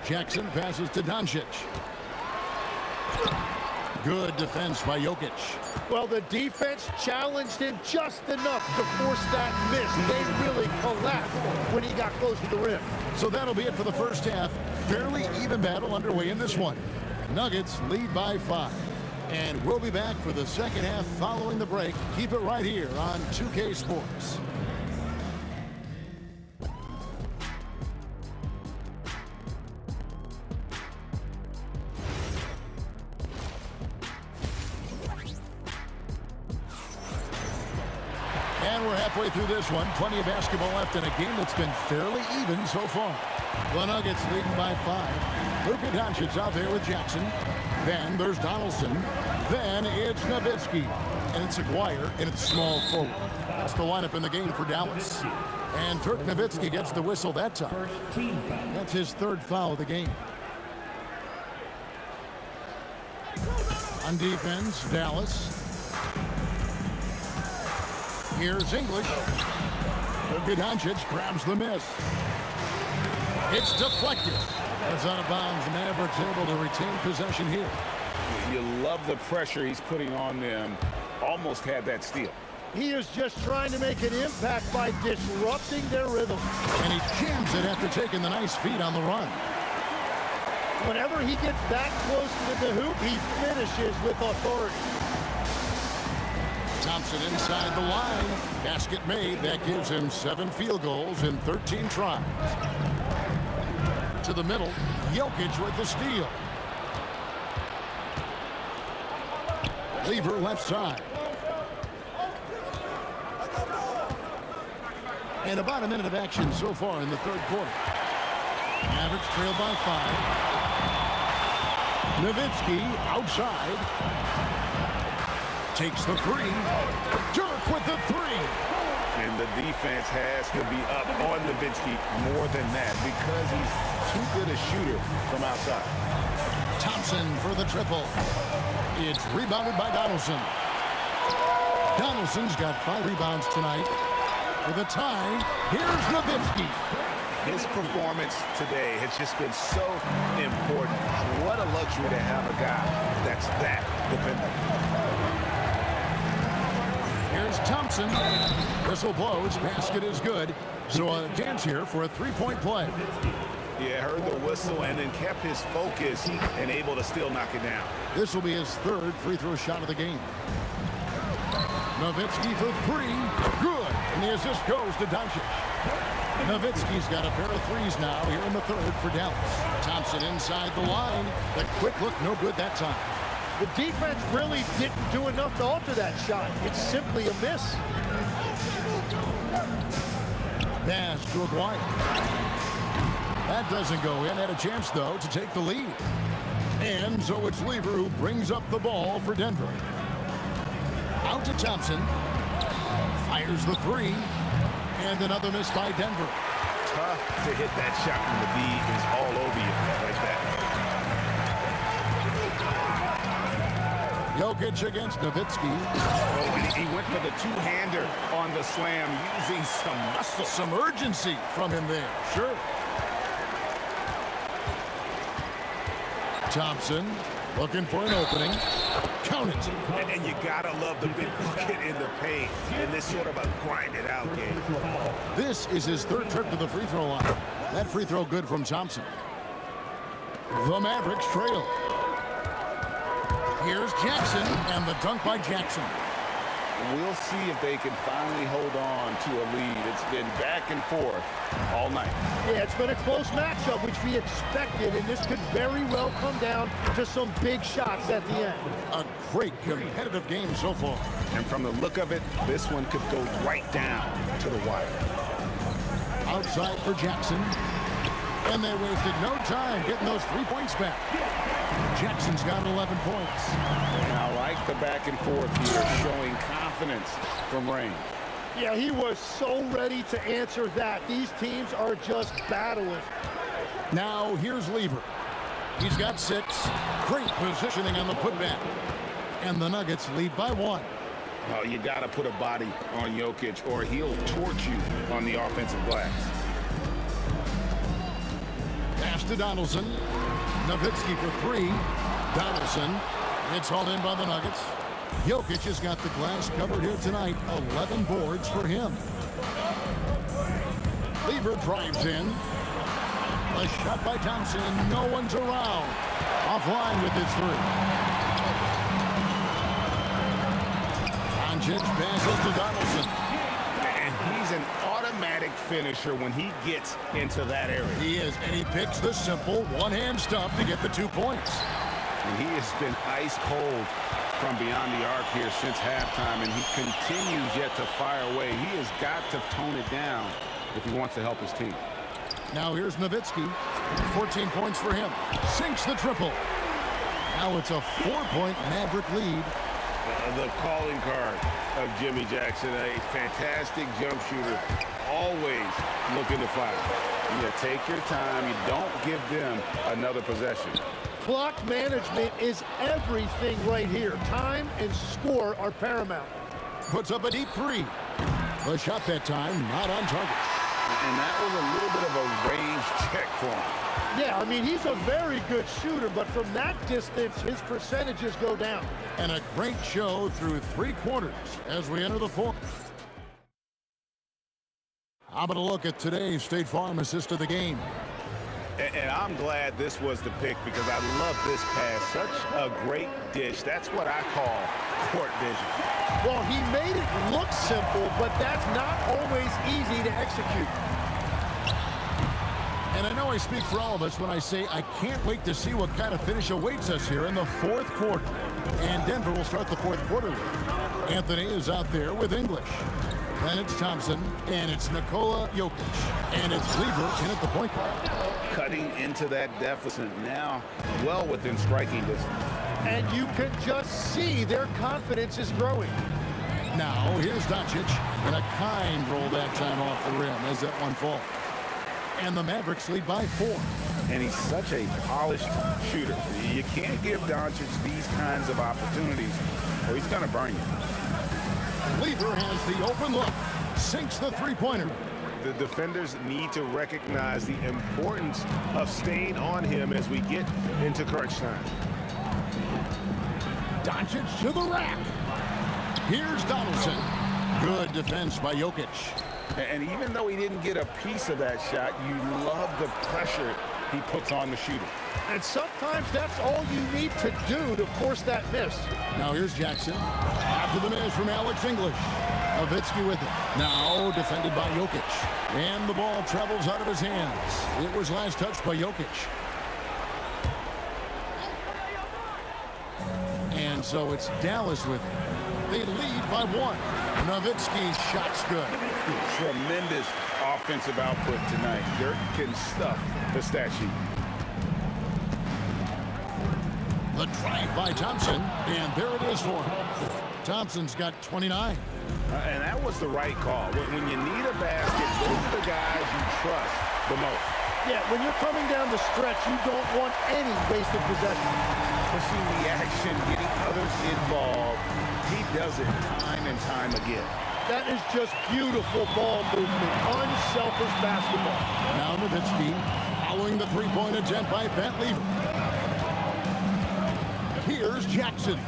Jackson passes to Doncic. Good defense by Jokic. Well, the defense challenged him just enough to force that miss. They really collapsed when he got close to the rim. So that'll be it for the first half. Fairly even battle underway in this one. Nuggets lead by 5. And we'll be back for the second half following the break. Keep it right here on 2K Sports. And we're halfway through this one. Plenty of basketball left in a game that's been fairly even so far. The Nuggets leading by 5. Luka Doncic's out there with Jackson. Then there's Donaldson. Then it's Nowitzki. And it's Aguirre, and it's small forward. That's the lineup in the game for Dallas. And Dirk Nowitzki gets the whistle that time. That's his 3rd foul of the game. On defense, Dallas. Here's English. Luka Doncic grabs the miss. It's deflected. It's out of bounds. The Mavericks able to retain possession here. You love the pressure he's putting on them. Almost had that steal. He is just trying to make an impact by disrupting their rhythm. And he jams it after taking the nice feed on the run. Whenever he gets that close to the hoop, he finishes with authority. Thompson inside the line. Basket made. That gives him 7 field goals in 13 tries. To the middle. Jokic with the steal. Lever left side. And about a minute of action so far in the 3rd quarter. Mavericks trail by 5. Nowitzki outside. Takes the 3. Dirk with the 3. And the defense has to be up on Nowitzki more than that because he's too good a shooter from outside. Thompson for the triple. It's rebounded by Donaldson. Donaldson's got 5 rebounds tonight. For the tie, here's Nowitzki. His performance today has just been so important. What a luxury to have a guy that's that dependable. Here's Thompson. Whistle blows. Basket is good. So a chance here for a 3-point play. Yeah, heard the whistle and then kept his focus and able to still knock it down. This will be his 3rd free throw shot of the game. Nowitzki for 3. Good. And the assist goes to Doncic. Nowitzki's got a pair of 3s now here in the 3rd for Dallas. Thompson inside the line. The quick look, no good that time. The defense really didn't do enough to alter that shot. It's simply a miss. Pass to Aguirre. That doesn't go in. Had a chance, though, to take the lead. And so it's Lever who brings up the ball for Denver. Out to Thompson. Fires the three. And another miss by Denver. Tough to hit that shot when the D is all over you like that. Jokic against Nowitzki. Oh, and he went for the two-hander on the slam using some muscle. Some urgency from him there. Sure. Thompson looking for an opening. Count it. And you gotta love the big bucket in the paint in this sort of a grind-it-out game. This is his third trip to the free throw line. That free throw good from Thompson. The Mavericks trail. Here's Jackson, and the dunk by Jackson. We'll see if they can finally hold on to a lead. It's been back and forth all night. Yeah, it's been a close matchup, which we expected, and this could very well come down to some big shots at the end. A great competitive game so far. And from the look of it, this one could go right down to the wire. Outside for Jackson. And they wasted no time getting those 3 points back. Jackson's got 11 points. And I like the back and forth here, showing confidence from range. Yeah, he was so ready to answer that. These teams are just battling. Now here's Lever. He's got 6. Great positioning on the putback. And the Nuggets lead by 1. Oh, you got to put a body on Jokic or he'll torch you on the offensive glass. Pass to Donaldson. Nowitzki for 3. Donaldson. It's hauled in by the Nuggets. Jokic has got the glass covered here tonight. 11 boards for him. Lever drives in. A shot by Thompson. No one's around. Offline with his 3. Doncic passes to Donaldson. And he's an automatic finisher when he gets into that area. He is, and he picks the simple one-hand stuff to get the 2 points. And he has been ice cold from beyond the arc here since halftime, and he continues yet to fire away. He has got to tone it down if he wants to help his team. Now here's Nowitzki. 14 points for him. Sinks the triple. Now it's a 4-point Maverick lead. The calling card of Jimmy Jackson, a fantastic jump shooter, always looking to fire. You take your time. You don't give them another possession. Clock management is everything right here. Time and score are paramount. Puts up a deep 3. The shot that time not on target. And that was a little bit of a range check for him. Yeah, I mean, he's a very good shooter, but from that distance, his percentages go down. And a great show through 3 quarters as we enter the 4th. How about a look at today's State Farm assist of the game? And I'm glad this was the pick because I love this pass. Such a great dish. That's what I call court vision. Well, he made it look simple, but that's not always easy to execute. And I know I speak for all of us when I say I can't wait to see what kind of finish awaits us here in the 4th quarter. And Denver will start the 4th quarter with Anthony is out there with English. Then it's Thompson, and it's Nikola Jokic. And it's Lever in at the point guard. Cutting into that deficit now, well within striking distance. And you can just see their confidence is growing. Now, here's Doncic, and a kind roll that time off the rim as that one falls. And the Mavericks lead by 4. And he's such a polished shooter. You can't give Doncic these kinds of opportunities, or he's going to burn you. Lever has the open look, sinks the 3-pointer. The defenders need to recognize the importance of staying on him as we get into crunch time. Doncic to the rack. Here's Donaldson. Good defense by Jokic. And even though he didn't get a piece of that shot, you love the pressure he puts on the shooter. And sometimes that's all you need to do to force that miss. Now here's Jackson. After the miss from Alex English. Nowitzki with it. Now defended by Jokic. And the ball travels out of his hands. It was last touched by Jokic. so it's Dallas with it. They lead by 1. Nowitzki's shot's good. Tremendous offensive output tonight. Dirk can stuff the stat sheet. The drive by Thompson, and there it is for him. Thompson's got 29. And that was the right call. When you need a basket, those are the guys you trust the most. Yeah, when you're coming down the stretch, you don't want any wasted possession. Pushing the action, getting others involved. He does it time and time again. That is just beautiful ball movement, unselfish basketball. Now Nowitzki following the three-point attempt by Bentley. Here's Jackson.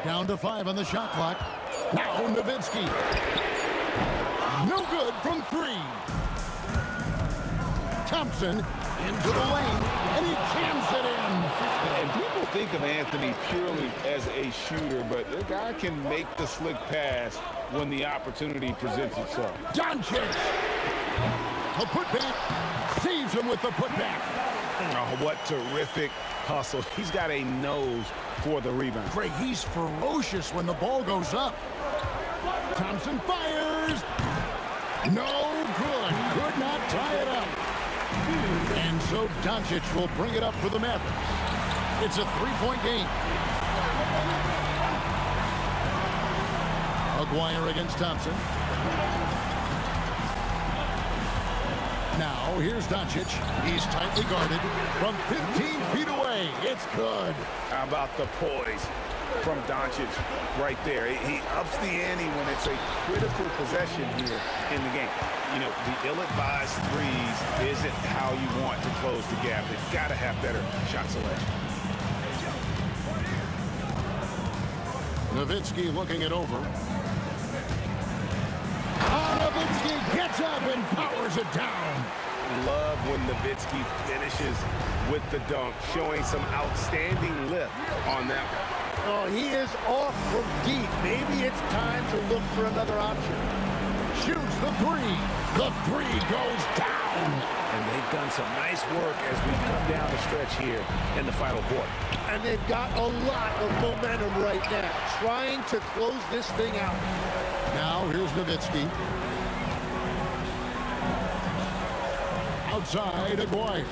Down to 5 on the shot clock. Now Nowitzki. No good from 3. Thompson into the lane, and he jams it in. And people think of Anthony purely as a shooter, but the guy can make the slick pass when the opportunity presents itself. Doncic. A putback. Saves him with the putback. Oh, what terrific hustle. He's got a nose for the rebound. Greg, he's ferocious when the ball goes up. Thompson fires. No good. Could not tie it up. And so Doncic will bring it up for the Mavericks. It's a 3-point game. Aguirre against Thompson. Now, here's Doncic. He's tightly guarded from 15 feet away. It's good. How about the poise from Doncic right there? He ups the ante when it's a critical possession here in the game. You know, the ill-advised threes isn't how you want to close the gap. They've got to have better shot selection. Nowitzki looking it over. Nowitzki gets up and powers it down. Love when Nowitzki finishes with the dunk, showing some outstanding lift on that one. Oh, he is off from deep. Maybe it's time to look for another option. Shoots the 3. The 3 goes down. And they've done some nice work as we've come down the stretch here in the final quarter. And they've got a lot of momentum right now, trying to close this thing out. Now, here's Nowitzki. Outside, Aguirre.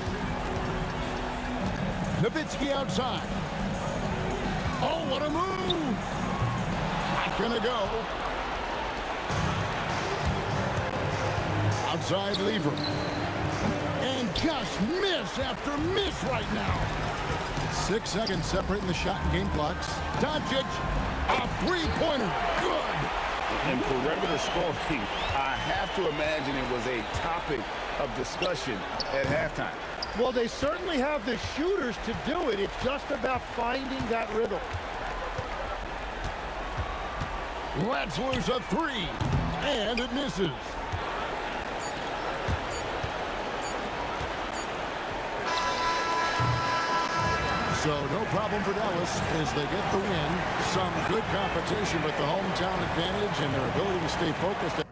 Nowitzki outside. Oh, what a move! Not gonna go. Outside, Lever. And just miss after miss right now. 6 seconds separating the shot and game clocks. Doncic, a three-pointer. Good. And perimeter scoring, I have to imagine it was a topic of discussion at halftime. Well, they certainly have the shooters to do it. It's just about finding that rhythm. Let's lose a 3. And it misses. So no problem for Dallas as they get the win. Some good competition with the hometown advantage and their ability to stay focused.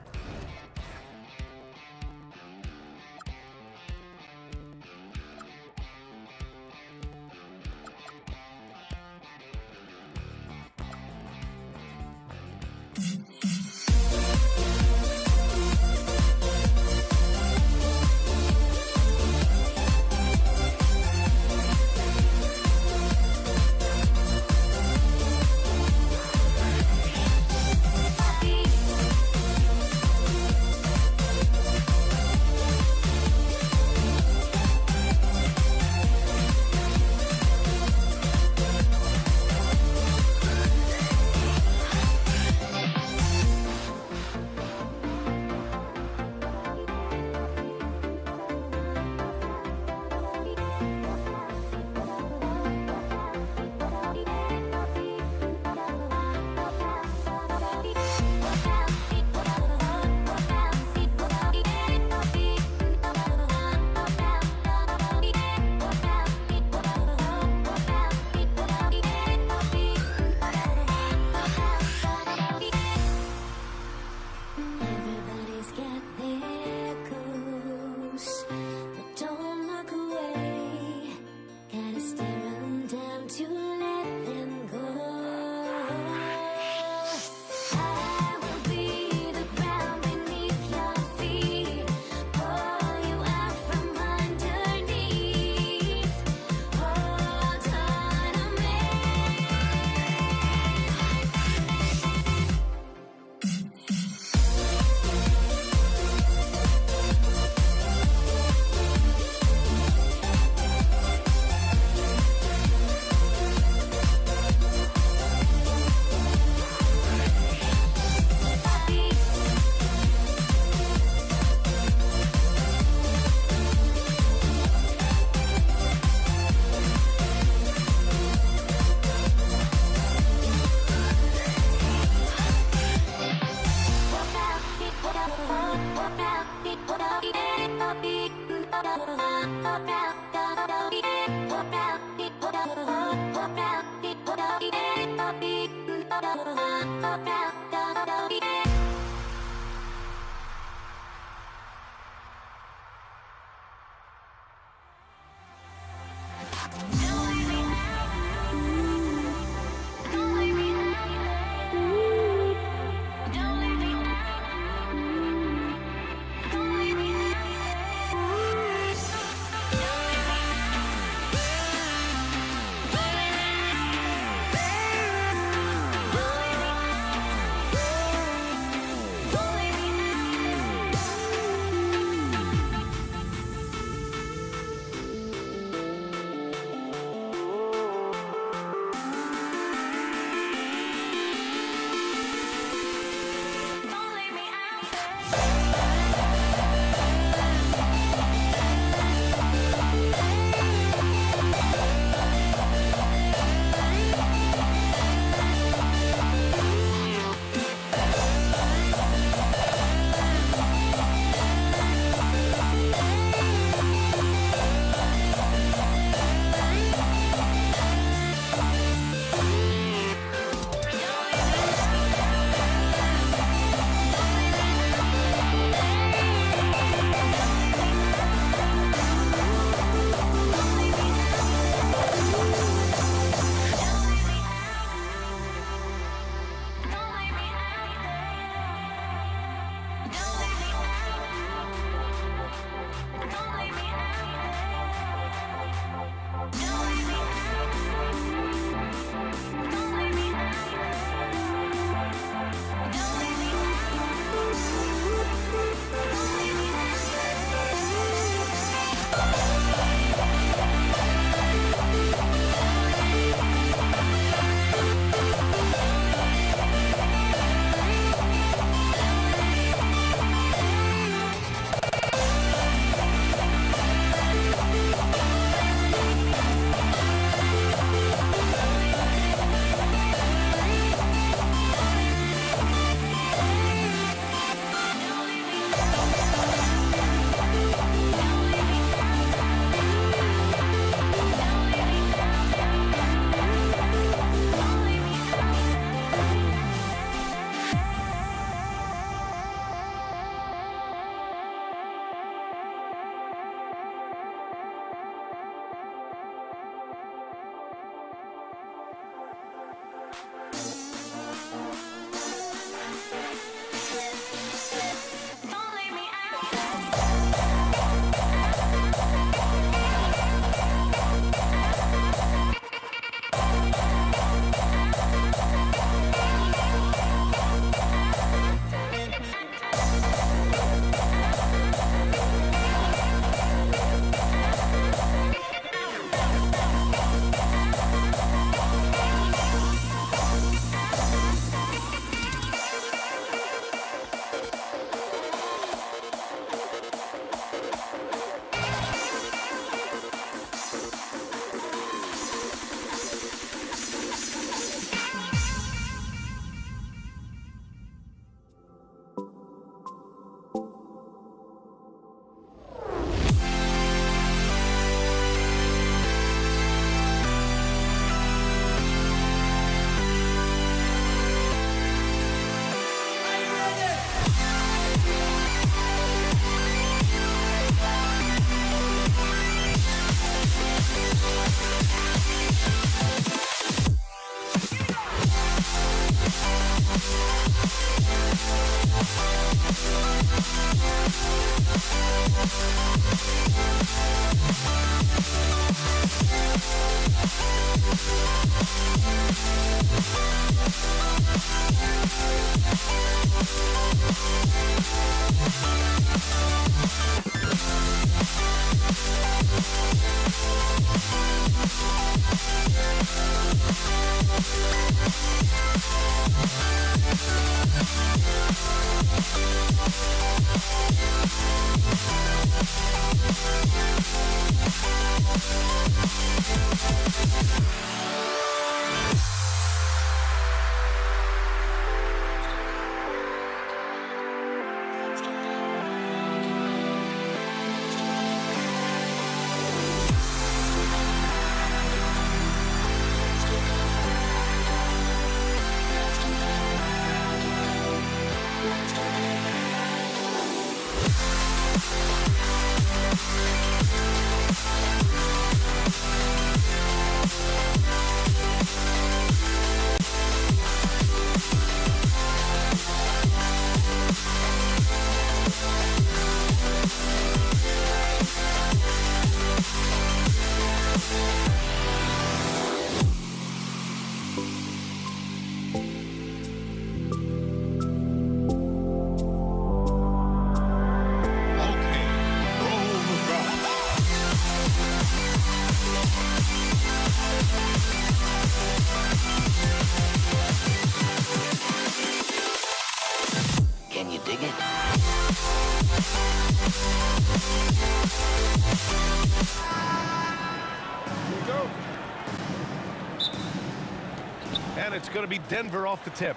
And it's going to be Denver off the tip.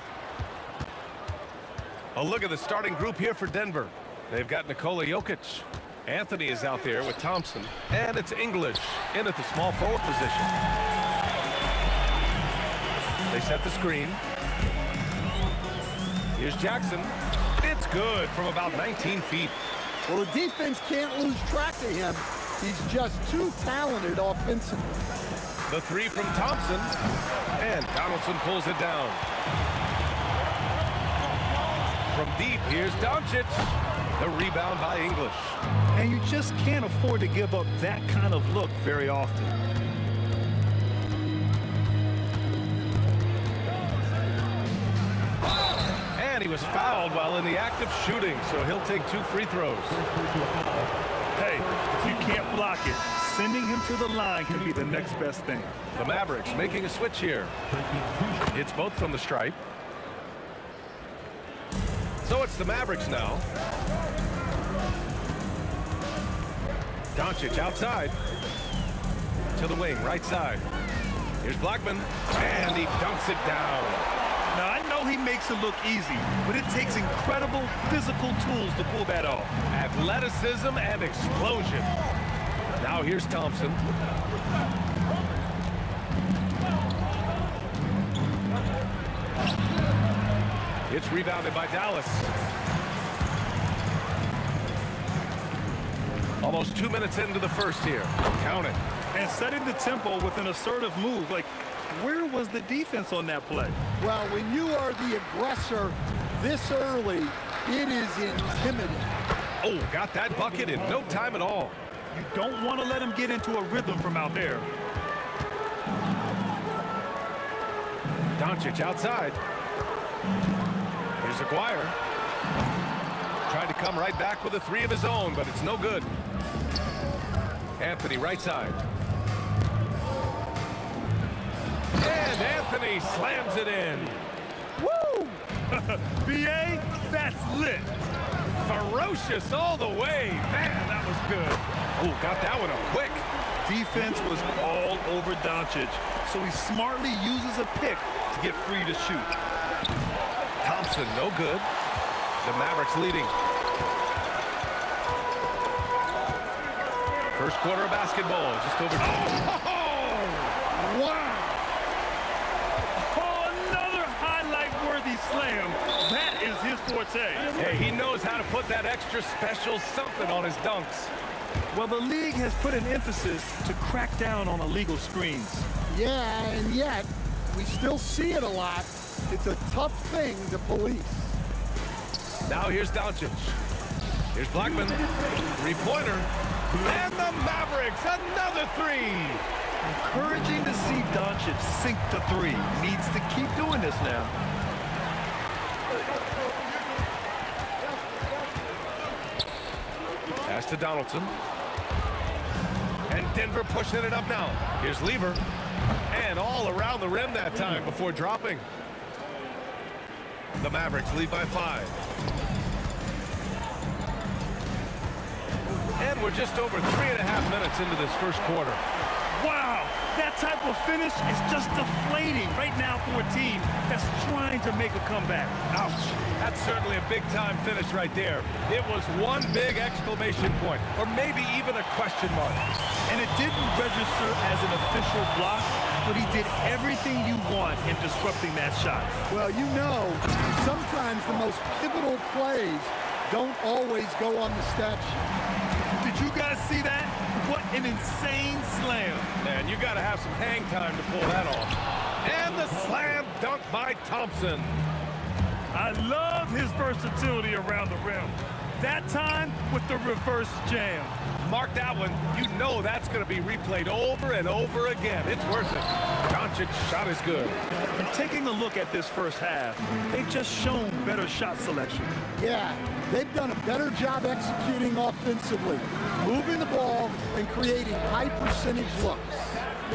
A look at the starting group here for Denver. They've got Nikola Jokic. Anthony is out there with Thompson. And it's English in at the small forward position. They set the screen. Here's Jackson. It's good from about 19 feet. Well, the defense can't lose track of him. He's just too talented offensively. The three from Thompson. And Donaldson pulls it down. From deep, here's Doncic. The rebound by English. And you just can't afford to give up that kind of look very often. And he was fouled while in the act of shooting, so he'll take 2 free throws. Hey, if you can't block it, sending him to the line can be the next best thing. The Mavericks making a switch here. It's both from the stripe. So it's the Mavericks now. Doncic outside. To the wing, right side. Here's Blackman. And he dunks it down. Now, I know he makes it look easy, but it takes incredible physical tools to pull that off. Athleticism and explosion. Now here's Thompson. It's rebounded by Dallas. Almost 2 minutes into the first here. Count it. And setting the tempo with an assertive move. Like, where was the defense on that play? Well, when you are the aggressor this early, it is intimidating. Oh, got that bucket in no time at all. You don't want to let him get into a rhythm from out there. Doncic outside. Here's Aguirre. Tried to come right back with a 3 of his own, but it's no good. Anthony right side. And Anthony slams it in. Woo! B.A., that's lit. Ferocious all the way. Man, that was good. Oh, got that one up quick. Defense was all over Doncic, so he smartly uses a pick to get free to shoot. Thompson, no good. The Mavericks leading. First quarter of basketball, just over. Wow! Oh, another highlight-worthy slam. That is his forte. Hey, he knows how to put that extra special something on his dunks. Well, the league has put an emphasis to crack down on illegal screens. Yeah, and yet, we still see it a lot. It's a tough thing to police. Now here's Doncic. Here's Blackman. 3-pointer. And the Mavericks, another 3. Encouraging to see Doncic sink the 3. Needs to keep doing this now. Pass to Donaldson. And Denver pushing it up now. Here's Lever. And all around the rim that time before dropping. The Mavericks lead by 5. And we're just over 3.5 minutes into this first quarter. Wow, that type of finish is just deflating right now for a team that's trying to make a comeback. Ouch. That's certainly a big-time finish right there. It was one big exclamation point, or maybe even a question mark. And it didn't register as an official block, but he did everything you want in disrupting that shot. Well, you know, sometimes the most pivotal plays don't always go on the stat sheet. Did you guys see that? What an insane slam. Man, you got to have some hang time to pull that off. And the slam dunk by Thompson. I love his versatility around the rim. That time with the reverse jam. Mark that one. You know that's going to be replayed over and over again. It's worth it. Doncic's shot is good. And taking a look at this first half, they've just shown better shot selection. Yeah, they've done a better job executing offensively, moving the ball and creating high-percentage looks.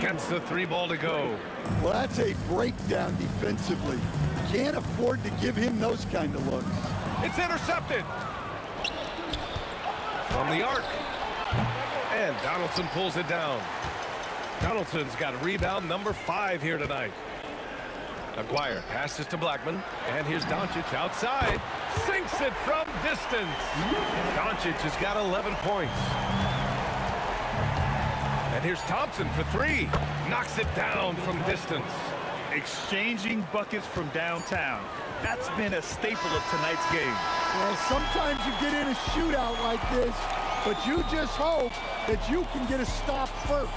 Gets the 3 ball to go. Well, that's a breakdown defensively. Can't afford to give him those kind of looks. It's intercepted. From the arc. And Donaldson pulls it down. Donaldson's got rebound number 5 here tonight. Aguirre passes to Blackman, and here's Doncic outside. Sinks it from distance. Doncic has got 11 points. And here's Thompson for three. Knocks it down from distance. Exchanging buckets from downtown. That's been a staple of tonight's game. Well, sometimes you get in a shootout like this, but you just hope that you can get a stop first.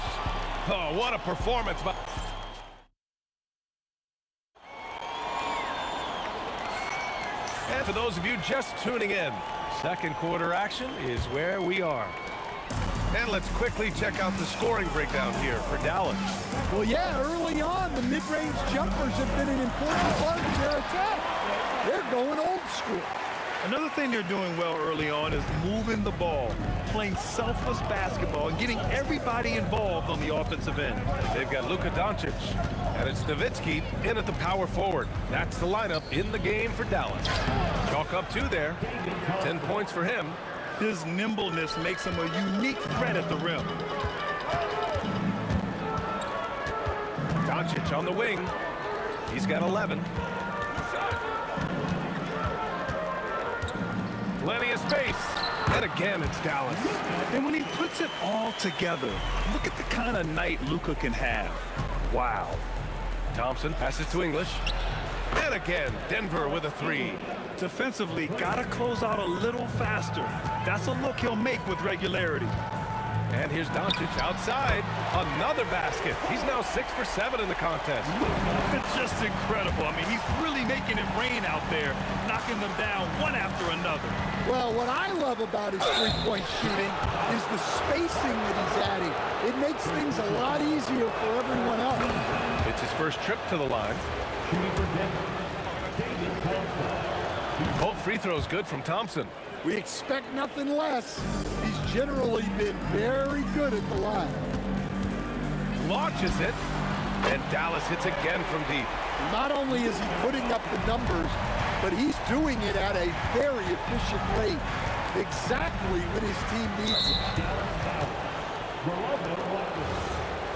Oh, what a performance by... And for those of you just tuning in, second quarter action is where we are. And let's quickly check out the scoring breakdown here for Dallas. Well, yeah, early on, the mid-range jumpers have been an important part of their attack. They're going old school. Another thing they're doing well early on is moving the ball, playing selfless basketball, and getting everybody involved on the offensive end. They've got Luka Doncic, and it's Nowitzki in at the power forward. That's the lineup in the game for Dallas. Chalk up 2 there. 10 points for him. His nimbleness makes him a unique threat at the rim. Doncic on the wing. He's got 11. Plenty of space. And again, it's Dallas. And when he puts it all together, look at the kind of night Luka can have. Wow. Thompson passes to English. And again, Denver with a 3. Defensively, gotta close out a little faster. That's a look he'll make with regularity. And here's Doncic outside. Another basket. He's now 6 for 7 in the contest. It's just incredible. I mean, he's really making it rain out there, knocking them down one after another. Well, what I love about his three-point shooting is the spacing that he's adding. It makes things a lot easier for everyone else. It's his first trip to the line. Both free throws good from Thompson. We expect nothing less. He's generally been very good at the line. Launches it, and Dallas hits again from deep. Not only is he putting up the numbers, but he's doing it at a very efficient rate. Exactly when his team needs it.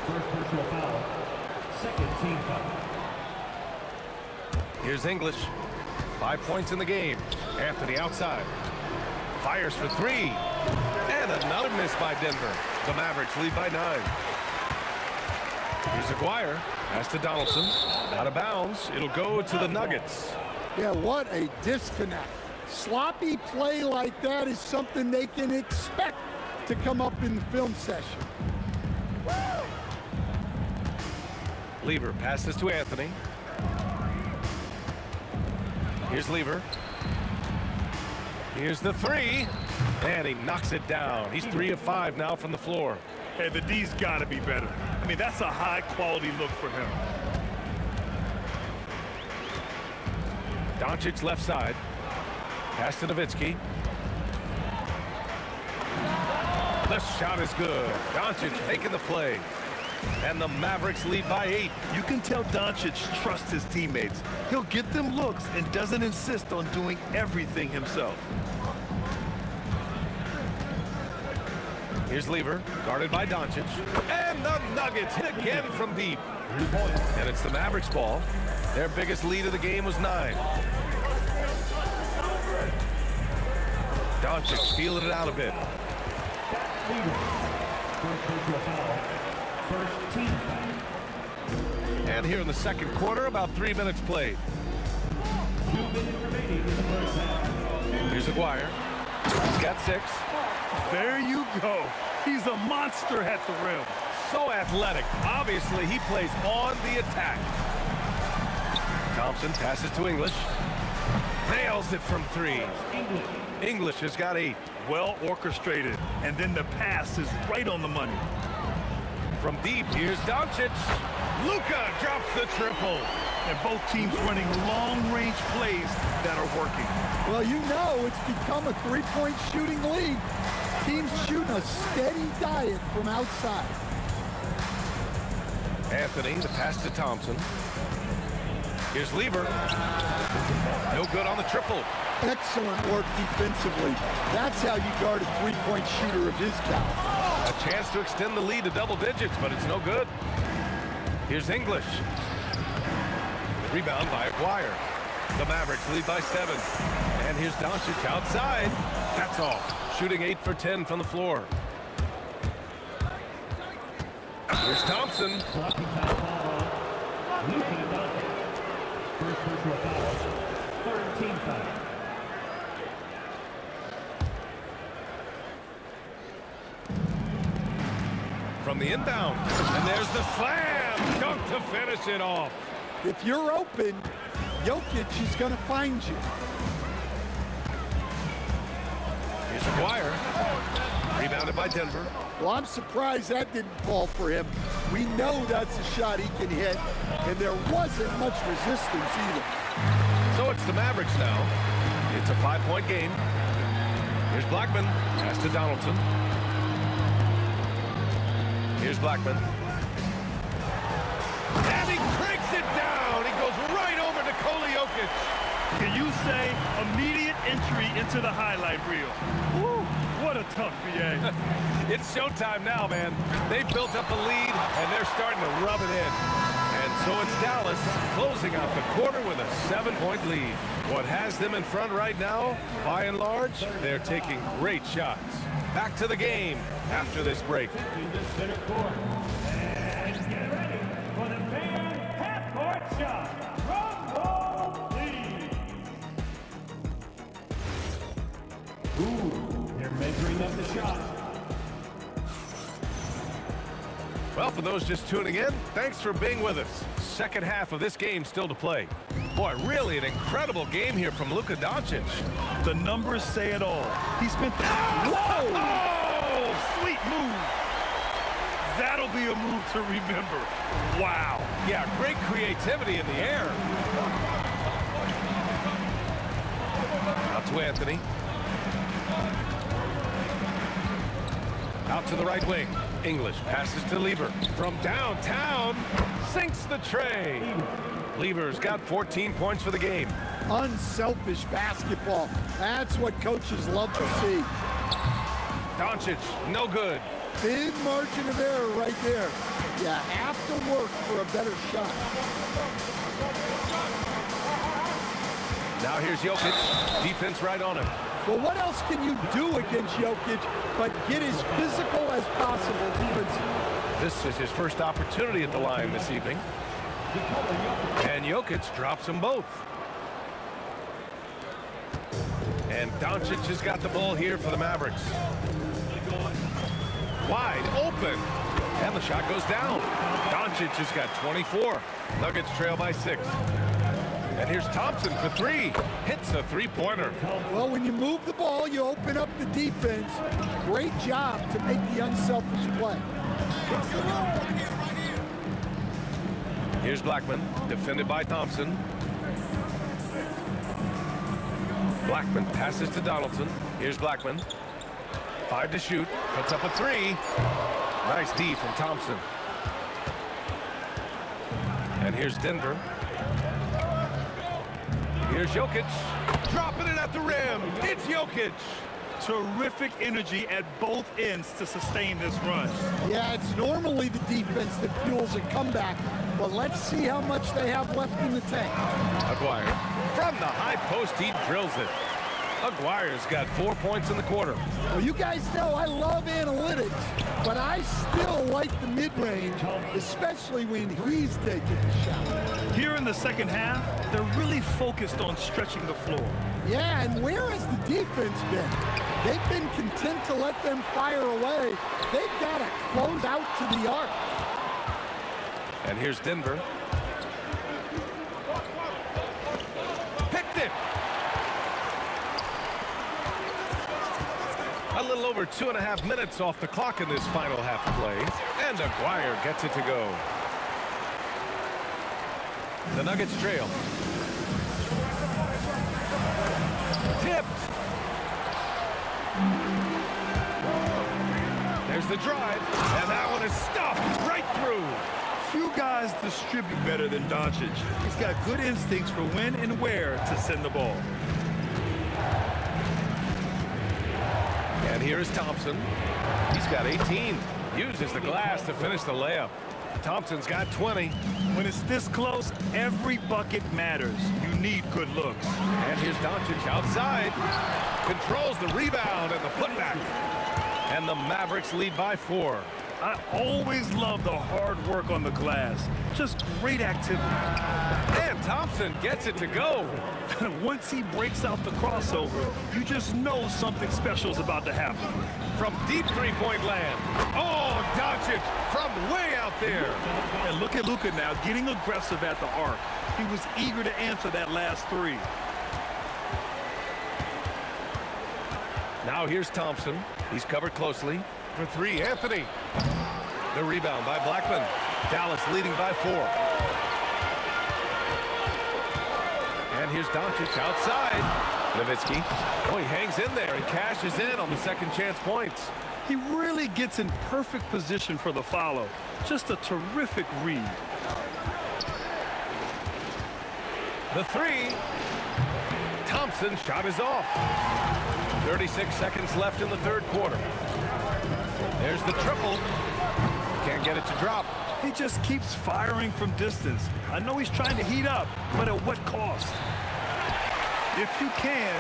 First personal foul. Second team foul. Here's English. 5 points in the game. Anthony outside. Fires for 3. And another miss by Denver. The Mavericks lead by 9. Here's Aguirre. Pass to Donaldson. Out of bounds. It'll go to the Nuggets. Yeah, what a disconnect. Sloppy play like that is something they can expect to come up in the film session. Lever passes to Anthony. Here's Lever. Here's the 3. And he knocks it down. He's 3 of 5 now from the floor. Hey, the D's got to be better. I mean, that's a high-quality look for him. Doncic left side. Pass to Nowitzki. The shot is good. Doncic making the play. And the Mavericks lead by 8. You can tell Doncic trusts his teammates. He'll get them looks and doesn't insist on doing everything himself. Here's Lever, guarded by Doncic. And the Nuggets hit again from deep. And it's the Mavericks ball. Their biggest lead of the game was 9. Doncic feeling it out a bit. First team foul. And here in the second quarter, about 3 minutes played. 2 minutes remaining in the first half. Here's Aguirre. He's got 6. There you go. He's a monster at the rim. So athletic. Obviously, he plays on the attack. Thompson passes to English. Nails it from 3. English has got 8. Well orchestrated. And then the pass is right on the money. From deep, here's Doncic. Luka drops the triple. And both teams running long-range plays that are working. Well, you know it's become a three-point shooting league. Teams shooting a steady diet from outside. Anthony, the pass to Thompson. Here's Lever. No good on the triple. Excellent work defensively. That's how you guard a three-point shooter of his caliber. A chance to extend the lead to double digits, but it's no good. Here's English. The Rebound by Aguirre. The Mavericks lead by 7. And here's Doncic outside. That's off. Shooting 8 for 10 from the floor. Here's Thompson. First personal foul. Third team foul. From the inbound. And there's the slam. Dunk to finish it off. If you're open, Jokic is going to find you. Here's Aguirre. Rebounded by Denver. Well, I'm surprised that didn't fall for him. We know that's a shot he can hit, and there wasn't much resistance either. So it's the Mavericks now. It's a 5-point game. Here's Blackman. Pass to Donaldson. Here's Blackman. And he cranks it down. He goes right over to Jokic. Can you say immediate entry into the highlight reel? Woo, what a tough BA. It's showtime now, man. They built up a lead, and they're starting to rub it in. And so it's Dallas closing out the quarter with a 7-point lead. What has them in front right now, by and large, they're taking great shots. Back to the game after this break. And get ready for the fan half-court shot. Drum roll, please. Ooh, they're measuring up the shot. Well, for those just tuning in, thanks for being with us. Second half of this game still to play. Boy, really an incredible game here from Luka Doncic. The numbers say it all. He spent the... Whoa! Oh, sweet move. That'll be a move to remember. Wow. Yeah, great creativity in the air. Out to Anthony. Out to the right wing. English passes to Lever. From downtown, sinks the tray. Lever's got 14 points for the game. Unselfish basketball. That's what coaches love to see. Doncic, no good. Big margin of error right there. You have to work for a better shot. Now here's Jokic. Defense right on him. Well, what else can you do against Jokic but get as physical as possible defensively? This is his first opportunity at the line this evening. And Jokic drops them both. And Doncic has got the ball here for the Mavericks. Wide open. And the shot goes down. Doncic has got 24. Nuggets trail by 6. And here's Thompson for 3. Hits a three-pointer. Well, when you move the ball, you open up the defense. Great job to make the unselfish play. Here's Blackman, defended by Thompson. Blackman passes to Donaldson. Here's Blackman. 5 to shoot. Puts up a 3. Nice D from Thompson. And here's Denver. Here's Jokic. Dropping it at the rim. It's Jokic. Terrific energy at both ends to sustain this run. Yeah, it's normally the defense that fuels a comeback, but let's see how much they have left in the tank. Aguirre. From the high post, he drills it. Aguirre's got 4 points in the quarter. Well, you guys know I love analytics, but I still like the mid-range, especially when he's taking the shot. Here in the second half, they're really focused on stretching the floor. Yeah, and where has the defense been? They've been content to let them fire away. They've got to close out to the arc. And here's Denver. Picked it. A little over 2.5 minutes off the clock in this final half play. And Aguirre gets it to go. The Nuggets trail. Tipped. There's the drive. And that one is stuffed right through. Few guys distribute better than Doncic. He's got good instincts for when and where to send the ball. And here is Thompson. He's got 18. Uses the glass to finish the layup. Thompson's got 20. When it's this close, every bucket matters. You need good looks. And here's Doncic outside. Controls the rebound and the putback. And the Mavericks lead by 4. I always love the hard work on the glass. Just great activity. And Thompson gets it to go. Once he breaks out the crossover, you just know something special is about to happen. From deep three-point land. Oh, Doncic from way out there. And look at Luka now getting aggressive at the arc. He was eager to answer that last three. Now here's Thompson. He's covered closely. For 3, Anthony. The rebound by Blackman. Dallas leading by 4. And here's Doncic outside. Nowitzki. Oh, he hangs in there and cashes in on the second chance points. He really gets in perfect position for the follow. Just a terrific read. The 3. Thompson's shot is off. 36 seconds left in the third quarter. There's the triple. Can't get it to drop. He just keeps firing from distance. I know he's trying to heat up, but at what cost? If you can,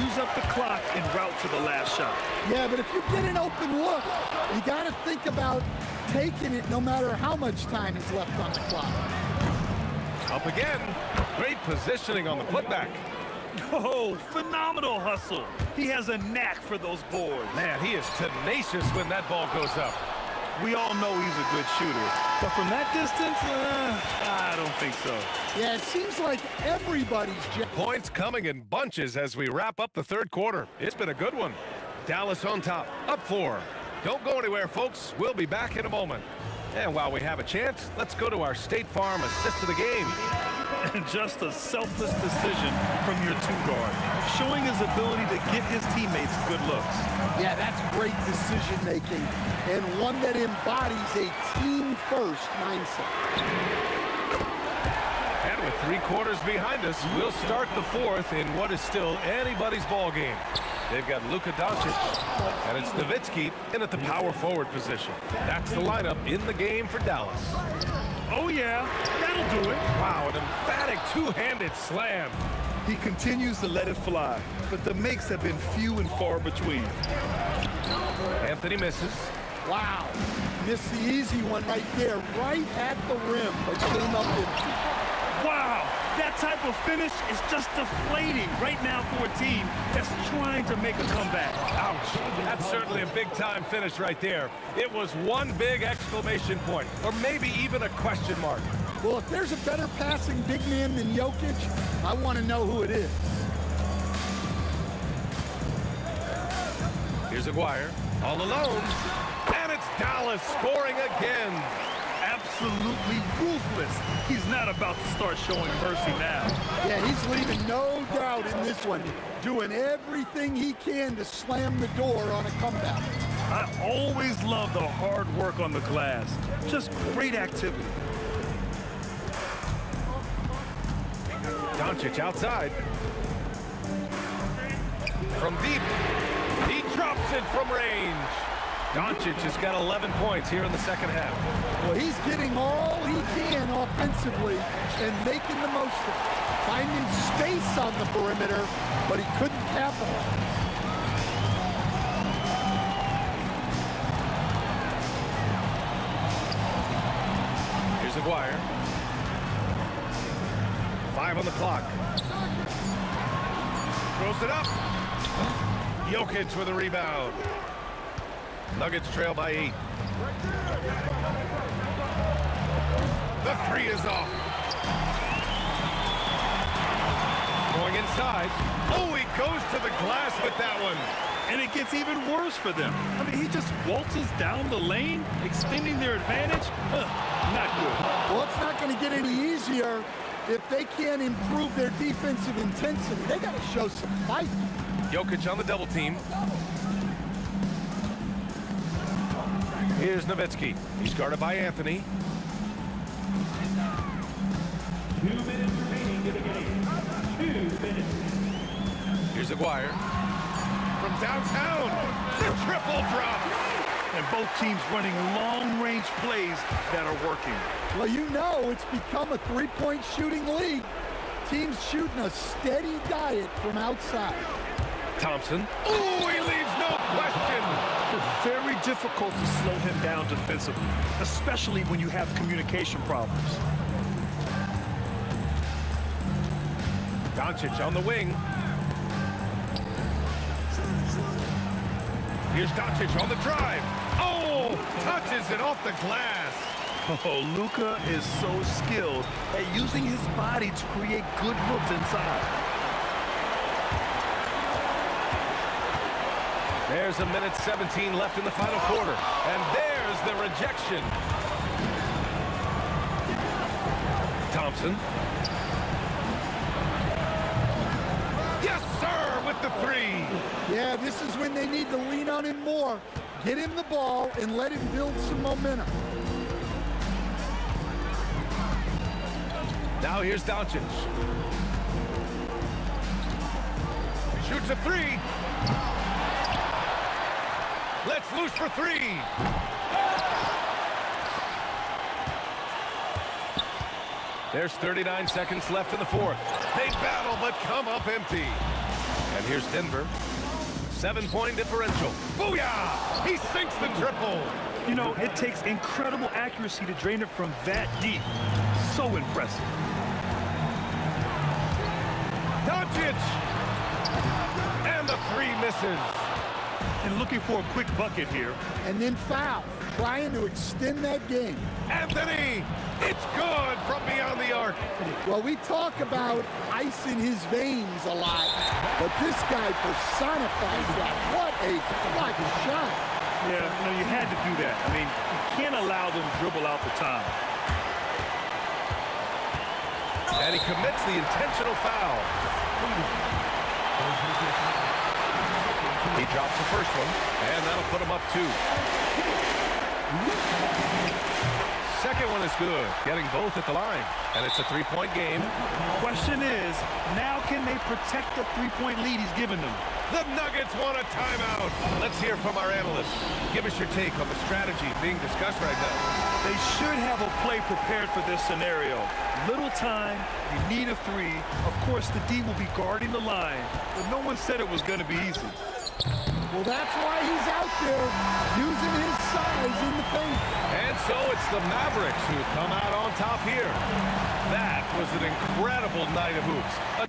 use up the clock en route to the last shot. Yeah, but if you get an open look, you got to think about taking it no matter how much time is left on the clock. Up again. Great positioning on the putback. Oh, phenomenal hustle. He has a knack for those boards. Man, he is tenacious when that ball goes up. We all know he's a good shooter, but from that distance, I don't think so. Yeah, it seems like everybody's... Points coming in bunches as we wrap up the third quarter. It's been a good one. Dallas on top, up 4. Don't go anywhere, folks. We'll be back in a moment. And while we have a chance, let's go to our State Farm assist of the game. And just a selfless decision from your 2-guard, showing his ability to get his teammates good looks. Yeah, that's great decision-making, and one that embodies a team-first mindset. And with 3 quarters behind us, we'll start the fourth in what is still anybody's ball game. They've got Luka Doncic, and it's Nowitzki in at the power forward position. That's the lineup in the game for Dallas. Oh, yeah, that'll do it. Wow, an emphatic two-handed slam. He continues to let it fly, but the makes have been few and far between. Anthony misses. Wow, missed the easy one right there, right at the rim, but came up empty. Wow, that type of finish is just deflating right now for a team that's trying to make a comeback. Ouch, that's certainly a big-time finish right there. It was one big exclamation point, or maybe even a question mark. Well, if there's a better passing big man than Jokic, I want to know who it is. Here's Aguirre, all alone, and it's Dallas scoring again. Absolutely ruthless. He's not about to start showing mercy now. Yeah, he's leaving no doubt in this one, doing everything he can to slam the door on a comeback. I always love the hard work on the glass. Just great activity. Doncic outside. From deep. He drops it from range. Doncic has got 11 points here in the second half. Well, he's getting all he can offensively and making the most of it. Finding space on the perimeter, but he couldn't capitalize. Here's Aguirre. 5 on the clock. Throws it up. Jokic with a rebound. Nuggets trail by 8. The 3 is off. Going inside. Oh, he goes to the glass with that one. And it gets even worse for them. I mean, he just waltzes down the lane, extending their advantage. Not good. Well, it's not going to get any easier if they can't improve their defensive intensity. They got to show some fight. Jokic on the double team. Here's Nowitzki. He's guarded by Anthony. 2 minutes remaining in the game. 2 minutes. Here's Aguirre. From downtown, the triple drop. And both teams running long-range plays that are working. Well, you know it's become a three-point shooting league. Teams shooting a steady diet from outside. Thompson. Ooh, he leaves no question. It's very difficult to slow him down defensively, especially when you have communication problems. Doncic on the wing. Here's Doncic on the drive. Oh, touches it off the glass. Oh, Luka is so skilled at using his body to create good looks inside. There's a minute 17 left in the final quarter. And there's the rejection. Thompson. Yes, sir, with the three. Yeah, this is when they need to lean on him more. Get him the ball and let him build some momentum. Now here's Doncic. Shoots a three. Let's loose for three. There's 39 seconds left in the fourth. They battle but come up empty. And here's Denver. 7-point differential. Booyah! He sinks the triple. You know, it takes incredible accuracy to drain it from that deep. So impressive. Doncic! And the three misses. And looking for a quick bucket here. And then foul, trying to extend that game. Anthony! It's good from beyond the arc. Well, we talk about ice in his veins a lot, but this guy personifies that. What a clutch shot. Yeah, you know, you had to do that. I mean, you can't allow them to dribble out the time. And he commits the intentional foul. He drops the first one, and that'll put him up 2. Second one is good, getting both at the line. And it's a 3-point game. Question is, now can they protect the 3-point lead he's given them? The Nuggets want a timeout. Let's hear from our analyst. Give us your take on the strategy being discussed right now. They should have a play prepared for this scenario. Little time, you need a 3. Of course, the D will be guarding the line, but no one said it was going to be easy. Well, that's why he's out there using his size in the paint. And so it's the Mavericks who come out on top here. That was an incredible night of hoops.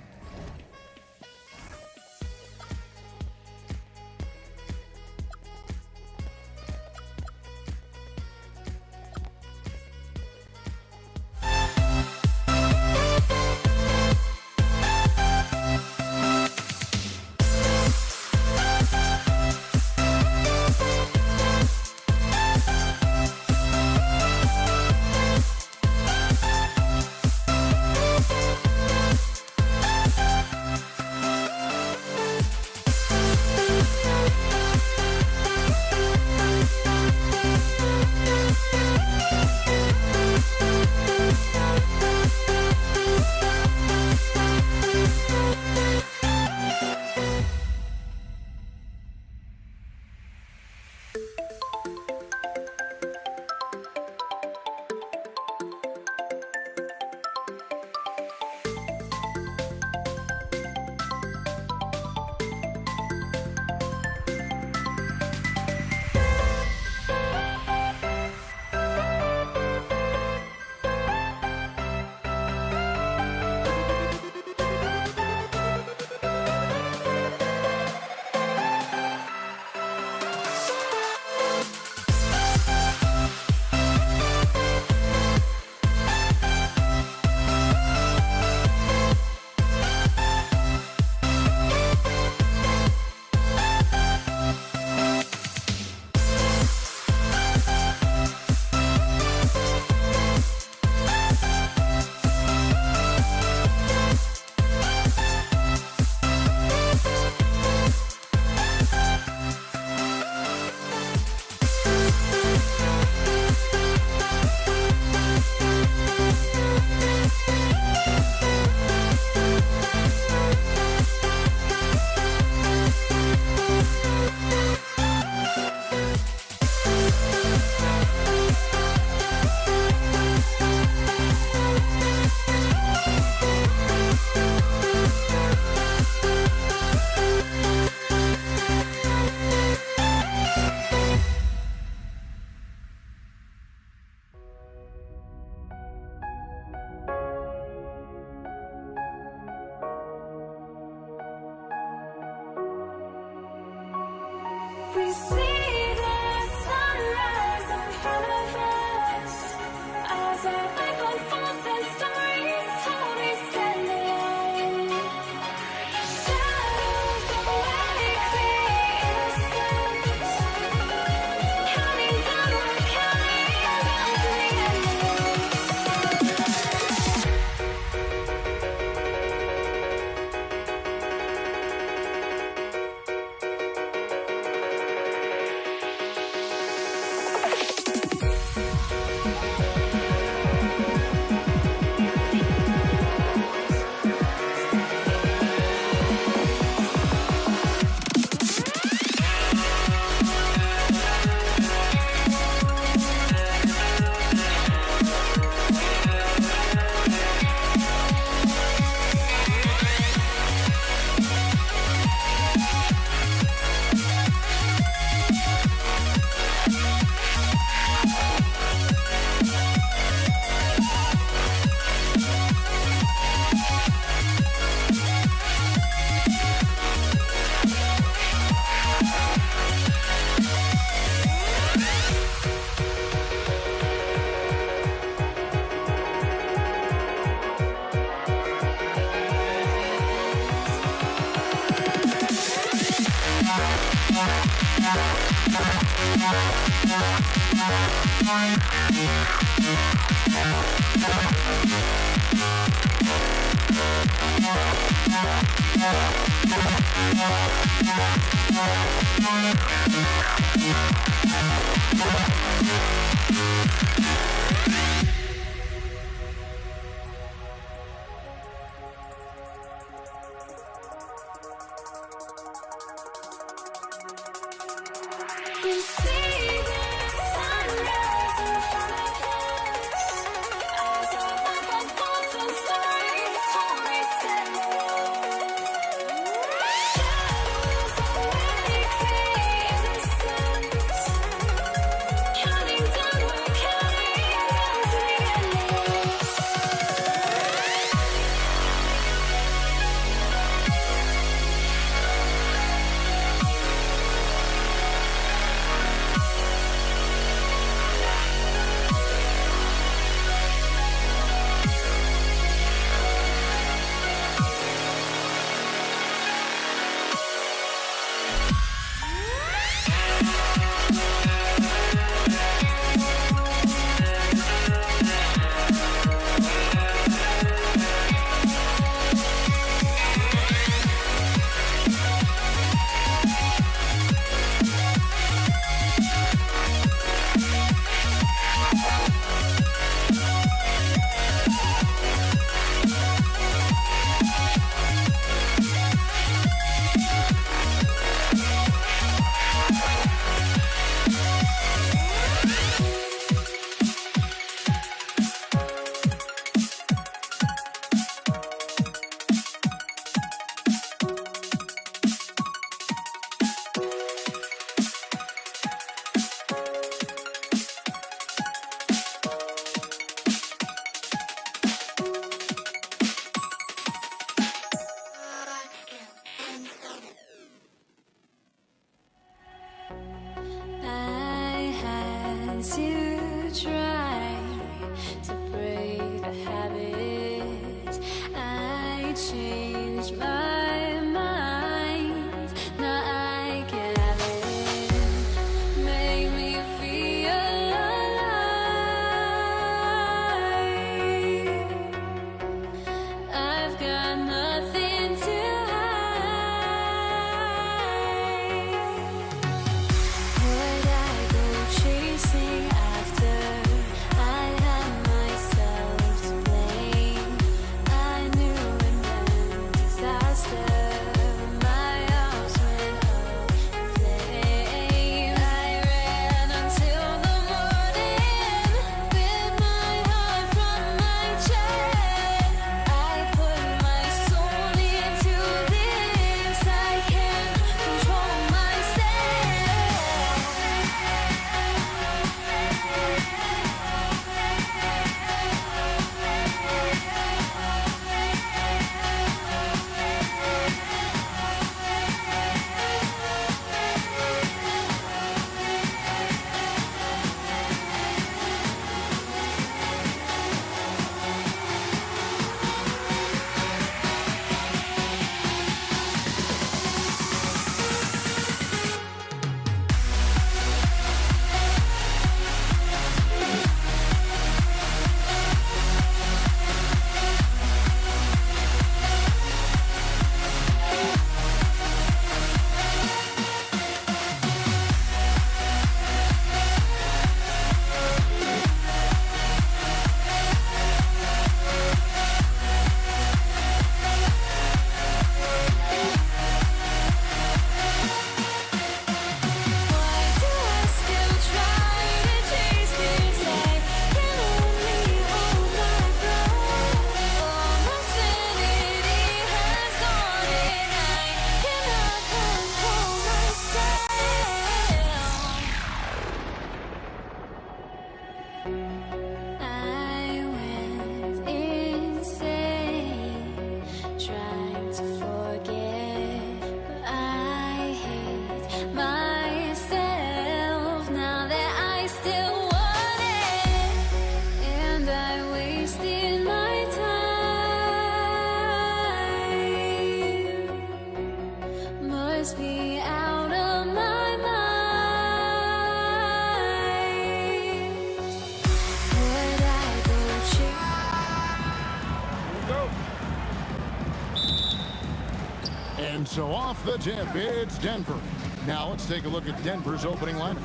So off the tip, it's Denver. Now let's take a look at Denver's opening lineup.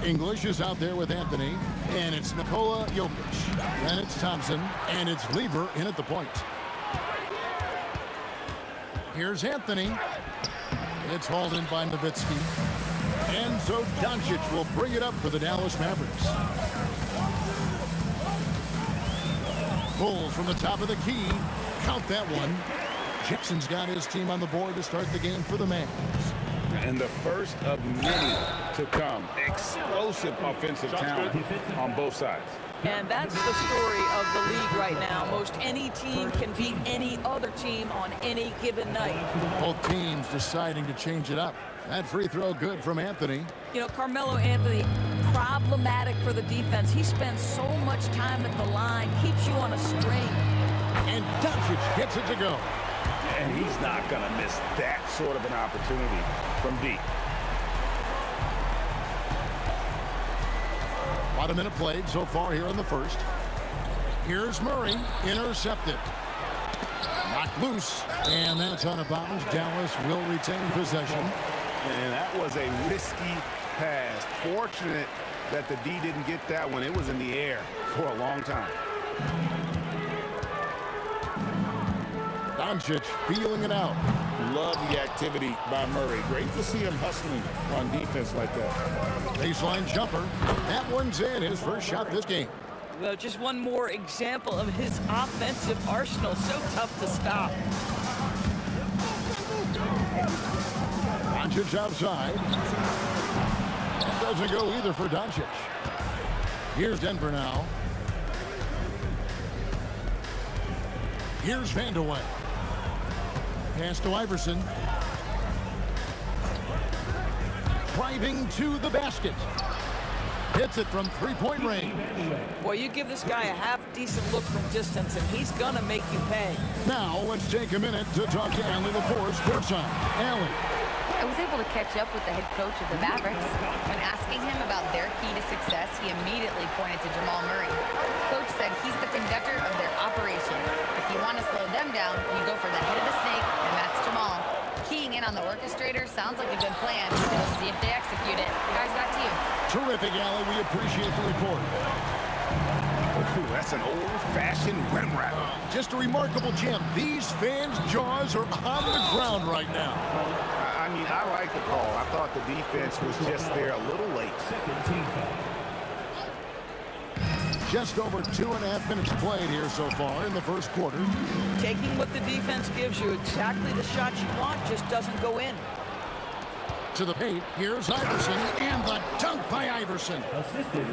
English is out there with Anthony, and it's Nikola Jokic. Then it's Thompson, and it's Lever in at the point. Here's Anthony. It's hauled in by Nowitzki. And so Doncic will bring it up for the Dallas Mavericks. Bulls from the top of the key. Count that one. Jackson's got his team on the board to start the game for the Mavs. And the first of many to come. Explosive offensive talent on both sides. And that's the story of the league right now. Most any team can beat any other team on any given night. Both teams deciding to change it up. That free throw good from Anthony. You know, Carmelo Anthony, problematic for the defense. He spends so much time at the line, keeps you on a string. And Doncic gets it to go. And he's not going to miss that sort of an opportunity from deep. About a minute played so far here in the first. Here's Murray, intercepted. Knocked loose, and that's out of bounds. Dallas will retain possession. And that was a risky pass. Fortunate that the D didn't get that one. It was in the air for a long time. Doncic feeling it out. Love the activity by Murray. Great to see him hustling on defense like that. Baseline jumper. That one's in. His first shot this game. Well, just one more example of his offensive arsenal. So tough to stop. Doncic outside. That doesn't go either for Doncic. Here's Denver now. Here's Vandeweghe. Pass to Iverson. Driving to the basket. Hits it from three-point range. Well, you give this guy a half-decent look from distance, and he's going to make you pay. Now, let's take a minute to talk to Allie LaForce courtside. Allie. I was able to catch up with the head coach of the Mavericks. When asking him about their key to success, he immediately pointed to Jamal Murray. Coach said he's the conductor of their operation. If you want to slow them down, you go for the head of the snake, and that's Jamal. Keying in on the orchestrator sounds like a good plan. We'll see if they execute it. Guys, back to you. Terrific, Allie. We appreciate the report. Ooh, that's an old-fashioned rim wrap. Just a remarkable gem. These fans' jaws are on the ground right now. I mean, I like the call. I thought the defense was just there a little late. Just over 2.5 minutes played here so far in the first quarter. Taking what the defense gives you, exactly the shot you want, just doesn't go in. To the paint, here's Iverson, and the dunk by Iverson.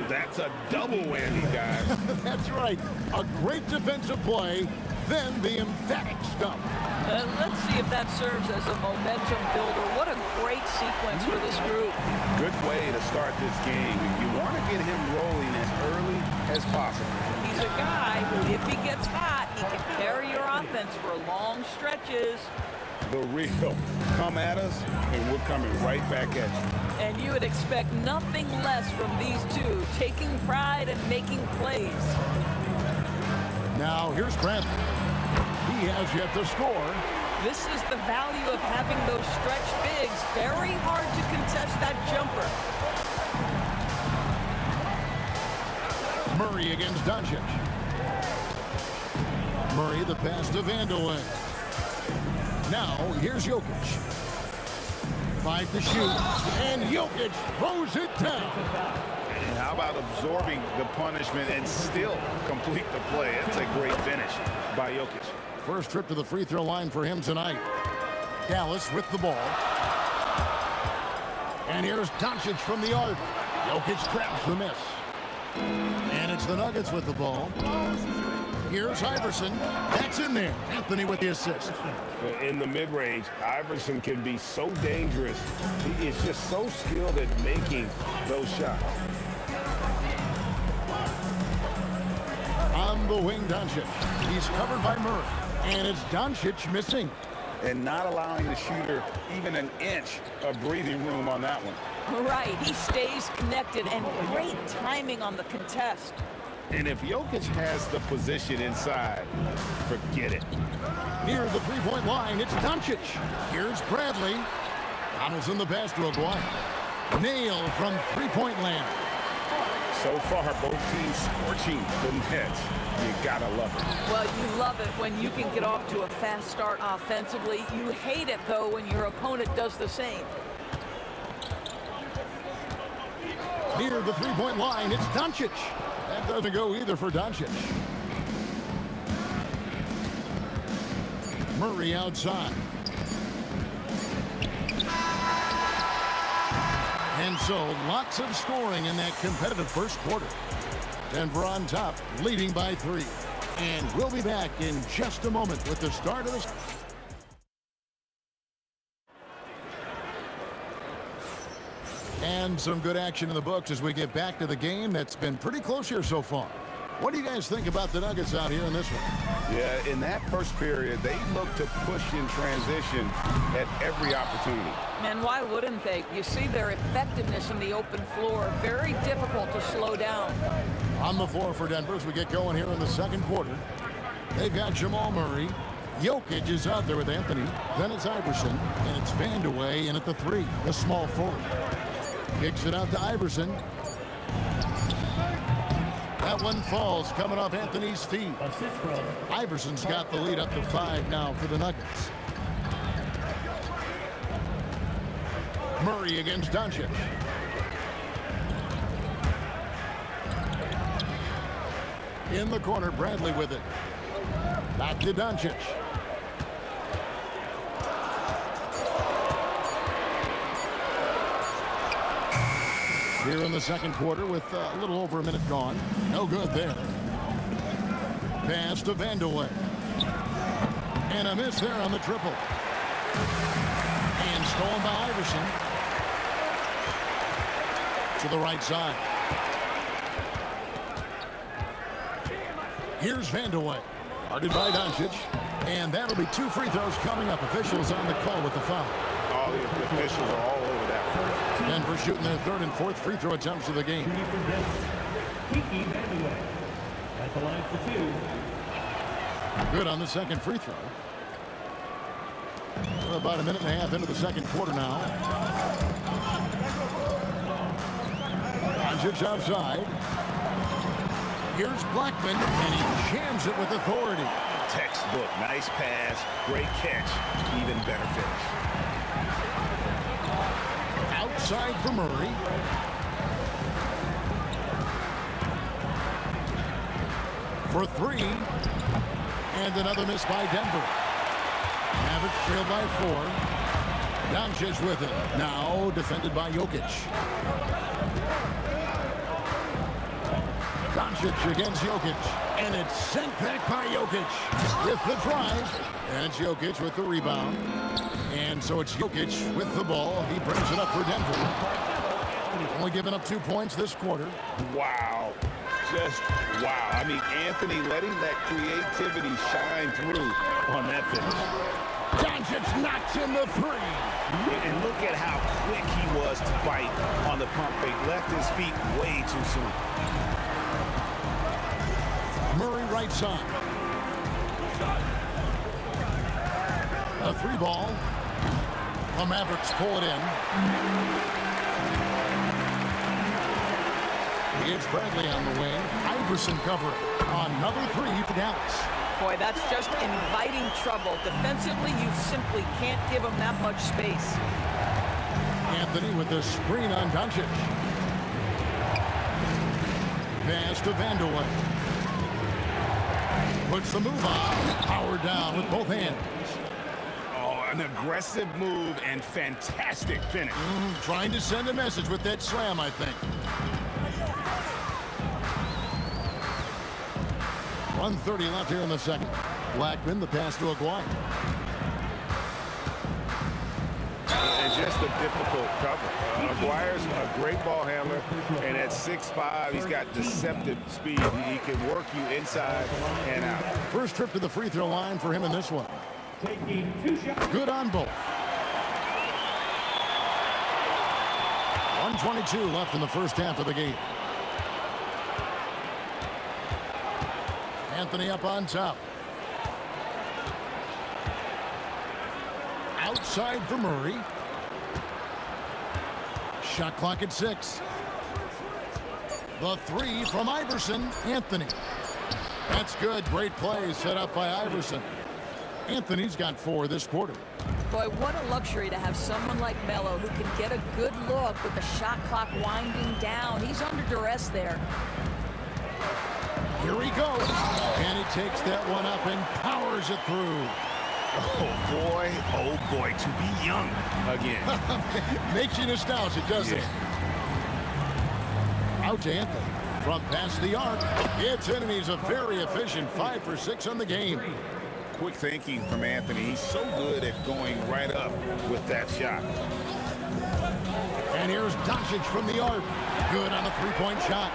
That's a double whammy, guys. That's right. A great defensive play, then the emphatic stuff. Let's see if that serves as a momentum builder. What a great sequence for this group. Good way to start this game. You want to get him rolling as early as possible. He's a guy who, if he gets hot, he can carry your offense for long stretches. The real come at us, and we're coming right back at you. And you would expect nothing less from these two, taking pride and making plays. Now, here's Bradley. He has yet to score. This is the value of having those stretch bigs. Very hard to contest that jumper. Murray against Doncic. Murray, the pass to Vandeweghe. Now, here's Jokic. 5 to shoot, and Jokic throws it down. And how about absorbing the punishment and still complete the play? That's a great finish by Jokic. First trip to the free throw line for him tonight. Dallas with the ball. And here's Doncic from the arc. Jokic grabs the miss. And it's the Nuggets with the ball. Here's Iverson. That's in there. Anthony with the assist. In the mid-range, Iverson can be so dangerous. He is just so skilled at making those shots. On the wing, Doncic. He's covered by Murray. And it's Doncic missing. And not allowing the shooter even an inch of breathing room on that one. Right, he stays connected, and great timing on the contest. And if Jokic has the position inside, forget it. Near the three-point line, it's Doncic. Here's Bradley. Donaldson the pass to Aguirre. Nail from three-point land. So far, both teams scorching the Nets. You gotta love it. Well, you love it when you can get off to a fast start offensively. You hate it, though, when your opponent does the same. Near the three-point line, it's Doncic. That doesn't go either for Doncic. Murray outside. And so, lots of scoring in that competitive first quarter. Denver on top, leading by 3. And we'll be back in just a moment with the start of this. And some good action in the books as we get back to the game that's been pretty close here so far. What do you guys think about the Nuggets out here in this one? Yeah, in that first period, they looked to push in transition at every opportunity. And why wouldn't they? You see their effectiveness in the open floor. Very difficult to slow down. On the floor for Denver as we get going here in the second quarter. They've got Jamal Murray. Jokic is out there with Anthony. Then it's Iverson. And it's Vandeweghe in at the 3, the small forward. Kicks it out to Iverson. That one falls coming off Anthony's feet. Iverson's got the lead up to 5 now for the Nuggets. Murray against Doncic. In the corner, Bradley with it. Back to Doncic. Here in the second quarter with a little over a minute gone. No good there. Pass to Vandeweghe. And a miss there on the triple. And stolen by Iverson. To the right side. Here's Vandeweghe. Guarded by Doncic. And that'll be 2 free throws coming up. Officials on the call with the foul. All the officials are all over that. Denver shooting their 3rd and 4th free throw attempts of the game. Kiki Vandeweghe at the line for 2. Good on the second free throw. We're about a minute and a half into the second quarter now. Doncic outside. Here's Blackman, and he jams it with authority. Textbook, nice pass, great catch, even better finish. Outside for Murray. For 3. And another miss by Denver. Mavericks trail by 4. Doncic with it. Now defended by Jokic. Doncic against Jokic. And it's sent back by Jokic with the drive. And it's Jokic with the rebound. And so it's Jokic with the ball. He brings it up for Denver. Only giving up 2 points this quarter. Wow. Just wow. I mean, Anthony letting that creativity shine through on that finish. Doncic knocks in the 3. And look at how quick he was to bite on the pump fake. Left his feet way too soon. Murray right side. A 3 ball. The Mavericks pull it in. It's Bradley on the wing. Iverson covering. Another 3 for Dallas. Boy, that's just inviting trouble. Defensively, you simply can't give him that much space. Anthony with the screen on Doncic. Pass to Vandeweghe. Puts the move on. Powered down with both hands. Oh, an aggressive move and fantastic finish. Trying to send a message with that slam, I think. 1:30 left here in the second. Blackman, the pass to Aguirre. And just a difficult cover. Aguirre's a great ball handler, and at 6'5", he's got deceptive speed. He can work you inside and out. First trip to the free throw line for him in this one. Taking 2 shots. Good on both. 1:22 left in the first half of the game. Anthony up on top. Outside for Murray. Shot clock at 6. The 3 from Iverson. Anthony. That's good. Great play set up by Iverson. Anthony's got 4 this quarter. Boy, what a luxury to have someone like Melo who can get a good look with the shot clock winding down. He's under duress there. Here he goes. And he takes that one up and powers it through. Oh boy, to be young again. Makes you nostalgic, doesn't it? Out to Anthony. From past the arc. It's in, and he's a very efficient 5 for 6 on the game. Quick thinking from Anthony. He's so good at going right up with that shot. And here's Doncic from the arc. Good on the three-point shot.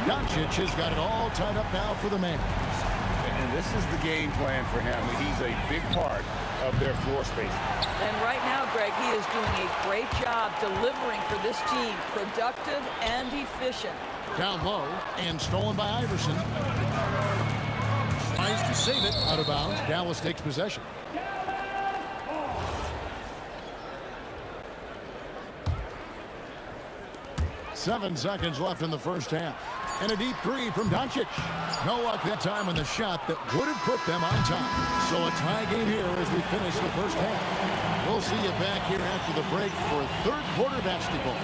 Doncic has got it all tied up now for the Mavs. And this is the game plan for him. He's a big part of their floor space. And right now, Greg, he is doing a great job delivering for this team. Productive and efficient. Down low and stolen by Iverson. Tries to save it out of bounds. Dallas takes possession. Seven seconds left in the first half. And a deep 3 from Doncic. No luck that time on the shot that would have put them on top. So a tie game here as we finish the first half. We'll see you back here after the break for third quarter basketball.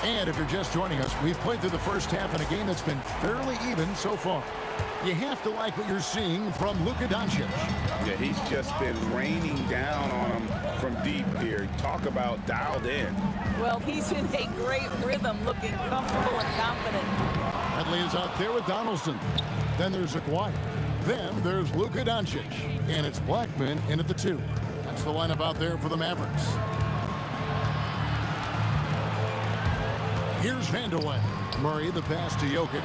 And if you're just joining us, we've played through the first half in a game that's been fairly even so far. You have to like what you're seeing from Luka Doncic. Yeah, he's just been raining down on him from deep here. Talk about dialed in. Well, he's in a great rhythm, looking comfortable and confident. Bradley is out there with Donaldson. Then there's Aguirre. Then there's Luka Doncic. And it's Blackman in at the 2. That's the lineup out there for the Mavericks. Here's Vanderway. Murray, the pass to Jokic.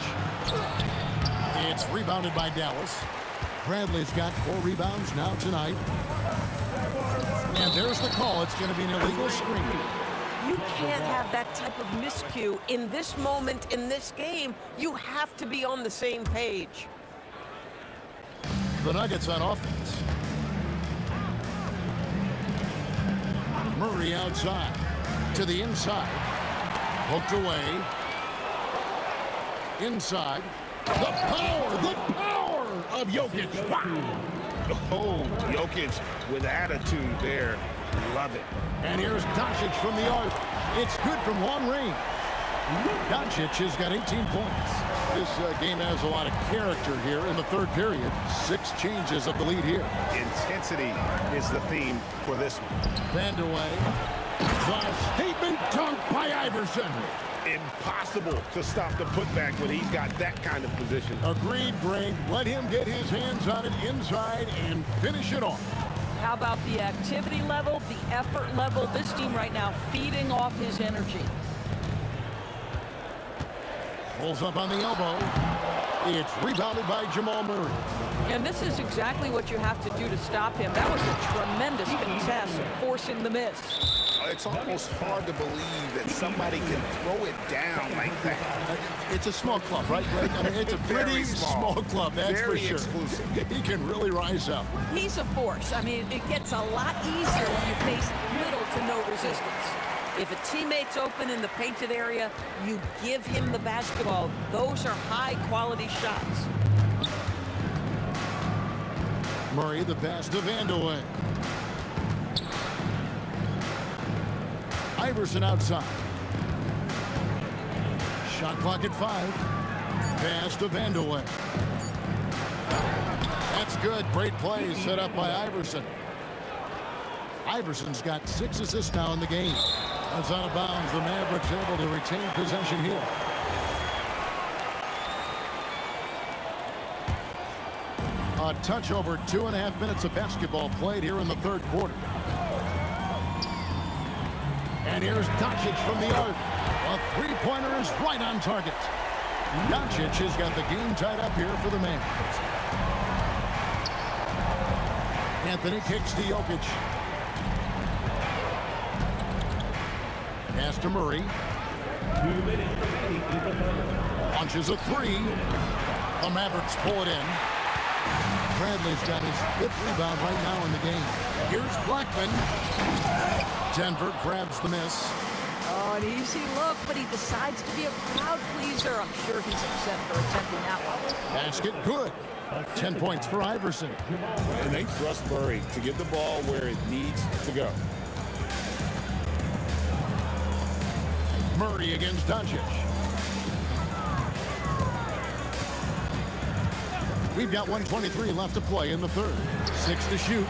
It's rebounded by Dallas. Bradley's got 4 rebounds now tonight. And there's the call. It's going to be an illegal screen. You can't have that type of miscue in this moment, in this game. You have to be on the same page. The Nuggets on offense. Murray outside. To the inside. Poked away. Inside. The power of Jokic. Wow. Oh, Jokic with attitude there. Love it. And here's Doncic from the arc. It's good from long range. Doncic has got 18 points. This game has a lot of character here in the third period. 6 changes of the lead here. Intensity is the theme for this one. Vanderway. The statement dunk by Iverson. Impossible to stop the putback when he's got that kind of position. Agreed, Greg. Let him get his hands on it inside and finish it off. How about the activity level, the effort level? This team right now feeding off his energy. Pulls up on the elbow. It's rebounded by Jamal Murray. And this is exactly what you have to do to stop him. That was a tremendous contest, forcing the miss. It's almost hard to believe that somebody can throw it down like that. It's a small club, right, Greg? I mean, it's a pretty small club, that's very for sure. Exclusive. He can really rise up. He's a force. I mean, it gets a lot easier when you face little to no resistance. If a teammate's open in the painted area, you give him the basketball. Those are high-quality shots. Murray, the pass to Vanderway. Iverson outside. Shot clock at 5. Pass to Vanderway. That's good. Great play set up by Iverson. Iverson's got 6 assists now in the game. That's out of bounds. The Mavericks able to retain possession here. A touch over 2.5 minutes of basketball played here in the third quarter. And here's Doncic from the arc. A three-pointer is right on target. Doncic has got the game tied up here for the man. Anthony kicks to Jokic. Pass to Murray. Launches a three. The Mavericks pull it in. Bradley's got his 5th rebound right now in the game. Here's Blackman. Denver grabs the miss. Oh, an easy look, but he decides to be a crowd pleaser. I'm sure he's upset for attempting that one. Basket good. 10 points for Iverson. And they trust Murray to get the ball where it needs to go. Murray against Doncic. We've got 1:23 left to play in the third. 6 to shoot.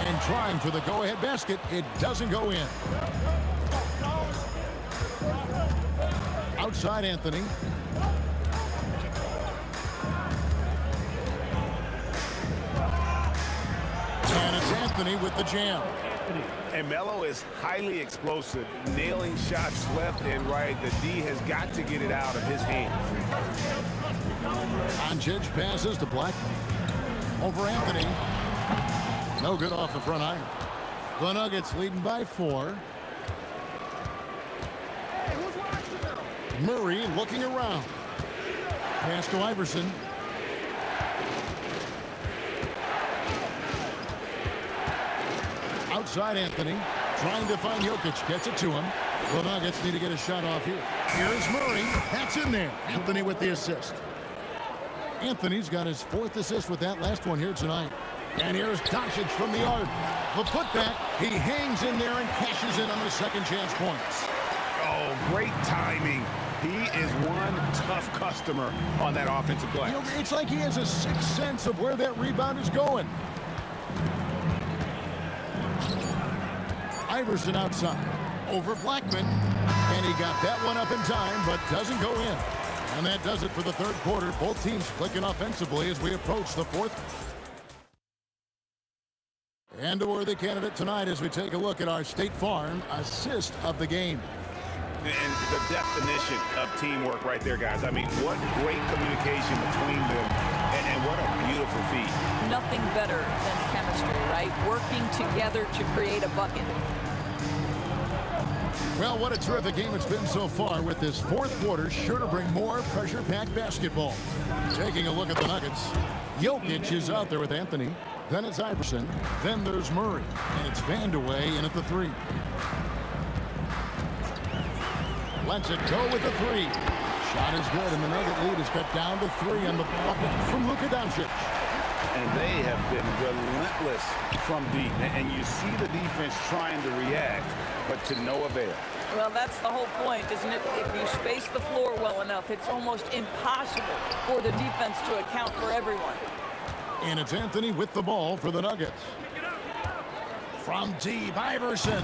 And trying for the go-ahead basket. It doesn't go in. Outside Anthony. And it's Anthony with the jam. And Melo is highly explosive, nailing shots left and right. The D has got to get it out of his hands. Doncic passes to Blackman. Over Anthony. No good off the front iron. The Nuggets leading by 4. Murray looking around. Pass to Iverson. Outside Anthony. Trying to find Jokic. Gets it to him. The Nuggets need to get a shot off here. Here's Murray. That's in there. Anthony with the assist. Anthony's got his 4th assist with that last one here tonight. And here's Doncic from the arc. The putback. He hangs in there and cashes in on the second chance points. Oh, great timing. He is one tough customer on that offensive glass. You know, it's like he has a sixth sense of where that rebound is going. Iverson outside. Over Blackman. And he got that one up in time, but doesn't go in. And that does it for the third quarter. Both teams clicking offensively as we approach the fourth. And a worthy candidate tonight as we take a look at our State Farm assist of the game. And the definition of teamwork right there, guys. I mean, what great communication between them, and what a beautiful feat. Nothing better than chemistry, right? Working together to create a bucket. Well, what a terrific game it's been so far, with this fourth quarter sure to bring more pressure-packed basketball. Taking a look at the Nuggets. Jokic is out there with Anthony. Then it's Iverson. Then there's Murray. And it's Vandeweghe in at the 3. Lets it go with the 3. Shot is good, and the Nugget lead is cut down to 3 on the bucket from Luka Doncic. And they have been relentless from deep. And you see the defense trying to react, but to no avail. Well, that's the whole point, isn't it? If you space the floor well enough, it's almost impossible for the defense to account for everyone. And it's Anthony with the ball for the Nuggets. From deep, Iverson.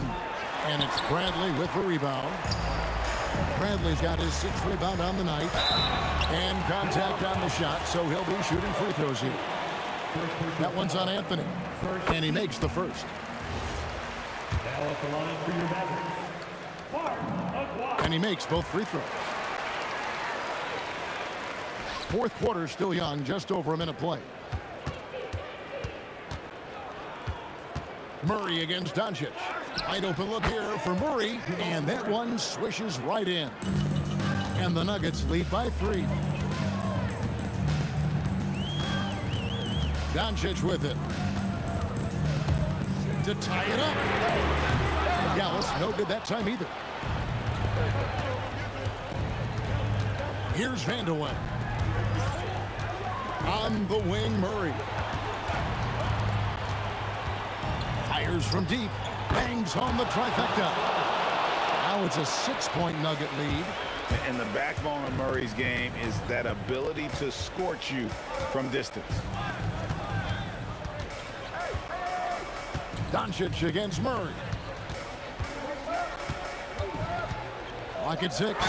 And it's Bradley with the rebound. Bradley's got his 6th rebound on the night. And contact on the shot, so he'll be shooting free throws here. That one's on Anthony. And he makes the first. Now at the line for your Mavericks. And he makes both free throws. Fourth quarter still young, just over a minute play. Murray against Doncic. Wide open look here for Murray, and that one swishes right in. And the Nuggets lead by 3. Doncic with it. To tie it up. Gallus, no good that time either. Here's Vandeweghe. On the wing, Murray. Fires from deep. Bangs home the trifecta. Now it's a 6-point Nugget lead. And the backbone of Murray's game is that ability to scorch you from distance. Doncic against Murray. Clock at 6.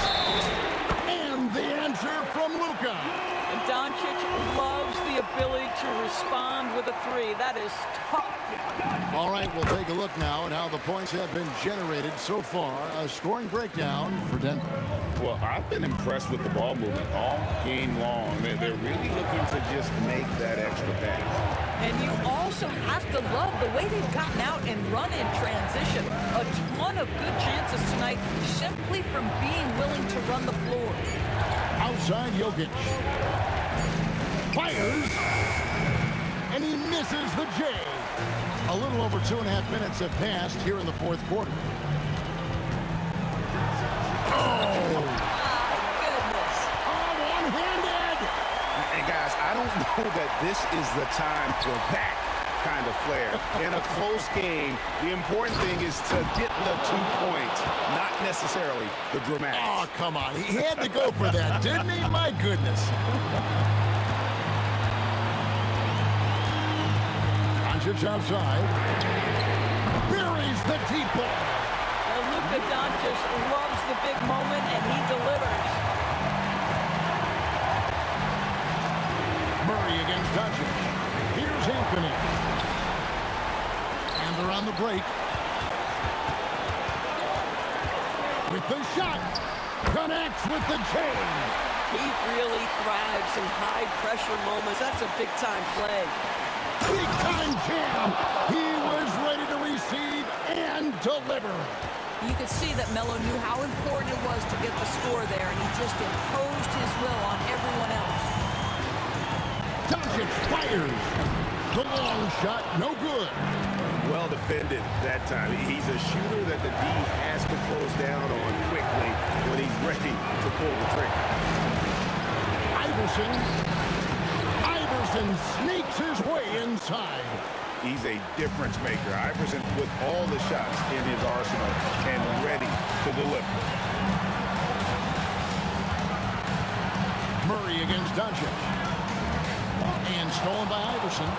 And the answer from Luka. And Doncic loves the ability to respond with a three. That is tough. All right, we'll take a look now at how the points have been generated so far. A scoring breakdown for Denver. Well, I've been impressed with the ball movement all game long. They're really looking to just make that extra pass. And you also have to love the way they've gotten out and run in transition. A ton of good chances tonight simply from being willing to run the floor. Outside Jokic. Fires. And he misses the J. A little over 2.5 minutes have passed here in the fourth quarter. Oh! Goodness. Oh, one-handed! And guys, I don't know that this is the time for that kind of flair. In a close game, the important thing is to get the 2 points, not necessarily the dramatics. Oh, come on. He had to go for that, didn't he? My goodness. Doncic outside. Buries the deep ball. Well, Luka Doncic loves the big moment, and he delivers. Murray against Doncic. Here's Anthony. And they're on the break. With the shot. Connects with the chain. He really thrives in high-pressure moments. That's a big-time play. Big-time jam. He was ready to receive and deliver. You could see that Melo knew how important it was to get the score there, and he just imposed his will on everyone else. Doncic fires. The long shot, no good. Well defended that time. He's a shooter that the D has to close down on quickly when he's ready to pull the trigger. Iverson sneaks his way inside. He's a difference maker. Iverson with all the shots in his arsenal and ready to deliver. Murray against Doncic. And stolen by Iverson.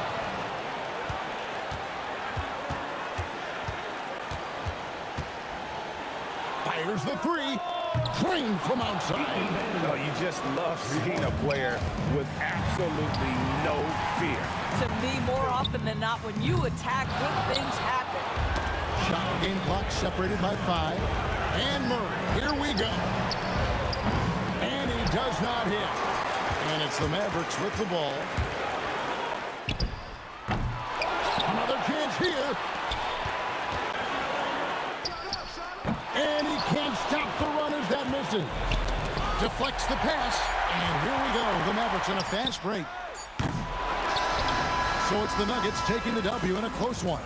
Fires the three. Trained from outside. No, you just love seeing a player with absolutely no fear. To me, more often than not, when you attack, good things happen. Shot game clock separated by 5. And Murray, here we go. And he does not hit. And it's the Mavericks with the ball. Another chance here. And he can't stop the runners that misses. Deflects the pass. And here we go. The Mavericks in a fast break. So it's the Nuggets taking the W in a close one.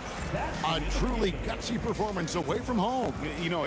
A truly gutsy performance away from home. You know,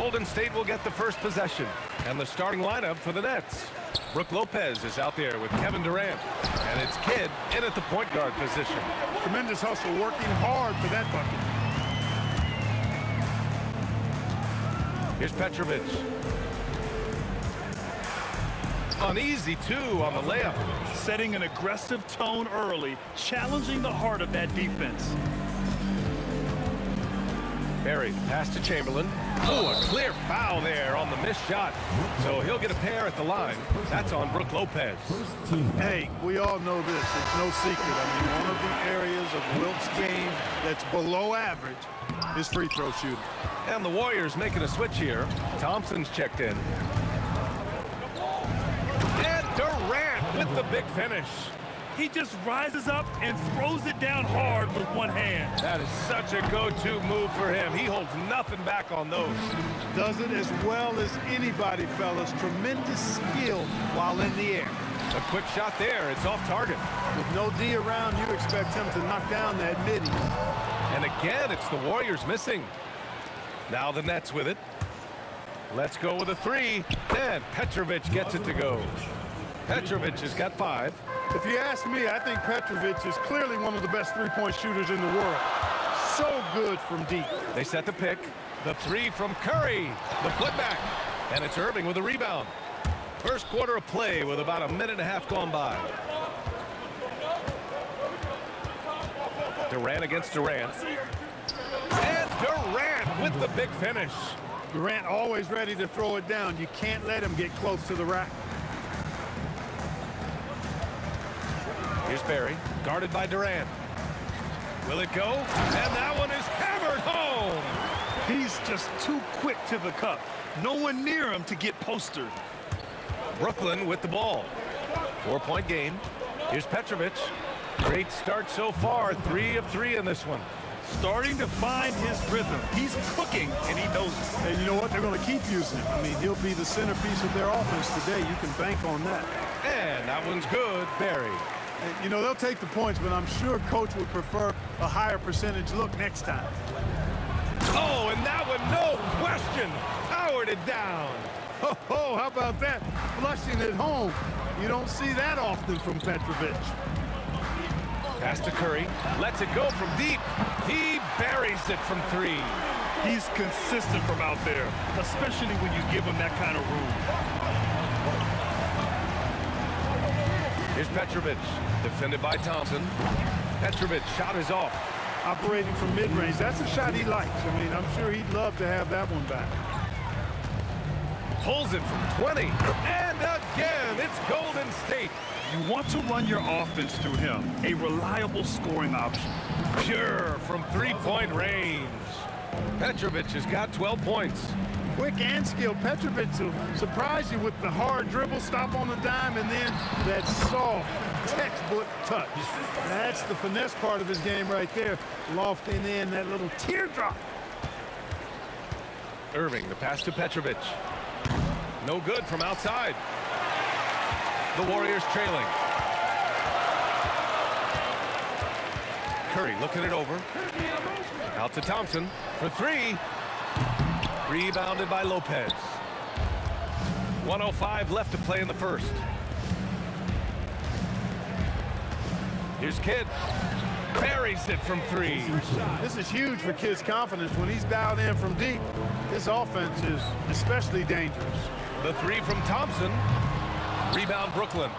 Golden State will get the first possession. And the starting lineup for the Nets. Brook Lopez is out there with Kevin Durant. And it's Kidd in at the point guard position. Tremendous hustle, working hard for that bucket. Here's Petrovic. An easy two on the layup. Setting an aggressive tone early, challenging the heart of that defense. Barry, pass to Chamberlain. Oh, a clear foul there on the missed shot. So he'll get a pair at the line. That's on Brook Lopez. Hey, we all know this. It's no secret. I mean, one of the areas of Wilt's game that's below average is free throw shooting. And the Warriors making a switch here. Thompson's checked in. And Durant with the big finish. He just rises up and throws it down hard with one hand. That is such a go-to move for him. He holds nothing back on those. Does it as well as anybody, fellas. Tremendous skill while in the air. A quick shot there. It's off target. With no D around, you expect him to knock down that midi. And again, it's the Warriors missing. Now the Nets with it. Let's go with a three. And Petrovic gets it to go. Petrovic has got 5. If you ask me, I think Petrovic is clearly one of the best three-point shooters in the world. So good from deep. They set the pick. The three from Curry. The putback. And it's Irving with a rebound. First quarter of play with about a minute and a half gone by. Durant against Durant. And Durant with the big finish. Durant always ready to throw it down. You can't let him get close to the rack. Here's Barry, guarded by Durant. Will it go? And that one is hammered home. He's just too quick to the cup. No one near him to get postered. Brooklyn with the ball. 4-point game. Here's Petrovic. Great start so far. 3 of 3 in this one. Starting to find his rhythm. He's cooking, and he knows it. And you know what? They're going to keep using him. I mean, he'll be the centerpiece of their offense today. You can bank on that. And that one's good. Barry. You know, they'll take the points, but I'm sure Coach would prefer a higher percentage look next time. Oh, and that one, no question, powered it down. Oh, how about that? Flushing it home. You don't see that often from Petrovic. Pass to Curry, lets it go from deep. He buries it from 3. He's consistent from out there, especially when you give him that kind of room. Here's Petrovic, defended by Thompson. Petrovic, shot is off. Operating from mid-range, that's a shot he likes. I mean, I'm sure he'd love to have that one back. Pulls it from 20, and again, it's Golden State. You want to run your offense through him, a reliable scoring option. Pure from 3-point range. Petrovic has got 12 points. Quick and skilled. Petrovic will surprise you with the hard dribble, stop on the dime, and then that soft textbook touch. That's the finesse part of his game right there. Lofting in that little teardrop. Irving, the pass to Petrovic. No good from outside. The Warriors trailing. Curry looking it over. Out to Thompson for 3. Rebounded by Lopez. 1:05 left to play in the first. Here's Kidd. Buries it from 3. This is huge for Kidd's confidence. When he's dialed in from deep, this offense is especially dangerous. The 3 from Thompson. Rebound Brooklyn.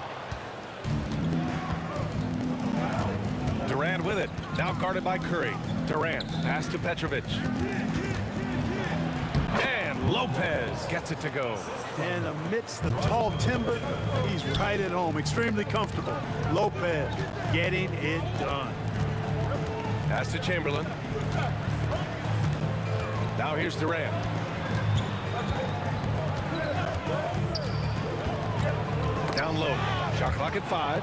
Durant with it. Now guarded by Curry. Durant. Pass to Petrovic. And Lopez gets it to go. And amidst the tall timber, he's right at home. Extremely comfortable. Lopez getting it done. Pass to Chamberlain. Now here's Durant. Down low. Shot clock at 5.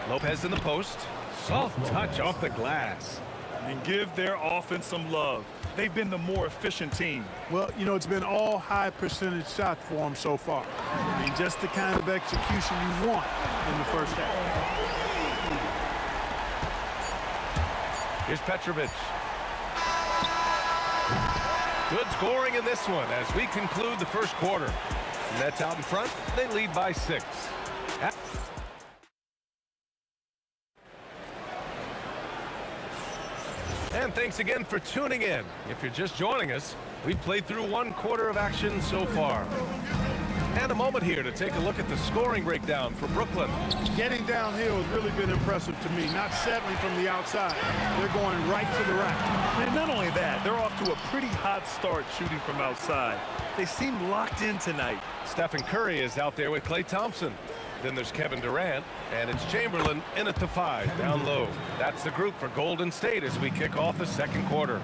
Lopez in the post. Soft touch off the glass. And give their offense some love. They've been the more efficient team. Well, you know, it's been all high percentage shots for them so far. I mean, just the kind of execution you want in the first half. Here's Petrovic. scoring in this one as we conclude the first quarter. Nets out in front. They lead by 6. And thanks again for tuning in. If you're just joining us, we've played through 1 quarter of action so far. And a moment here to take a look at the scoring breakdown for Brooklyn. Getting downhill has really been impressive to me, not settling from the outside. They're going right to the rack. And not only that, they're off to a pretty hot start shooting from outside. They seem locked in tonight. Stephen Curry is out there with Klay Thompson. Then there's Kevin Durant, and it's Chamberlain in at the 5, down low. That's the group for Golden State as we kick off the second quarter.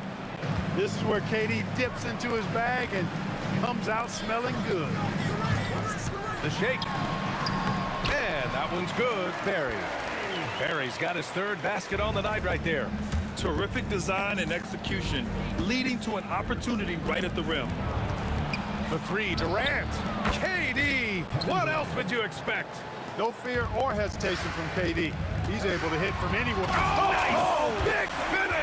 This is where KD dips into his bag and comes out smelling good. The shake. And that one's good. Barry's got his 3rd basket on the night right there. Terrific design and execution, leading to an opportunity right at the rim. The 3, Durant. KD! What else would you expect? No fear or hesitation from KD. He's able to hit from anywhere. Oh, nice! Big finish!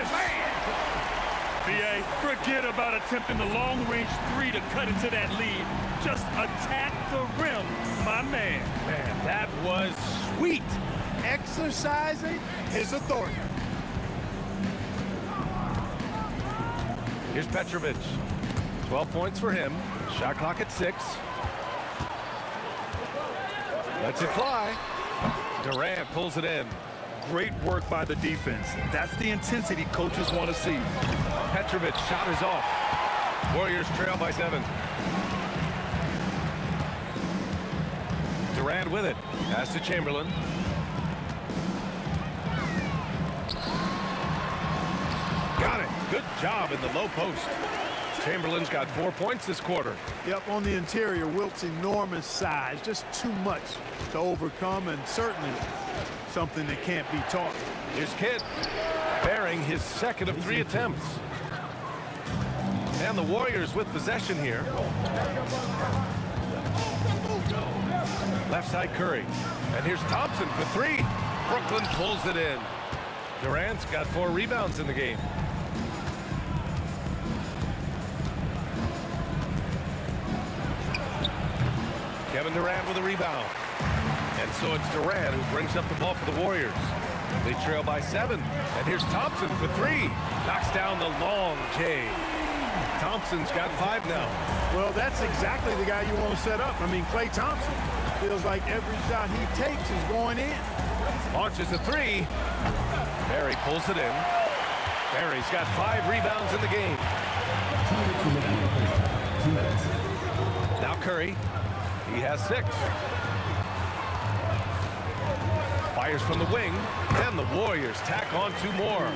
BA, forget about attempting the long-range 3 to cut into that lead. Just attack the rim, my man. Man, that was sweet. Exercising his authority. Here's Petrovic. 12 points for him. Shot clock at 6. Lets it fly. Durant pulls it in. Great work by the defense. That's the intensity coaches want to see. Petrovic shot is off. Warriors trail by 7. Durant with it. Pass to Chamberlain. Got it. Good job in the low post. Chamberlain's got 4 points this quarter. Yep, on the interior, Wilt's enormous size. Just too much to overcome, and certainly something that can't be taught. Here's Kidd, bearing his 2nd of 3 attempts. And the Warriors with possession here. Left side Curry. And here's Thompson for 3. Brooklyn pulls it in. Durant's got 4 rebounds in the game. Kevin Durant with a rebound. And so it's Durant who brings up the ball for the Warriors. They trail by 7. And here's Thompson for 3. Knocks down the long J. Thompson's got 5 now. Well, that's exactly the guy you want to set up. I mean, Klay Thompson feels like every shot he takes is going in. Launches a 3. Barry pulls it in. Barry's got 5 rebounds in the game. Now Curry. He has 6. Fires from the wing, and the Warriors tack on 2 more.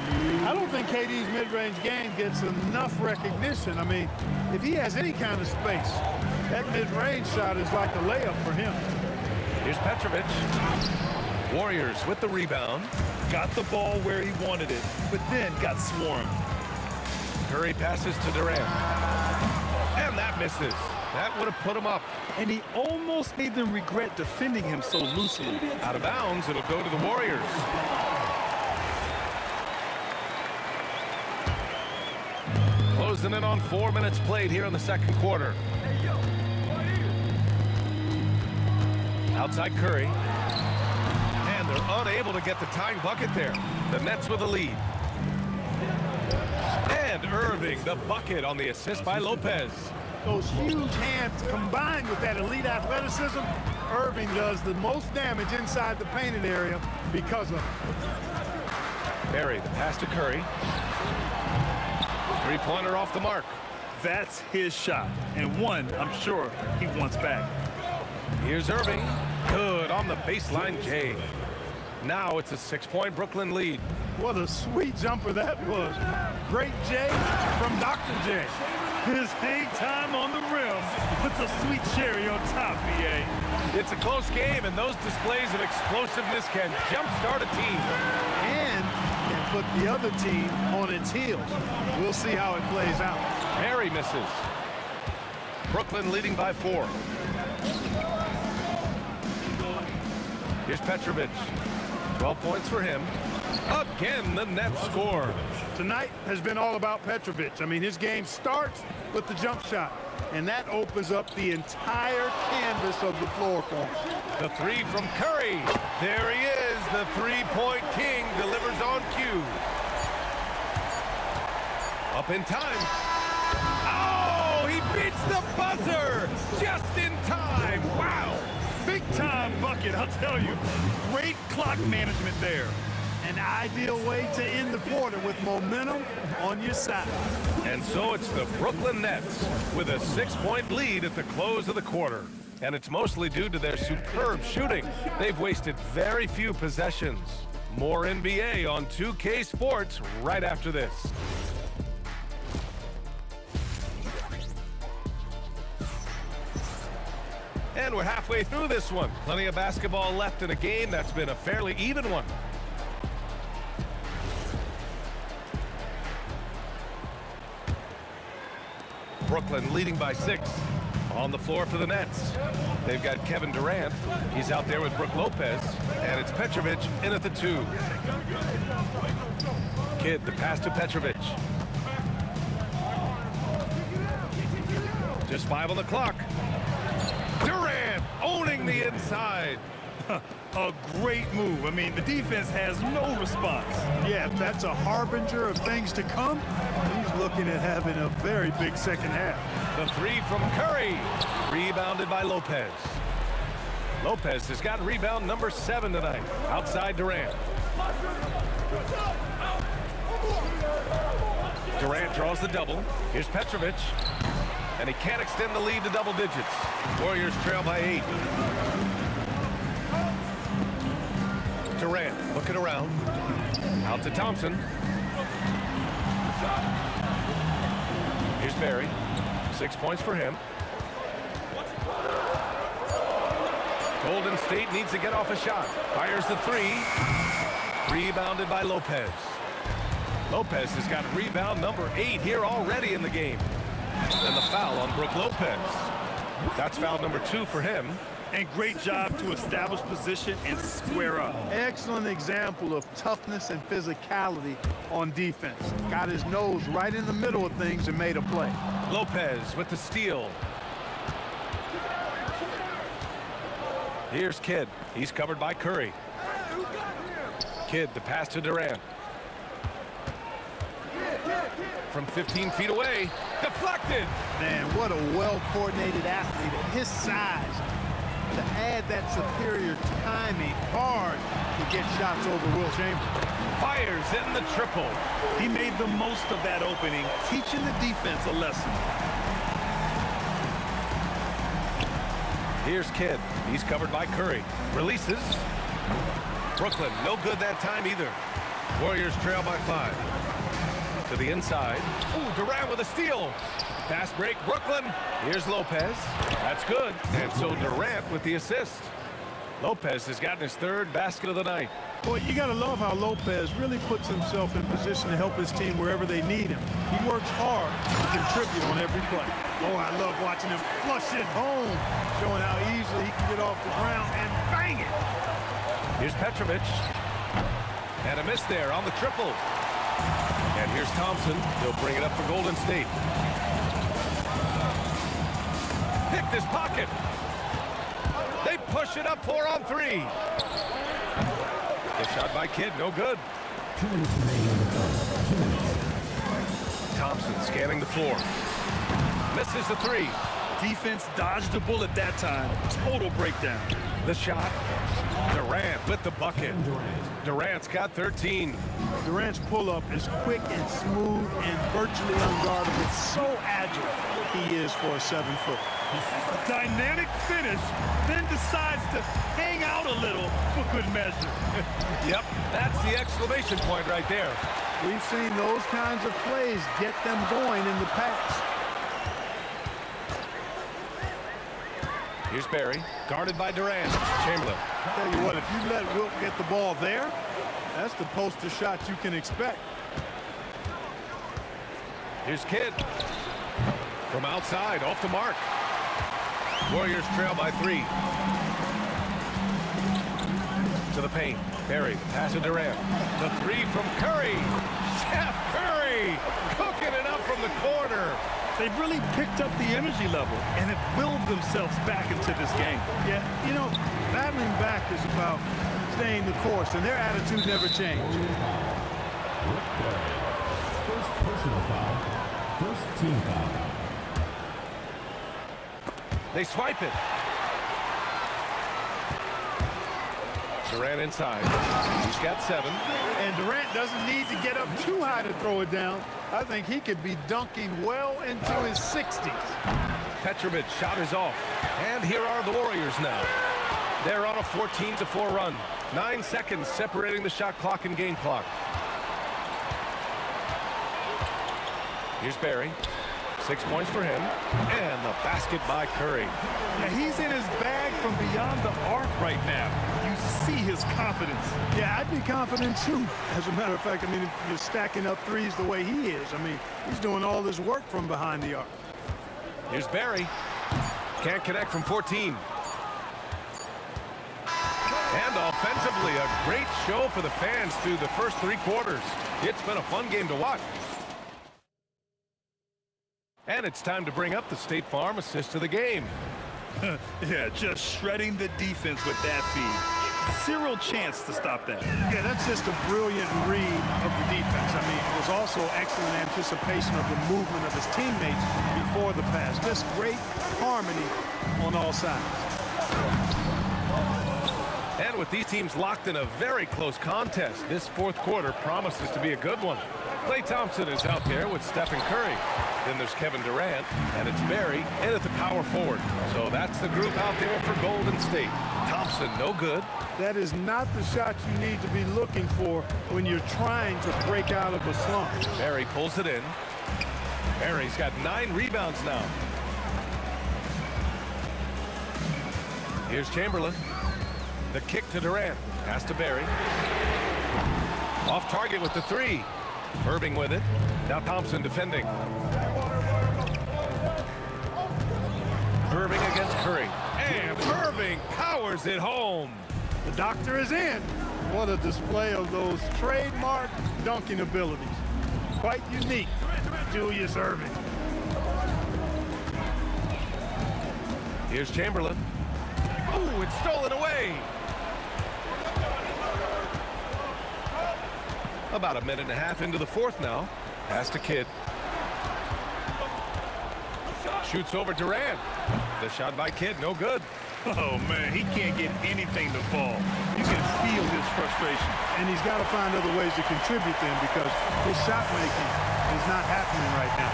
I don't think KD's mid-range game gets enough recognition. I mean, if he has any kind of space, that mid-range shot is like a layup for him. Here's Petrovic. Warriors with the rebound. Got the ball where he wanted it, but then got swarmed. Curry passes to Durant. And that misses. That would have put him up. And he almost made them regret defending him so loosely. Out of bounds, it'll go to the Warriors. Closing in on 4 minutes played here in the second quarter. Outside Curry. And they're unable to get the tying bucket there. The Nets with the lead. And Irving, the bucket on the assist by Lopez. Those huge hands combined with that elite athleticism, Irving does the most damage inside the painted area because of it. Barry, the pass to Curry. 3-pointer off the mark. That's his shot, and one I'm sure he wants back. Here's Irving. Good on the baseline J. Now it's a 6-point Brooklyn lead. What a sweet jumper that was. Great J from Dr. J. His hang time on the rim puts a sweet cherry on top, BA. It's a close game, and those displays of explosiveness can jumpstart a team. And can put the other team on its heels. We'll see how it plays out. Barry misses. Brooklyn leading by 4. Here's Petrovic. 12 points for him. Again, the Nets score. Tonight has been all about Petrovic. I mean, his game starts with the jump shot. And that opens up the entire canvas of the floor for him. The three from Curry. There he is. The three-point king delivers on cue. Up in time. Oh, he beats the buzzer just in time. Wow. Big time bucket, I'll tell you. Great clock management there. An ideal way to end the quarter with momentum on your side. And so it's the Brooklyn Nets with a 6-point lead at the close of the quarter. And it's mostly due to their superb shooting. They've wasted very few possessions. More NBA on 2K Sports right after this. And we're halfway through this one. Plenty of basketball left in a game that's been a fairly even one. Brooklyn leading by 6. On the floor for the Nets. They've got Kevin Durant. He's out there with Brook Lopez. And it's Petrovic in at the 2. Kidd, the pass to Petrovic. Just 5 on the clock. Durant owning the inside. A great move. I mean, the defense has no response. Yeah, if that's a harbinger of things to come, he's looking at having a very big second half. The 3 from Curry. Rebounded by Lopez. Lopez has got rebound number 7 tonight. Outside Durant. Durant draws the double. Here's Petrovic. And he can't extend the lead to double digits. Warriors trail by 8. Durant looking around. Out to Thompson. Here's Barry. 6 points for him. Golden State needs to get off a shot. Fires the 3. Rebounded by Lopez. Lopez has got rebound number 8 here already in the game. And the foul on Brook Lopez. That's foul number 2 for him. And great job to establish position and square up. Excellent example of toughness and physicality on defense. Got his nose right in the middle of things and made a play. Lopez with the steal. Here's Kidd. He's covered by Curry. Kidd, the pass to Durant. From 15 feet away. Deflected. Man, what a well-coordinated athlete at his size. To add that superior timing, hard to get shots over Will Chamberlain. Fires in the triple. He made the most of that opening, teaching the defense a lesson. Here's Kidd. He's covered by Curry. Releases. Brooklyn, no good that time either. Warriors trail by 5. To the inside. Ooh, Durant with a steal. Fast break, Brooklyn. Here's Lopez. That's good. And so Durant with the assist. Lopez has gotten his 3rd basket of the night. Boy, you got to love how Lopez really puts himself in position to help his team wherever they need him. He works hard to contribute on every play. Oh, I love watching him flush it home, showing how easily he can get off the ground and bang it. Here's Petrovic. And a miss there on the triple. And here's Thompson. He'll bring it up for Golden State. Picked his pocket. They push it up 4 on 3. The shot by Kidd, no good. Thompson scanning the floor. Misses the 3. Defense dodged the bullet that time. Total breakdown. The shot. Durant with the bucket. Durant's got 13. Durant's pull-up is quick and smooth and virtually unguardable. So agile he is for a 7-foot. Dynamic finish, then decides to hang out a little for good measure. Yep, that's the exclamation point right there. We've seen those kinds of plays get them going in the past. Here's Barry, guarded by Durant. Chamberlain. I'll tell you what, if you let Wilt get the ball there, that's the poster shot you can expect. Here's Kidd. From outside, off the mark. Warriors trail by 3. To the paint. Barry, pass to Durant. The 3 from Curry. Chef Curry cooking it up from the corner. They've really picked up the energy level and have willed themselves back into this game. Yeah, you know, battling back is about staying the course, and their attitude never changed. First personal foul. First team foul. They swipe it. Durant inside. He's got 7. And Durant doesn't need to get up too high to throw it down. I think he could be dunking well into his 60s. Petrovic shot is off. And here are the Warriors now. They're on a 14-4 run. 9 seconds separating the shot clock and game clock. Here's Barry. 6 points for him. And the basket by Curry. Yeah, he's in his bag from beyond the arc right now. You see his confidence. Yeah, I'd be confident too. As a matter of fact, I mean, if you're stacking up threes the way he is, I mean, he's doing all this work from behind the arc. Here's Barry. Can't connect from 14. And offensively, a great show for the fans through the first 3 quarters. It's been a fun game to watch. And it's time to bring up the State Farm assist of the game. Yeah, just shredding the defense with that feed. Zero chance to stop that. Yeah, that's just a brilliant read of the defense. I mean, it was also excellent anticipation of the movement of his teammates before the pass. Just great harmony on all sides. And with these teams locked in a very close contest, this 4th quarter promises to be a good one. Klay Thompson is out there with Stephen Curry. Then there's Kevin Durant, and it's Barry, and at the power forward. So that's the group out there for Golden State. Thompson, no good. That is not the shot you need to be looking for when you're trying to break out of a slump. Barry pulls it in. Barry's got 9 rebounds now. Here's Chamberlain. The kick to Durant. Pass to Barry. Off target with the 3. Irving with it. Now Thompson defending. Irving against Curry. And Irving powers it home. The doctor is in. What a display of those trademark dunking abilities. Quite unique, Julius Irving. Here's Chamberlain. Ooh, it's stolen away. About a minute and a half into the 4th now. Pass to Kidd. Shoots over Durant. The shot by Kidd, no good. Oh, man, he can't get anything to fall. You can feel his frustration. And he's got to find other ways to contribute then because his shot making is not happening right now.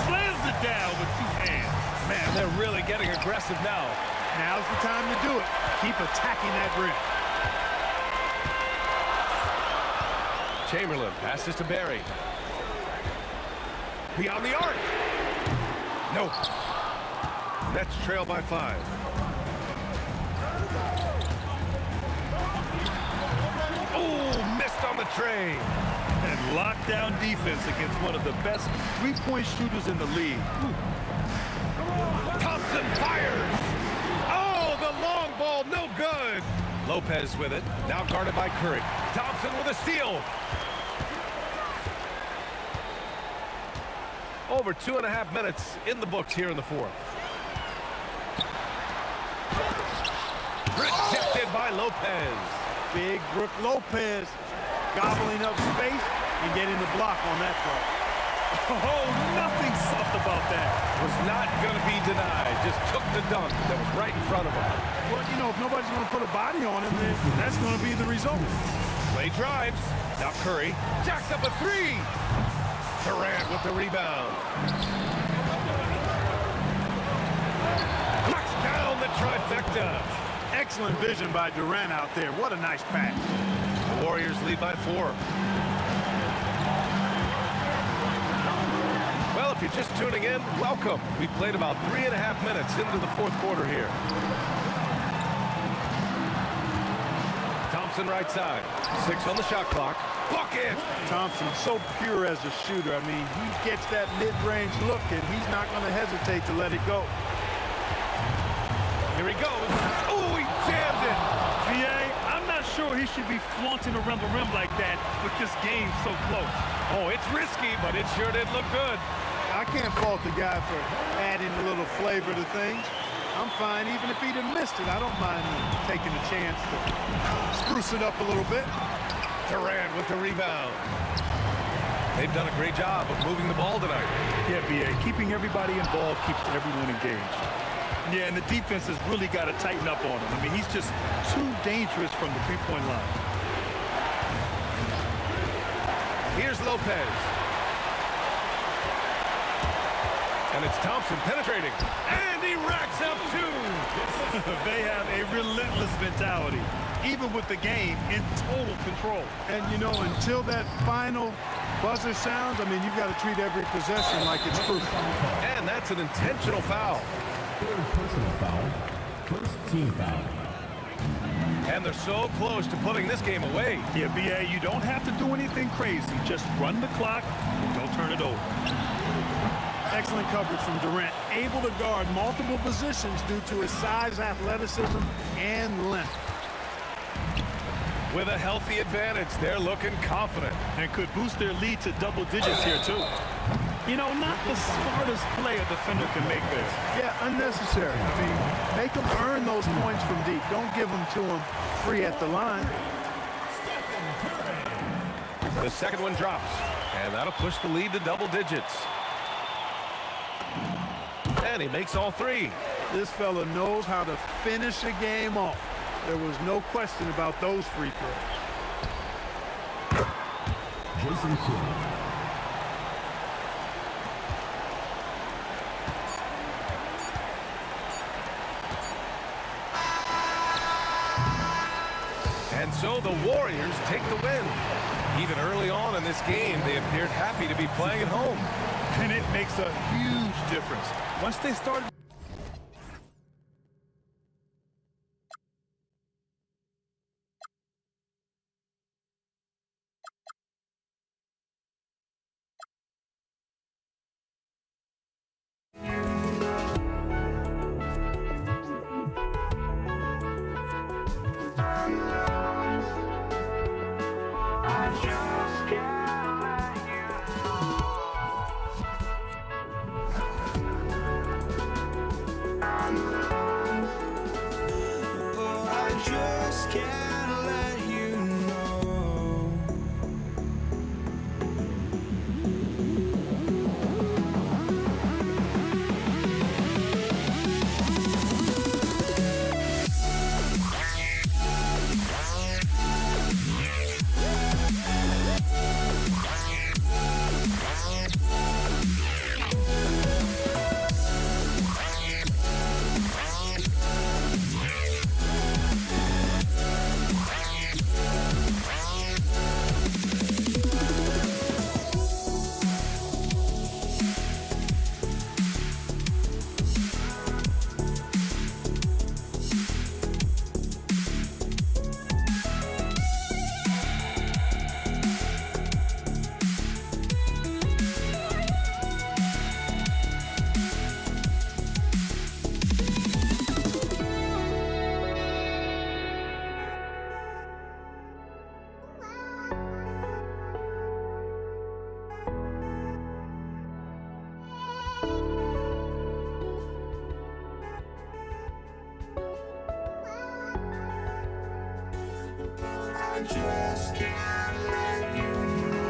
Slams it down with 2 hands. Man, they're really getting aggressive now. Now's the time to do it. Keep attacking that rim. Chamberlain passes to Barry. Beyond the arc. Nope. Nets trail by 5. Oh, missed on the tray. And lockdown defense against one of the best 3-point shooters in the league. Thompson fires. Oh, the long ball, no good. Lopez with it, now guarded by Curry. Thompson with a steal. Over 2.5 minutes in the books here in the 4th. Rejected by Lopez. Big Brook Lopez gobbling up space and getting the block on that play. Oh, nothing soft about that. Was not going to be denied. Just took the dunk that was right in front of him. Well, you know, if nobody's going to put a body on him, then that's going to be the result. Klay drives. Now Curry jacks up a 3. Durant with the rebound. Knocks down the trifecta. Excellent vision by Durant out there. What a nice pass. The Warriors lead by 4. Well, if you're just tuning in, welcome. We played about 3.5 minutes into the 4th quarter here. Thompson right side. 6 on the shot clock. Bucket! Thompson, so pure as a shooter. I mean, he gets that mid-range look, and he's not going to hesitate to let it go. Here he goes. Oh, he jammed it. I'm not sure he should be flaunting around the rim like that with this game so close. Oh, it's risky, but it sure did look good. I can't fault the guy for adding a little flavor to things. I'm fine even if he'd have missed it. I don't mind taking a chance to spruce it up a little bit. Durant with the rebound. They've done a great job of moving the ball tonight. Yeah, B.A., keeping everybody involved keeps everyone engaged. Yeah, and the defense has really got to tighten up on him. I mean, he's just too dangerous from the three-point line. Here's Lopez. And it's Thompson penetrating. And he racks up two. They have a relentless mentality, even with the game in total control. And, you know, until that final buzzer sounds, I mean, you've got to treat every possession like it's crucial. And that's an intentional foul. Third personal foul. First team foul. And they're so close to putting this game away. Yeah, B.A., you don't have to do anything crazy. Just run the clock and don't turn it over. Excellent coverage from Durant. Able to guard multiple positions due to his size, athleticism, and length. With a healthy advantage, they're looking confident. And could boost their lead to double digits here, too. You know, not the smartest play a defender can make there. Yeah, unnecessary. I mean, make them earn those points from deep. Don't give them to them free at the line. The second one drops, and that'll push the lead to double digits. And he makes all three. This fella knows how to finish a game off. There was no question about those free throws. Jason Kidd. And so the Warriors take the win. Even early on in this game, they appeared happy to be playing at home. And it makes a huge difference. Once they start... Just can't let you know.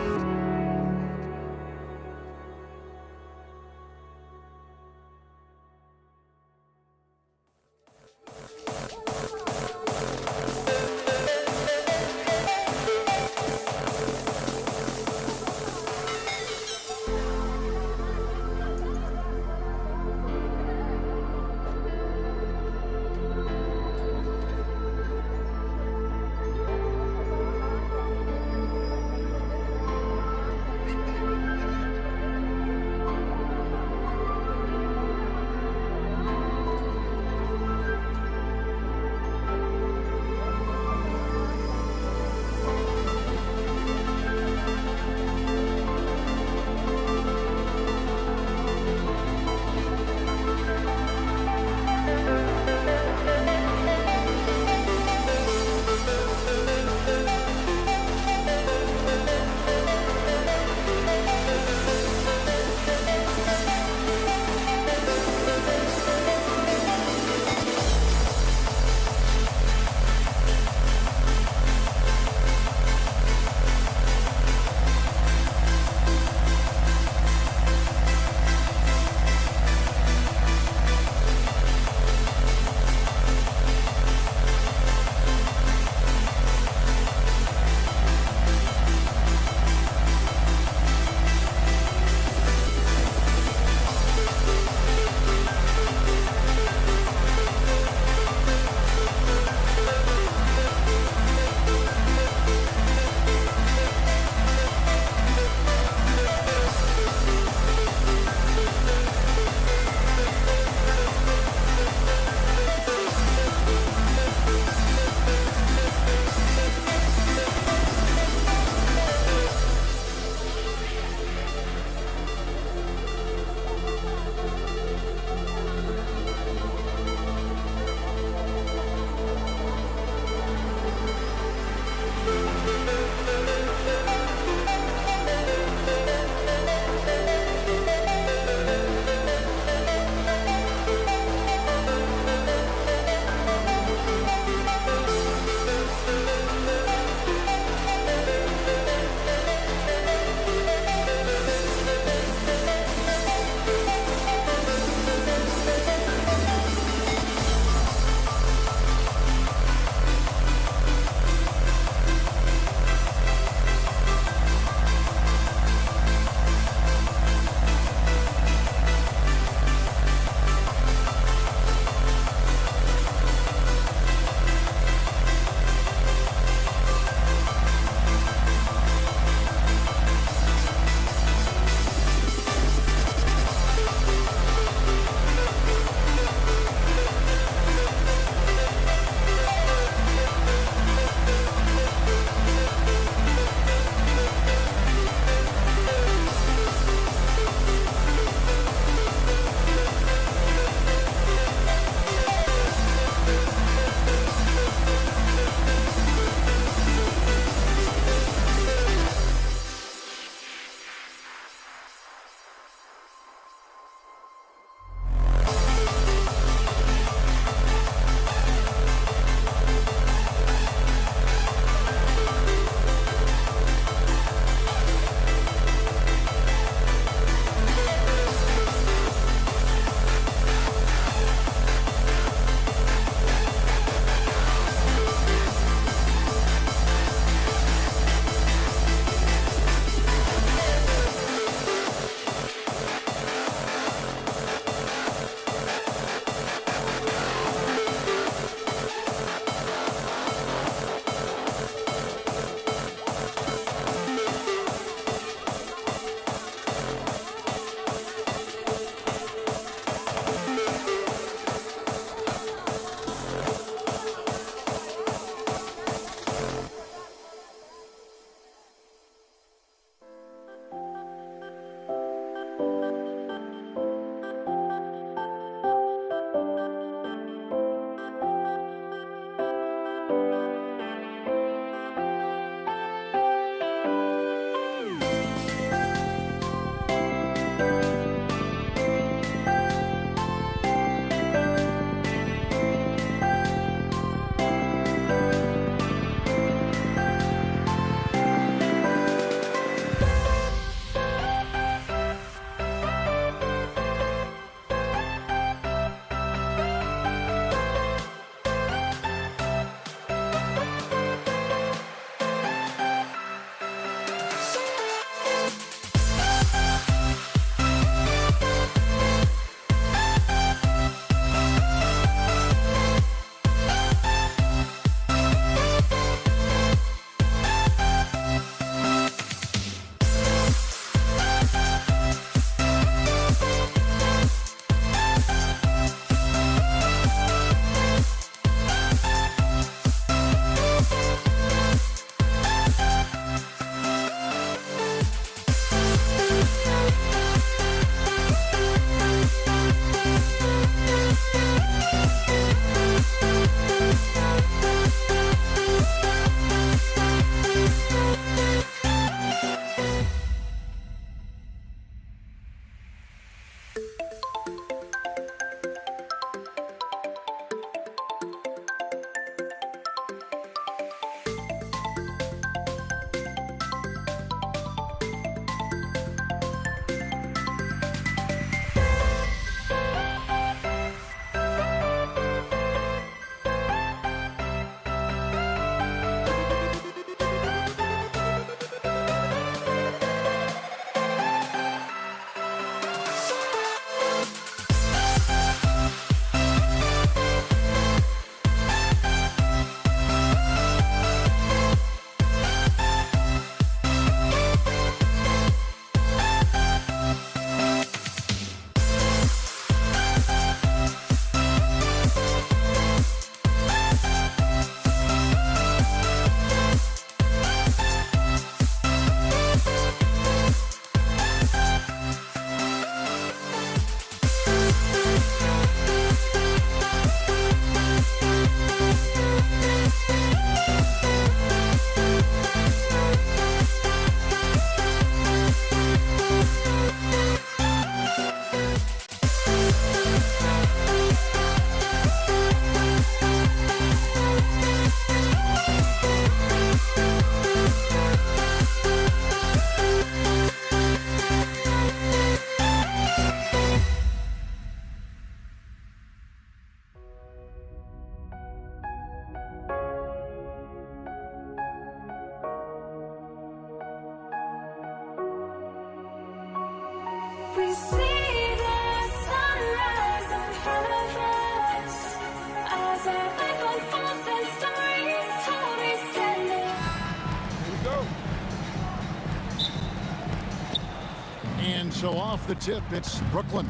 So off the tip, it's Brooklyn.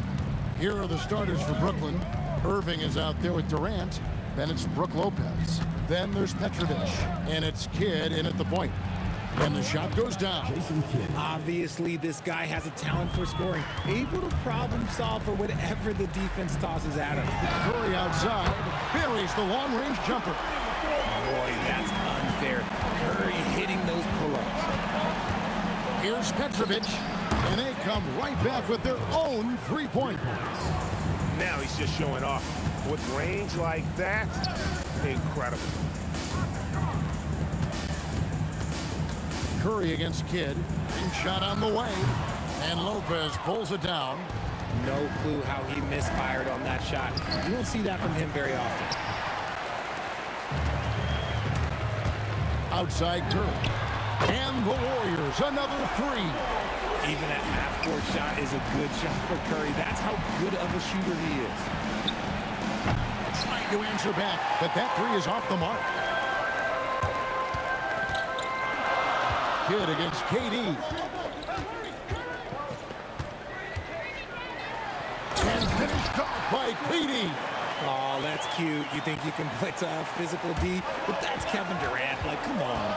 Here are the starters for Brooklyn. Irving is out there with Durant. Then it's Brook Lopez. Then there's Petrovic. And it's Kidd in at the point. And the shot goes down. Obviously, this guy has a talent for scoring. Able to problem solve for whatever the defense tosses at him. Curry outside. Buries the long-range jumper. Boy, that's unfair. Curry hitting those pull-ups. Here's Petrovic. And they come right back with their own three-pointers. Now he's just showing off. With range like that, incredible. Curry against Kidd. And shot on the way. And Lopez pulls it down. No clue how he misfired on that shot. You won't see that from him very often. Outside Curry. And the Warriors, another three. Even a half-court shot is a good shot for Curry. That's how good of a shooter he is. Trying to answer back, but that three is off the mark. Kidd against KD. And finished off by KD. Oh, that's cute. You think you can put physical D, but that's Kevin Durant. Like, come on.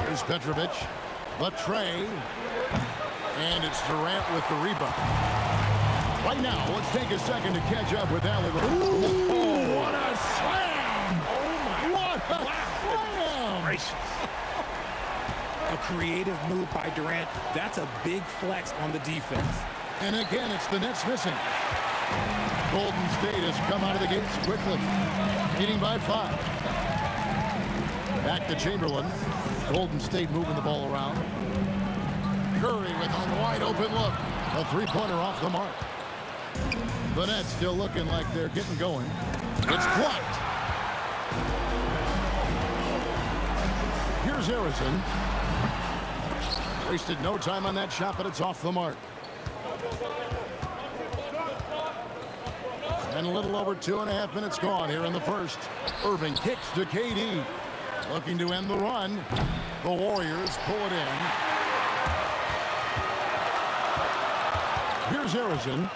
Here's Petrovic. The tray. And it's Durant with the rebound. Right now, let's take a second to catch up with that. Ooh, what a slam! Oh, my. What a slam! Gracious. A creative move by Durant. That's a big flex on the defense. And again, it's the Nets missing. Golden State has come out of the gates quickly, leading by 5. Back to Chamberlain. Golden State moving the ball around. Curry with a wide open look. A three-pointer off the mark. The Nets still looking like they're getting going. It's blocked. Here's Harrison. Wasted no time on that shot, but it's off the mark. And a little over 2.5 minutes gone here in the first. Irving kicks to KD. Looking to end the run. The Warriors pull it in. Here's Harrison.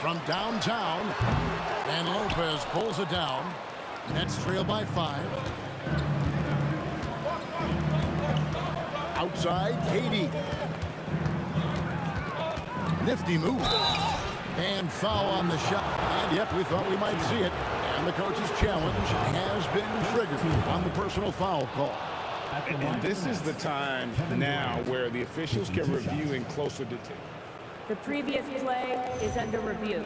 From downtown. And Lopez pulls it down. Nets trail by 5. Outside, KD. Nifty move. And foul on the shot. And yep, we thought we might see it. And the coach's challenge has been triggered on the personal foul call. And this is the time now where the officials can review in closer detail. The previous play is under review.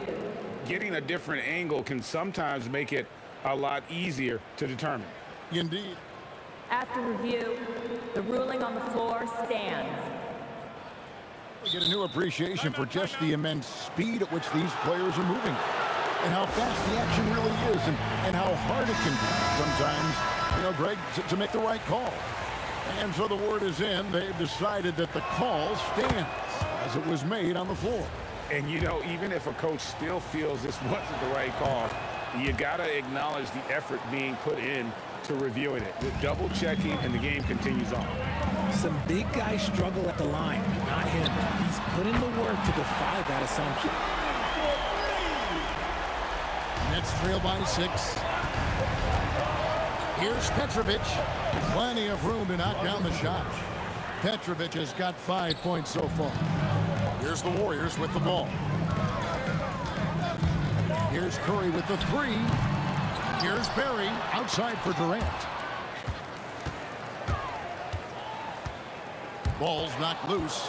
Getting a different angle can sometimes make it a lot easier to determine. Indeed. After review, the ruling on the floor stands. We get a new appreciation for just the immense speed at which these players are moving and how fast the action really is and how hard it can be sometimes, Greg, to make the right call. And so the word is in. They've decided that the call stands as it was made on the floor. And, even if a coach still feels this wasn't the right call, you got to acknowledge the effort being put in to reviewing it. The double checking, and the game continues on. Some big guys struggle at the line, not him. He's put in the work to defy that assumption. Nets trail by 6. Here's Petrovic. Plenty of room to knock down the shot. Petrovic has got 5 points so far. Here's the Warriors with the ball. Here's Curry with the 3. Here's Barry outside for Durant. Ball's knocked loose.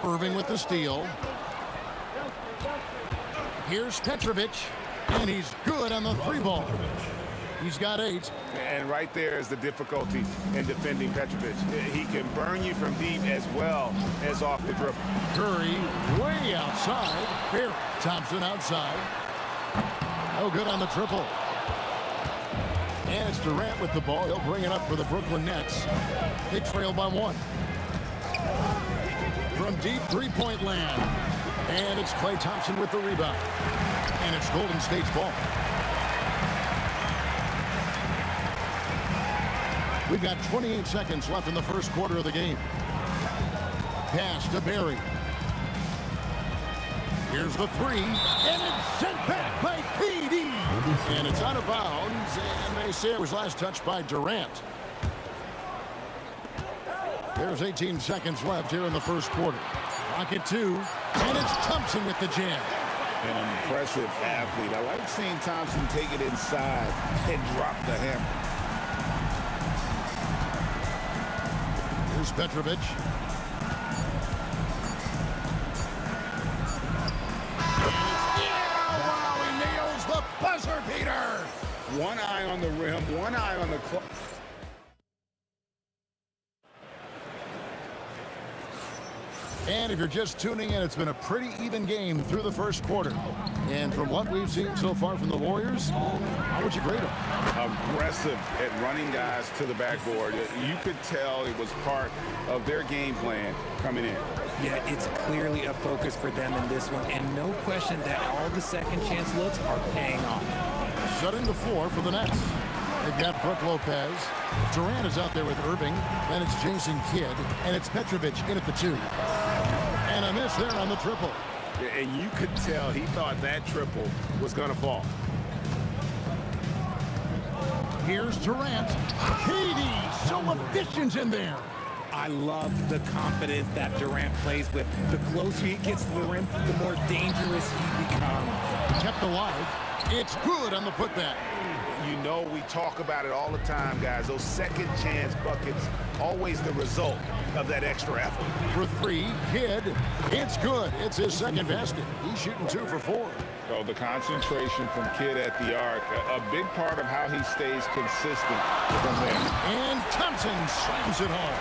Irving with the steal. Here's Petrovic. And he's good on the 3 ball. He's got 8. And right there is the difficulty in defending Petrovic. He can burn you from deep as well as off the dribble. Curry way outside. Here, Thompson outside. No good on the triple. And it's Durant with the ball. He'll bring it up for the Brooklyn Nets. They trail by 1. From deep three-point land. And it's Klay Thompson with the rebound. And it's Golden State's ball. We've got 28 seconds left in the first quarter of the game. Pass to Barry. Here's the three, and it's sent back by KD. And it's out of bounds, and they say it was last touched by Durant. There's 18 seconds left here in the first quarter. Rocket two, and it's Thompson with the jam. An impressive athlete. I like seeing Thompson take it inside and drop the hammer. Here's Petrovic. Wow, he nails the buzzer beater. One eye on the rim, one eye on the clock. And if you're just tuning in, it's been a pretty even game through the first quarter. And from what we've seen so far from the Warriors, how would you grade them? Aggressive at running guys to the backboard. You could tell it was part of their game plan coming in. Yeah, it's clearly a focus for them in this one, and no question that all the second chance looks are paying off. Shutting the floor for the Nets. They've got Brook Lopez. Durant is out there with Irving. Then it's Jason Kidd, and it's Petrovic in at the two. And a miss there on the triple. And you could tell he thought that triple was going to fall. Here's Durant. KD, so efficient in there. I love the confidence that Durant plays with. The closer he gets to the rim, the more dangerous he becomes. Kept alive. It's good on the putback. You know, we talk about it all the time, guys. Those second chance buckets, always the result of that extra effort. For three, Kidd. It's good. It's his second basket. He's shooting 2 for 4. So the concentration from Kidd at the arc, a big part of how he stays consistent from there. And Thompson slams it home.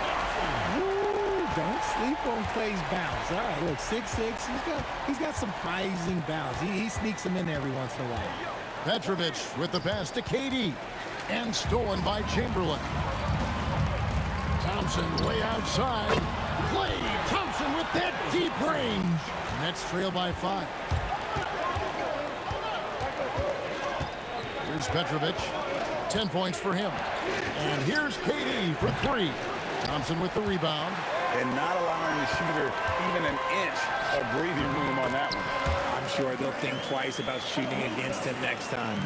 Woo, don't sleep on Clay's bounce. All right, look, 6'6". He's got some surprising bounce. He sneaks them in every once in a while. Petrovic with the pass to KD. And stolen by Chamberlain. Thompson way outside. Klay Thompson with that deep range. Nets trail by 5. Here's Petrovic. 10 points for him. And here's KD for 3. Thompson with the rebound. And not allowing the shooter even an inch of breathing room on that one. I'm sure they'll think twice about shooting against him next time.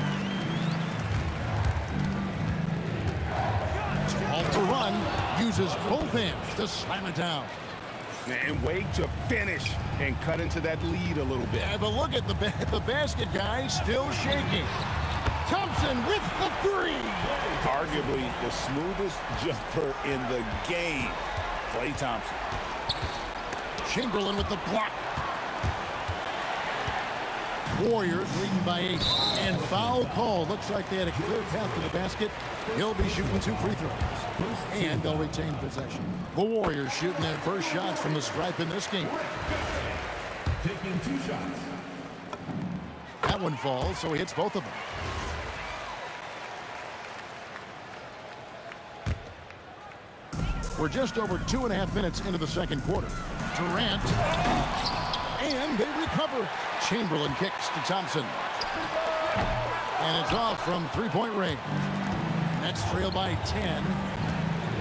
Off to run, uses both hands to slam it down. And wait to finish and cut into that lead a little bit. Yeah, but look at the basket guy still shaking. Thompson with the 3. Arguably the smoothest jumper in the game. Klay Thompson. Chamberlain with the block. Warriors leading by 8. And foul call. Looks like they had a clear path to the basket. He'll be shooting 2 free throws. And they'll retain possession. The Warriors shooting their first shots from the stripe in this game. Taking 2 shots. That one falls, so he hits both of them. We're just over 2.5 minutes into the second quarter. Durant. And they recover. Chamberlain kicks to Thompson. And it's off from 3-point range. Nets trail by 10.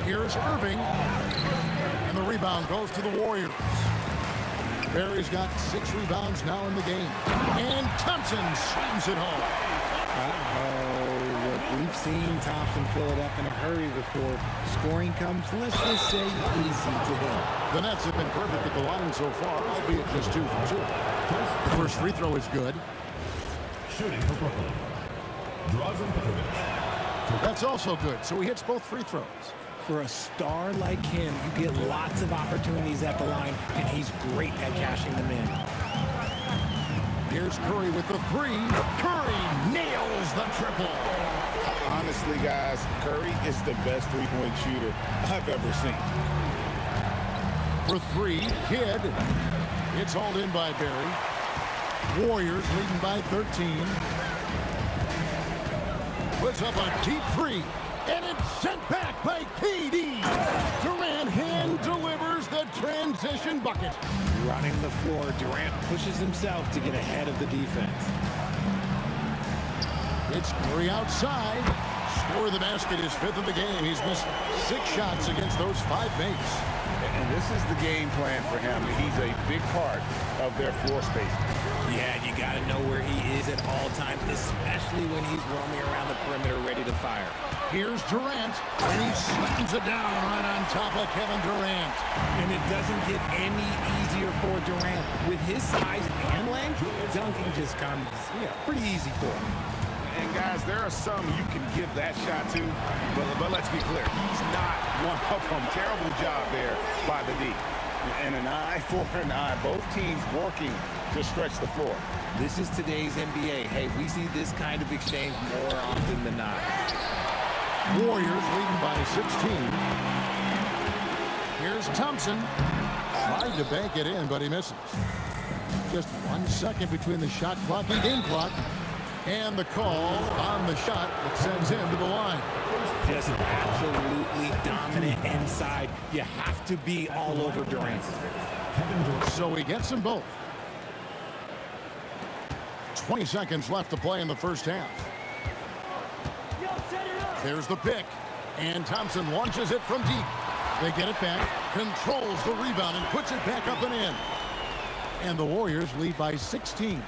Here's Irving. And the rebound goes to the Warriors. Barry's got 6 rebounds now in the game. And Thompson slams it home. We've seen Thompson fill it up in a hurry before. Scoring comes, let's just say, easy to him. The Nets have been perfect at the line so far, albeit just 2 for 2. The first free throw is good. Shooting for Brooklyn. Draws in Petrovic. That's also good, so he hits both free throws. For a star like him, you get lots of opportunities at the line, and he's great at cashing them in. Here's Curry with the 3. Curry nails the triple. Honestly, guys, Curry is the best three-point shooter I've ever seen. For 3, Kidd. It's hauled in by Barry. Warriors leading by 13. Puts up a deep 3. And it's sent back by KD. Durant hand delivers the transition bucket. Running the floor, Durant pushes himself to get ahead of the defense. It's Curry outside. For the basket, his 5th of the game. He's missed 6 shots against those 5 mates. And this is the game plan for him. He's a big part of their floor space. Yeah, you got to know where he is at all times, especially when he's roaming around the perimeter ready to fire. Here's Durant, and he slams it down right on top of Kevin Durant. And it doesn't get any easier for Durant. With his size and length, dunking just comes pretty easy for him. And guys, there are some you can give that shot to, but let's be clear, he's not one of them. Terrible job there by the D. And an eye for an eye. Both teams working to stretch the floor. This is today's NBA. Hey, we see this kind of exchange more often than not. Warriors leading by 16. Here's Thompson. Tried to bank it in, but he misses. Just 1 second between the shot clock and game clock. And the call on the shot that sends him to the line. Just absolutely dominant inside. You have to be all over Durant. So he gets them both. 20 seconds left to play in the first half. There's the pick. And Thompson launches it from deep. They get it back, controls the rebound, and puts it back up and in. And the Warriors lead by 16.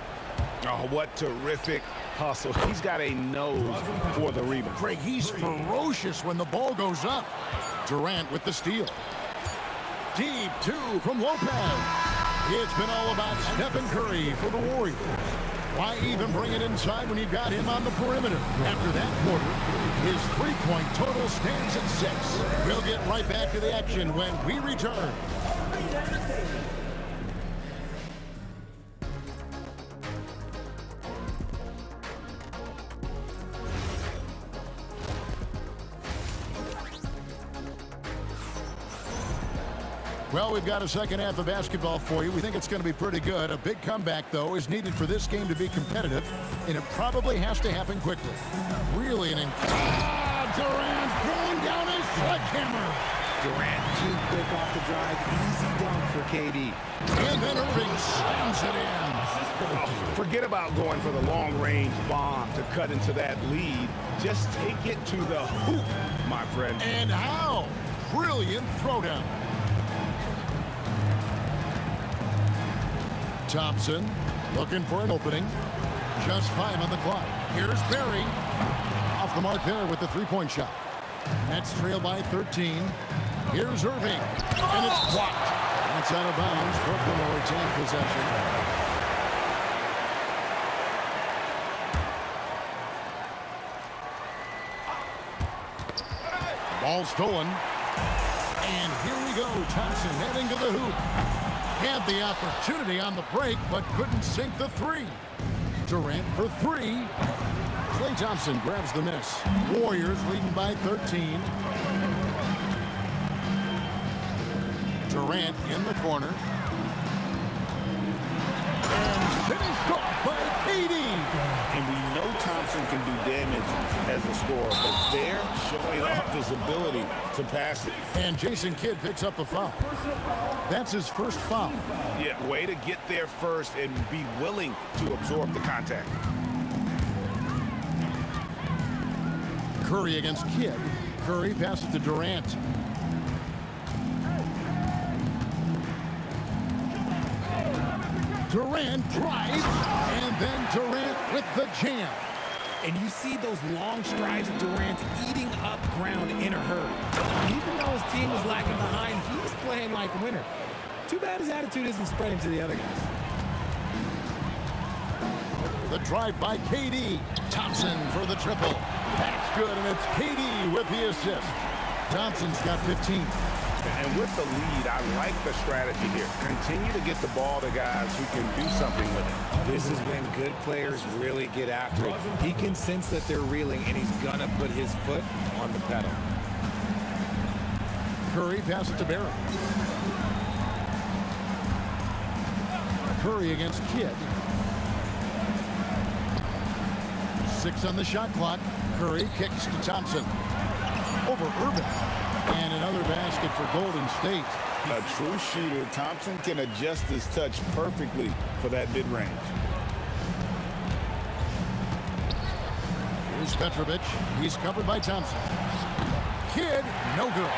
Oh, what terrific hustle. He's got a nose for the rebound. Craig, he's ferocious when the ball goes up. Durant with the steal. Deep 2 from Lopez. It's been all about Stephen Curry for the Warriors. Why even bring it inside when you got him on the perimeter? After that quarter, his 3-point total stands at 6. We'll get right back to the action when we return. Well, we've got a second half of basketball for you. We think it's going to be pretty good. A big comeback, though, is needed for this game to be competitive, and it probably has to happen quickly. Really Durant throwing down his sledgehammer. Durant too quick off the drive. Easy dunk for KD. And then Irving slams it in. Oh, forget about going for the long-range bomb to cut into that lead. Just take it to the hoop, my friend. And how? Brilliant throwdown. Thompson looking for an opening. Just 5 on the clock. Here's Barry. Off the mark there with the 3-point shot. Nets trail by 13. Here's Irving. And it's blocked. That's out of bounds. Brooklyn will retain possession. Ball stolen. And here we go. Thompson heading to the hoop. Had the opportunity on the break, but couldn't sink the 3. Durant for 3. Klay Thompson grabs the miss. Warriors leading by 13. Durant in the corner. And finished off by KD. And we know Thompson can do damage as a scorer, but they're showing off his ability to pass it. And Jason Kidd picks up the foul. That's his first foul. Yeah, way to get there first and be willing to absorb the contact. Curry against Kidd. Curry passes to Durant. Durant drives, and then Durant with the jam. And you see those long strides of Durant eating up ground in a hurry. Even though his team is lagging behind, he's playing like a winner. Too bad his attitude isn't spreading to the other guys. The drive by KD. Thompson for the triple. That's good, and it's KD with the assist. Thompson's got 15. And with the lead, I like the strategy here. Continue to get the ball to guys who can do something with it. This is when good players really get after it. He can sense that they're reeling, and he's going to put his foot on the pedal. Curry passes to Barry. Curry against Kidd. 6 on the shot clock. Curry kicks to Thompson. Over Irving. And another basket for Golden State. A true shooter, Thompson can adjust his touch perfectly for that mid-range. Here's Here's Petrovic. He's covered by Thompson. Kidd, no good.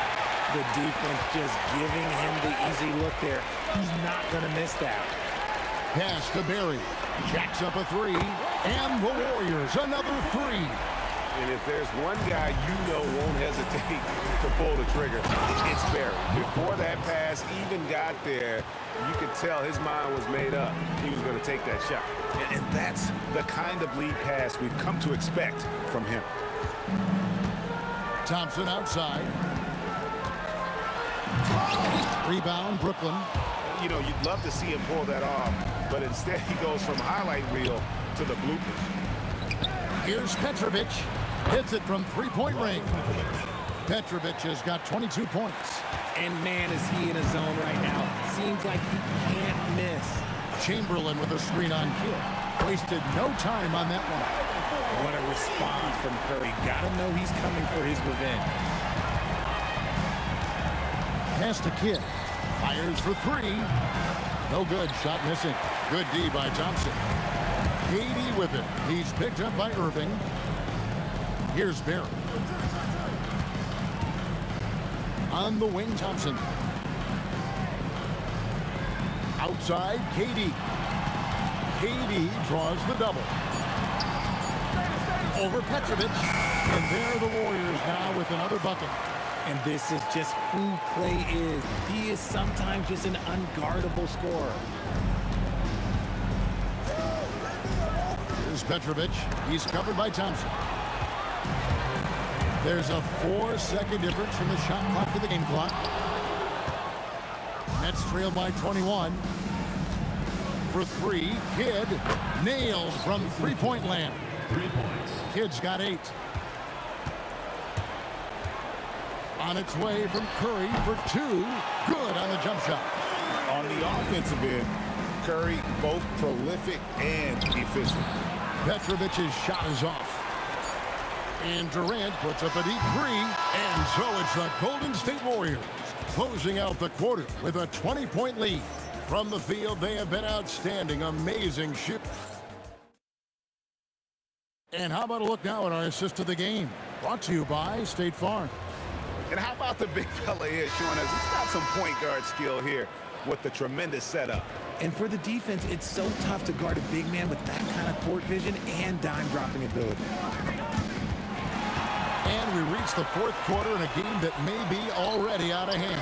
The defense just giving him the easy look there. He's not going to miss that. Pass to Barry. Jacks up a three. And the Warriors, another three. And if there's one guy you know won't hesitate to pull the trigger, it's Barry. Before that pass even got there, you could tell his mind was made up. He was going to take that shot. And that's the kind of lead pass we've come to expect from him. Thompson outside. Rebound, Brooklyn. You know, you'd love to see him pull that off, but instead he goes from highlight reel to the bloopers. Here's Petrovic. Hits it from three-point range. Petrovic has got 22 points. And man, is he in a zone right now. Seems like he can't miss. Chamberlain with a screen on Kidd. Wasted no time on that one. What a response from Curry. Gotta know he's coming for his revenge. Pass to Kidd. Fires for three. No good. Shot missing. Good D by Thompson. Katie with it. He's picked up by Irving. Here's Barry. On the wing, Thompson. Outside, Katie. Katie draws the double. Over Petrovic. And there the Warriors now with another bucket. And this is just who Clay is. He is sometimes just an unguardable scorer. Here's Petrovic. He's covered by Thompson. There's a 4-second difference from the shot clock to the game clock. Nets trail by 21. For three, Kidd nailed from three-point land. 3 points. Kidd's got 8. On its way from Curry for 2. Good on the jump shot. On the offensive end, Curry both prolific and efficient. Petrovic's shot is off. And Durant puts up a deep three. And so it's the Golden State Warriors closing out the quarter with a 20-point lead. From the field, they have been outstanding, amazing shoot. And how about a look now at our assist of the game? Brought to you by State Farm. And how about the big fella here showing us he's got some point guard skill here with the tremendous setup. And for the defense, it's so tough to guard a big man with that kind of court vision and dime-dropping ability. And we reach the fourth quarter in a game that may be already out of hand.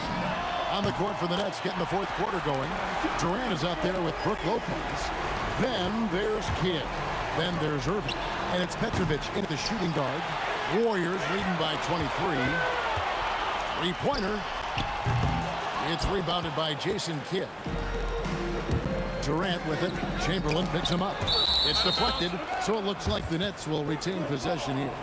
On the court for the Nets, getting the fourth quarter going. Durant is out there with Brook Lopez. Then there's Kidd. Then there's Irving. And it's Petrovic into the shooting guard. Warriors leading by 23. Three-pointer. It's rebounded by Jason Kidd. Durant with it. Chamberlain picks him up. It's deflected, so it looks like the Nets will retain possession here.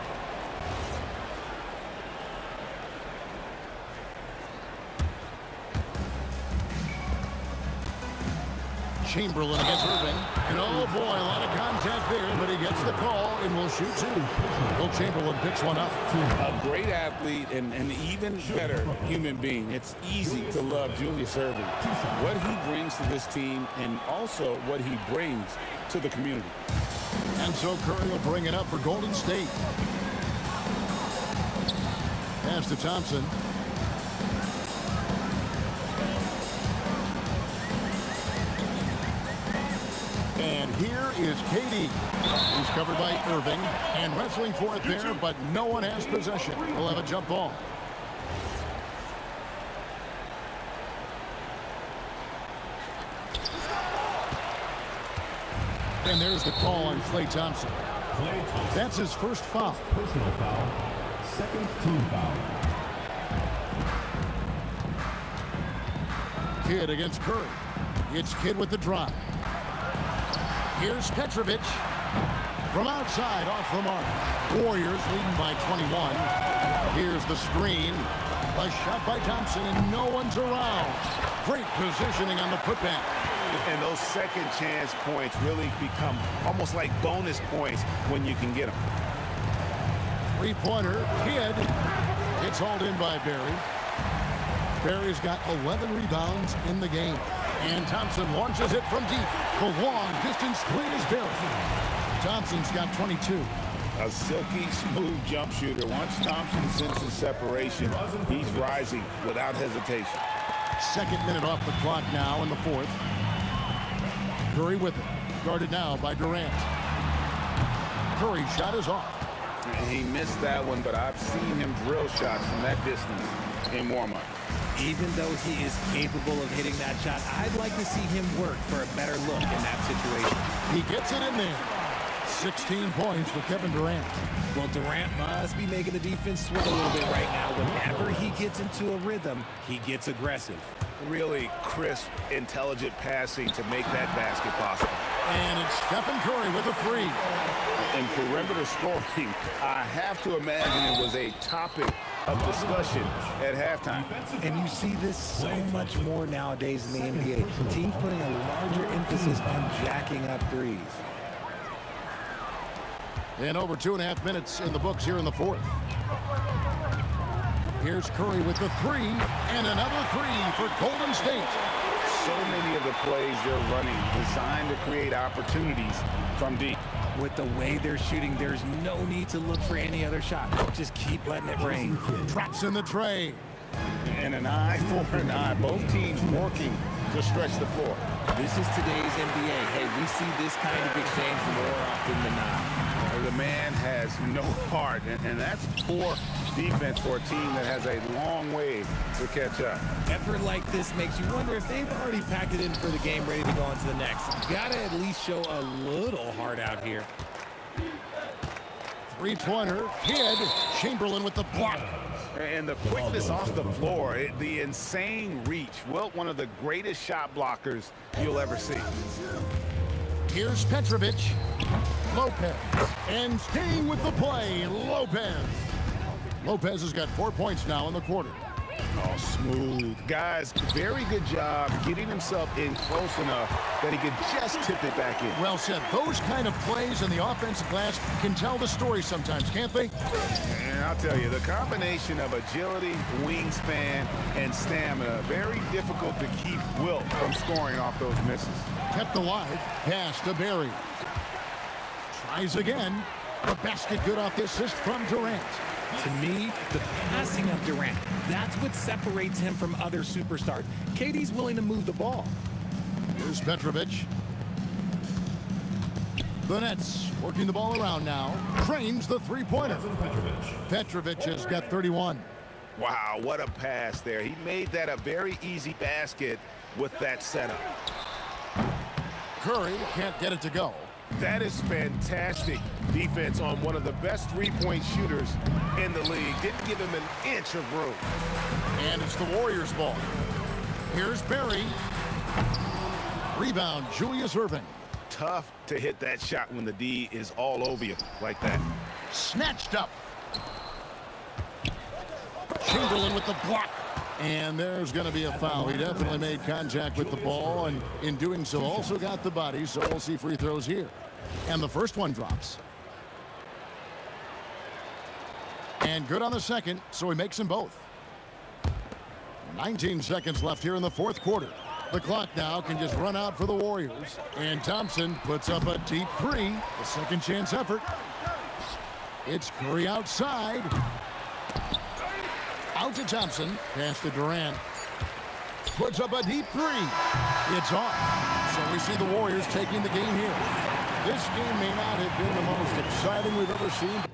Chamberlain against Irving. And oh boy, a lot of contact there, but he gets the call and will shoot 2. Will Chamberlain picks one up. A great athlete and an even better human being. It's easy to love Julius Irving. What he brings to this team and also what he brings to the community. And so Curry will bring it up for Golden State. Pass to Thompson. And here is Katie. He's covered by Irving and wrestling for it there, but no one has possession. We'll have a jump ball. And there's the call on Klay Thompson. That's his first foul. Personal foul. Second team foul. Kidd against Curry. It's Kidd with the drive. Here's Petrovic. From outside, off the mark. Warriors leading by 21. Here's the screen. A shot by Thompson, and no one's around. Great positioning on the putback. And those second chance points really become almost like bonus points when you can get them. Three-pointer, Kidd. It's hauled in by Barry. Barry's got 11 rebounds in the game. And Thompson launches it from deep. The long distance three is Barry. Thompson's got 22. A silky smooth jump shooter. Once Thompson senses separation, he's rising without hesitation. Second minute off the clock now in the fourth. Curry with it. Guarded now by Durant. Curry shot is off. He missed that one, but I've seen him drill shots from that distance in warm-up. Even though he is capable of hitting that shot, I'd like to see him work for a better look in that situation. He gets it in there. 16 points for Kevin Durant. Well, Durant must be making the defense sweat a little bit right now. Whenever he gets into a rhythm, he gets aggressive. Really crisp, intelligent passing to make that basket possible. And it's Stephen Curry with a three. In perimeter scoring, I have to imagine it was a topic of discussion at halftime. And you see this so much more nowadays in the NBA. Teams putting a larger emphasis on jacking up threes. And over 2.5 minutes in the books here in the fourth. Here's Curry with the three, and another three for Golden State. So many of the plays they're running designed to create opportunities from deep. With the way they're shooting, there's no need to look for any other shot. Just keep letting it rain. Drops in the tray. And an eye for an eye. Both teams working to stretch the floor. This is today's NBA. Hey, we see this kind of exchange more often than not. The man has no heart, and that's poor defense for a team that has a long way to catch up. Effort like this makes you wonder if they've already packed it in for the game, ready to go on to the next. You gotta at least show a little heart out here. Three-pointer, Kidd. Chamberlain with the block. And the quickness off the floor, the insane reach. Wilt, one of the greatest shot blockers you'll ever see. Here's Petrovic. Lopez. And staying with the play, Lopez. Lopez has got 4 points now in the quarter. Oh, smooth. Guys, very good job getting himself in close enough that he could just tip it back in. Well said. Those kind of plays in the offensive glass can tell the story sometimes, can't they? And I'll tell you, the combination of agility, wingspan, and stamina, very difficult to keep Wilt from scoring off those misses. Kept alive. Pass to Barry. Tries again. The basket good off the assist from Durant. To me, the passing of Durant, that's what separates him from other superstars. KD's willing to move the ball. Here's Petrovic. The Nets working the ball around now. Trains the three-pointer. Petrovic has got 31. Wow, what a pass there. He made that a very easy basket with that setup. Curry can't get it to go. That is fantastic defense on one of the best three-point shooters in the league. Didn't give him an inch of room. And it's the Warriors' ball. Here's Barry. Rebound, Julius Erving. Tough to hit that shot when the D is all over you like that. Snatched up. Chamberlain with the block. And there's going to be a foul. He definitely made contact with the ball, and in doing so also got the body, so we'll see free throws here. And the first one drops. And good on the second, so he makes them both. 19 seconds left here in the fourth quarter. The clock now can just run out for the Warriors. And Thompson puts up a deep three, a second chance effort. It's Curry outside. Out to Thompson. Pass to Durant. Puts up a deep three. It's off. So we see the Warriors taking the game here. This game may not have been the most exciting we've ever seen.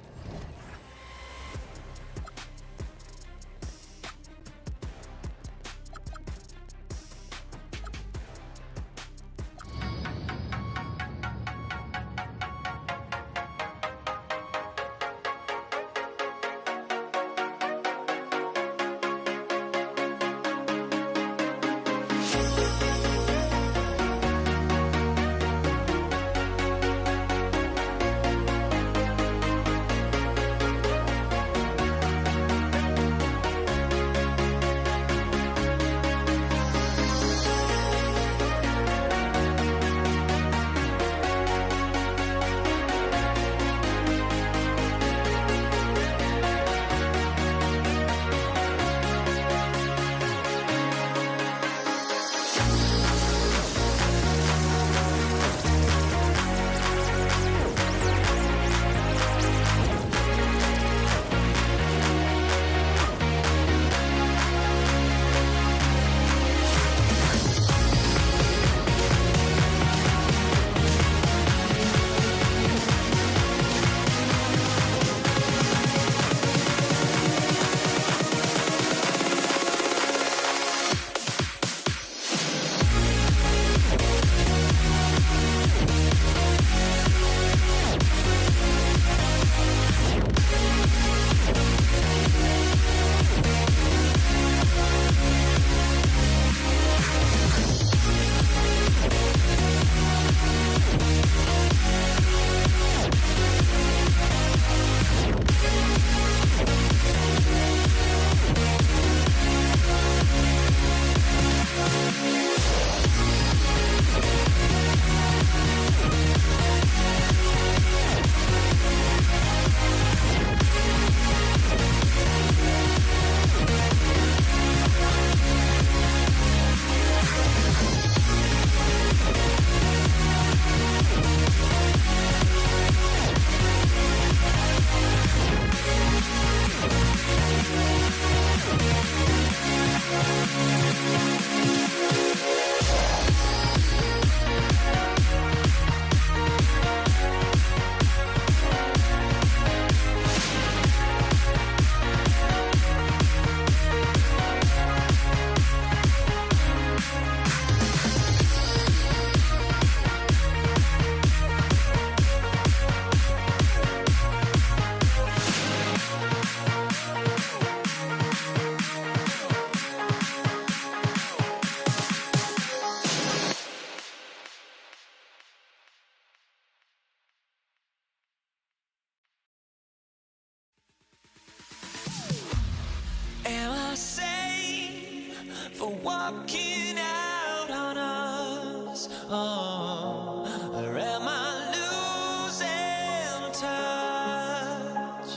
walking out on us? Oh, or am I losing touch?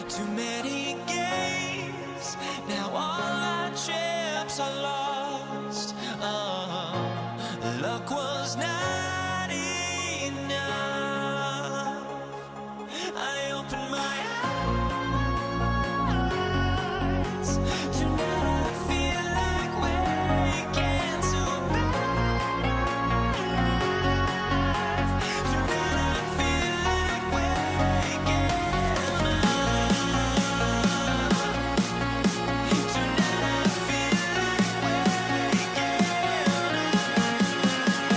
Too many games, now all our chips are lost. Oh, luck was not enough. I opened my eyes. Tonight I feel like waking to life. Tonight I feel like waking up. Tonight I feel like waking up.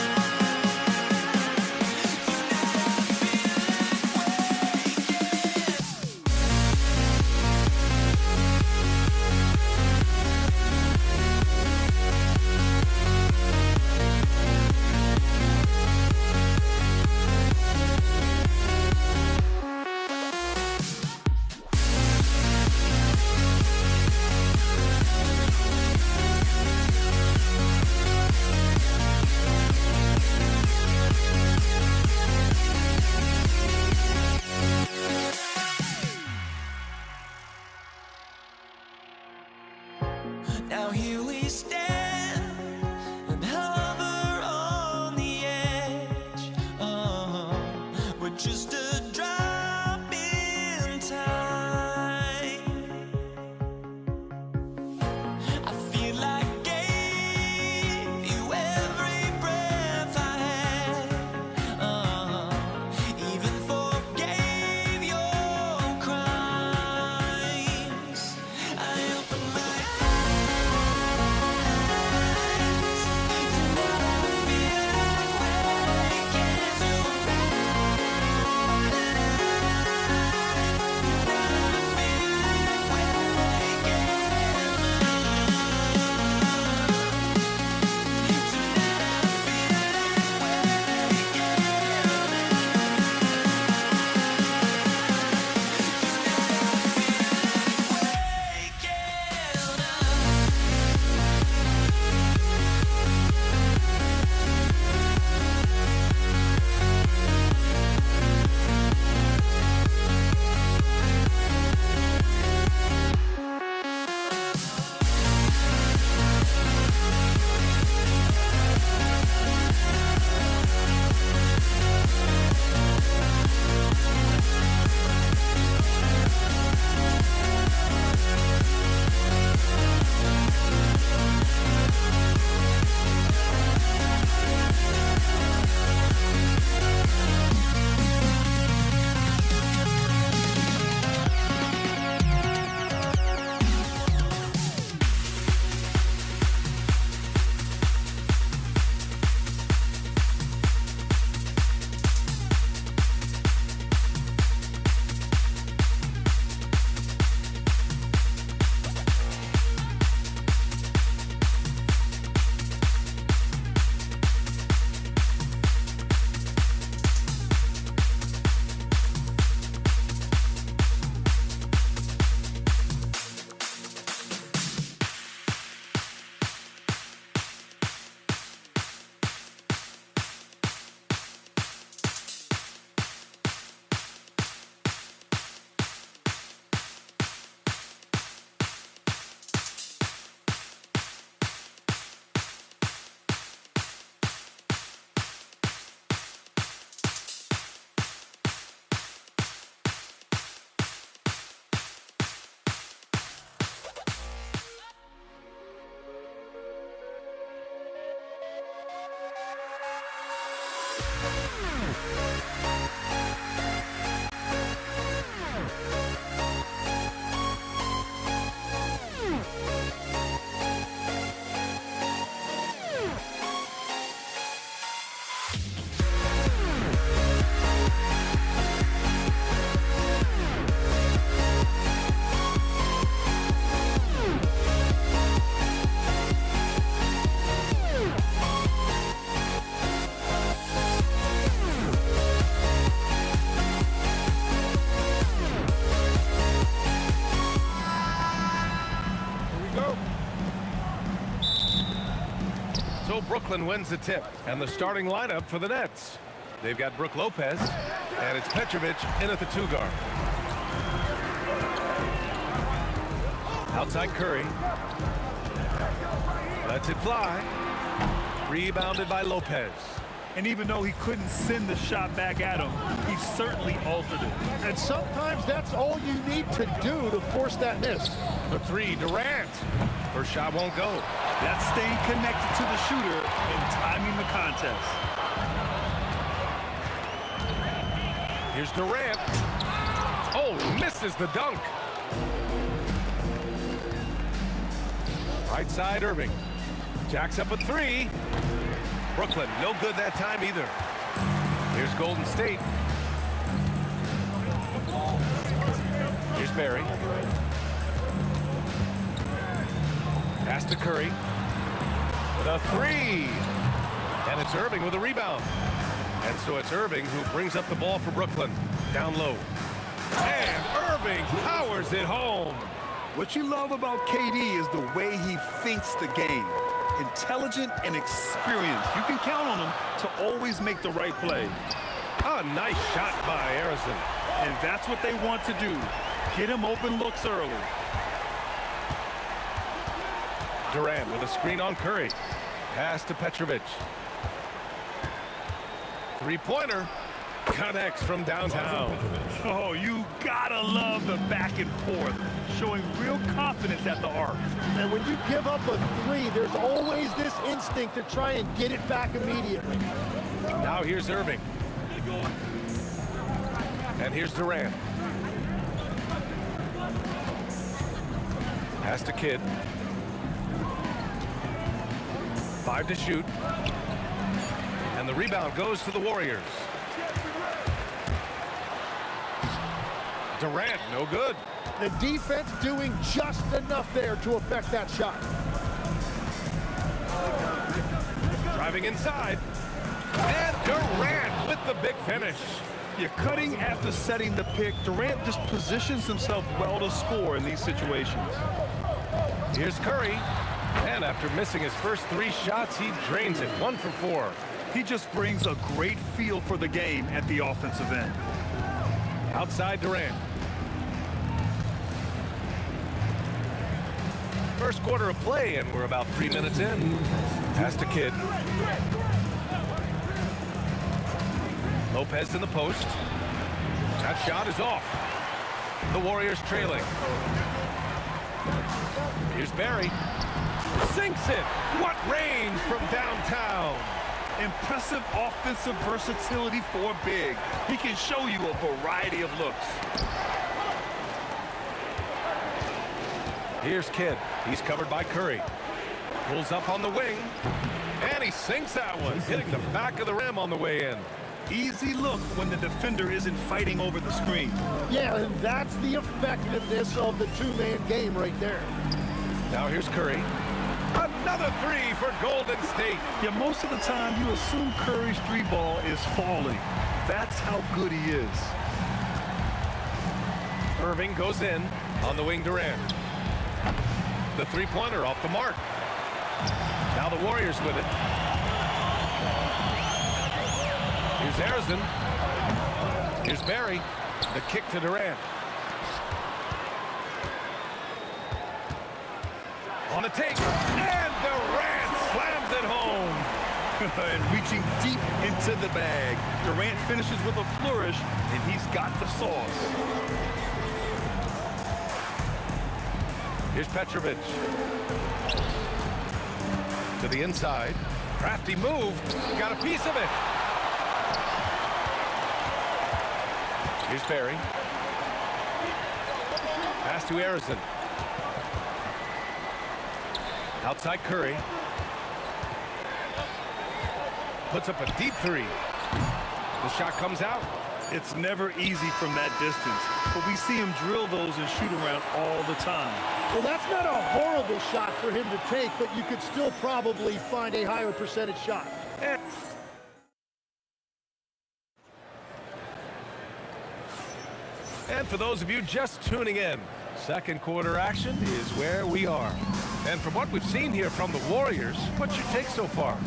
So Brooklyn wins the tip, and the starting lineup for the Nets. They've got Brook Lopez, and it's Petrovic in at the 2 guard. Outside Curry. Lets it fly. Rebounded by Lopez. And even though he couldn't send the shot back at him, he certainly altered it. And sometimes that's all you need to do to force that miss. The 3, Durant. First shot won't go. That's staying connected to the shooter and timing the contest. Here's Durant. Oh, misses the dunk. Right side, Irving. Jacks up a 3. Brooklyn, no good that time either. Here's Golden State. Here's Barry. Pass to Curry. The 3. And it's Irving with a rebound. And so it's Irving who brings up the ball for Brooklyn. Down low. And Irving powers it home. What you love about KD is the way he thinks the game. Intelligent and experienced. You can count on him to always make the right play. A nice shot by Harrison. And that's what they want to do. Get him open looks early. Durant with a screen on Curry. Pass to Petrovic. 3-pointer. Connects from downtown. Oh, you gotta love the back and forth. Showing real confidence at the arc. And when you give up a 3, there's always this instinct to try and get it back immediately. Now here's Irving. And here's Durant. Pass to Kidd. 5 to shoot. And the rebound goes to the Warriors. Durant, no good. The defense doing just enough there to affect that shot. Driving inside. And Durant with the big finish. You're cutting after setting the pick. Durant just positions himself well to score in these situations. Here's Curry. And after missing his first 3 shots, he drains it. 1 for 4. He just brings a great feel for the game at the offensive end. Outside Durant. First quarter of play, and we're about 3 minutes in. Pass to Kidd. Lopez in the post. That shot is off. The Warriors trailing. Here's Barry. Sinks it. What range from downtown. Impressive offensive versatility for a big. He can show you a variety of looks. Here's Kidd. He's covered by Curry. Pulls up on the wing. And he sinks that one, hitting the back of the rim on the way in. Easy look when the defender isn't fighting over the screen. Yeah, and that's the effectiveness of the 2-man game right there. Now here's Curry. Another 3 for Golden State. Yeah, most of the time you assume Curry's 3-ball is falling. That's how good he is. Irving goes in on the wing. Durant. The 3-pointer off the mark. Now the Warriors with it. Here's Harrison. Here's Barry. The kick to Durant. On the take. And Durant slams it home. And reaching deep into the bag. Durant finishes with a flourish, and he's got the sauce. Here's Petrovic. To the inside. Crafty move. Got a piece of it. Here's Barry. Pass to Harrison. Outside Curry. Puts up a deep 3. The shot comes out. It's never easy from that distance, but we see him drill those and shoot around all the time. Well, that's not a horrible shot for him to take, but you could still probably find a higher percentage shot. And for those of you just tuning in, Second quarter action is where we are. And from what we've seen here from the Warriors, what's your take so far?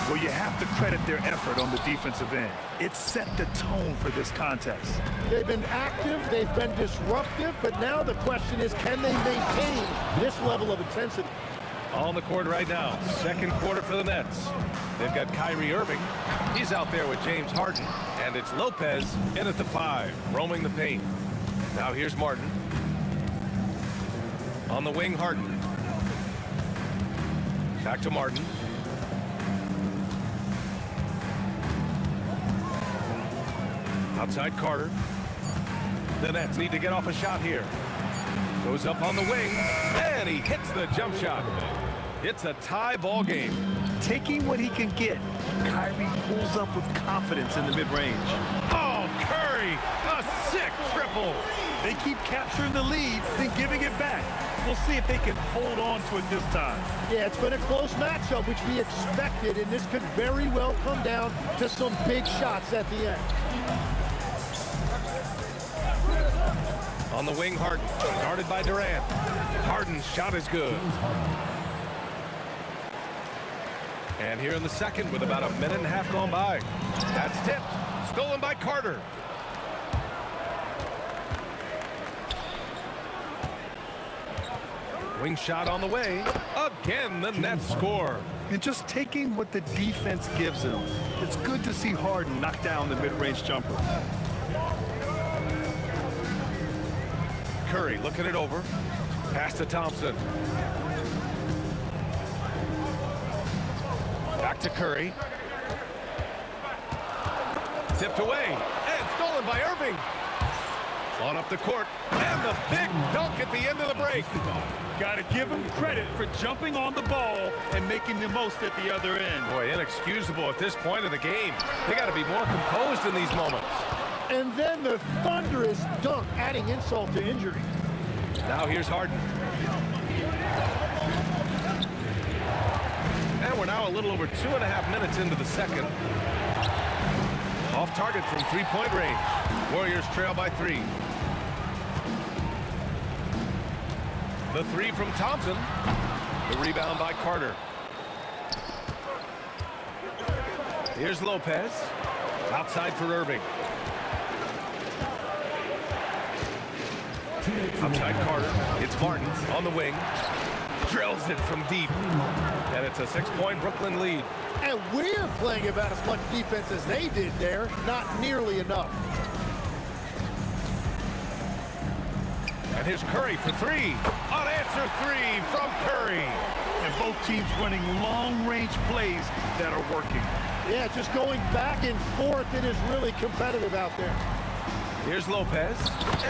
Well, you have to credit their effort on the defensive end. It set the tone for this contest. They've been active, they've been disruptive, but now the question is, can they maintain this level of intensity? On the court right now, second quarter for the Nets. They've got Kyrie Irving. He's out there with James Harden. And it's Lopez in at the 5, roaming the paint. Now here's Martin. On the wing, Harden. Back to Martin. Outside Carter. The Nets need to get off a shot here. Goes up on the wing, and he hits the jump shot. It's a tie ball game. Taking what he can get, Kyrie pulls up with confidence in the mid-range. Oh, Curry, a sick triple. They keep capturing the lead, then giving it back. We'll see if they can hold on to it this time. Yeah, it's been a close matchup, which we expected, and this could very well come down to some big shots at the end. On the wing, Harden, guarded by Durant. Harden's shot is good. And here in the second with about a minute and a half gone by. That's tipped. Stolen by Carter. Wing shot on the way. Again, the Nets score. And just taking what the defense gives them. It's good to see Harden knock down the mid-range jumper. Curry looking it over. Pass to Thompson. Back to Curry. Tipped away. And stolen by Irving. On up the court. And the big dunk at the end of the break. Got to give him credit for jumping on the ball and making the most at the other end. Boy, inexcusable at this point of the game. They got to be more composed in these moments. And then the thunderous dunk, adding insult to injury. Now here's Harden. And we're now a little over 2.5 minutes into the second. Off target from three-point range. Warriors trail by 3. The 3 from Thompson. The rebound by Carter. Here's Lopez. Outside for Irving. Outside Carter. It's Martin on the wing. Drills it from deep. And it's a 6-point Brooklyn lead. And we're playing about as much defense as they did there. Not nearly enough. And here's Curry for 3. Unanswered 3 from Curry. And both teams running long-range plays that are working. Yeah, just going back and forth. It is really competitive out there. Here's Lopez.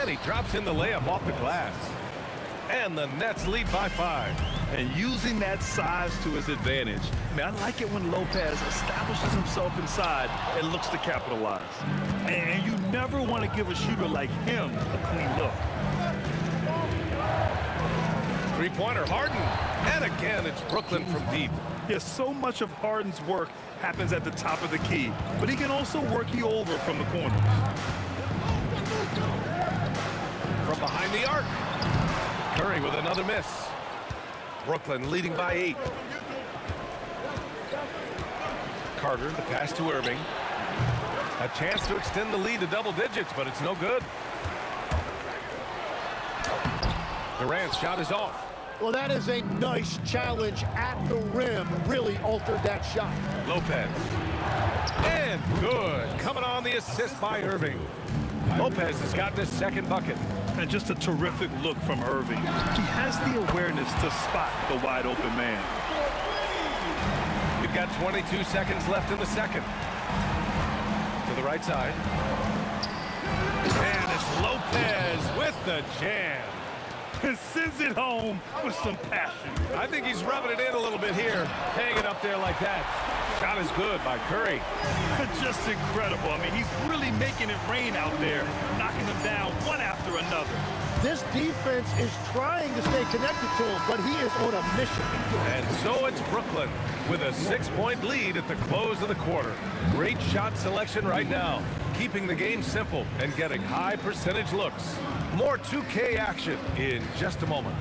And he drops in the layup off the glass. And the Nets lead by 5. And using that size to his advantage. I like it when Lopez establishes himself inside and looks to capitalize. And you never want to give a shooter like him a clean look. Three-pointer, Harden. And again, it's Brooklyn from deep. Yeah, so much of Harden's work happens at the top of the key. But he can also work you over from the corners. From behind the arc. Curry with another miss. Brooklyn leading by 8. Carter, the pass to Irving. A chance to extend the lead to double digits, but it's no good. Durant's shot is off. Well, that is a nice challenge at the rim. Really altered that shot. Lopez. And good. Coming on the assist by Irving. Lopez has gotten his second bucket. And just a terrific look from Irving. He has the awareness to spot the wide open man. We've got 22 seconds left in the second. To the right side. And it's Lopez with the jam. And sends it home with some passion. I think he's rubbing it in a little bit here. Hanging up there like that. Shot is good by Curry. Just incredible. I mean, he's really making it rain out there, knocking them down one after another. This defense is trying to stay connected to him, but he is on a mission. And so it's Brooklyn with a 6-point lead at the close of the quarter. Great shot selection right now, keeping the game simple and getting high percentage looks. More 2K action in just a moment.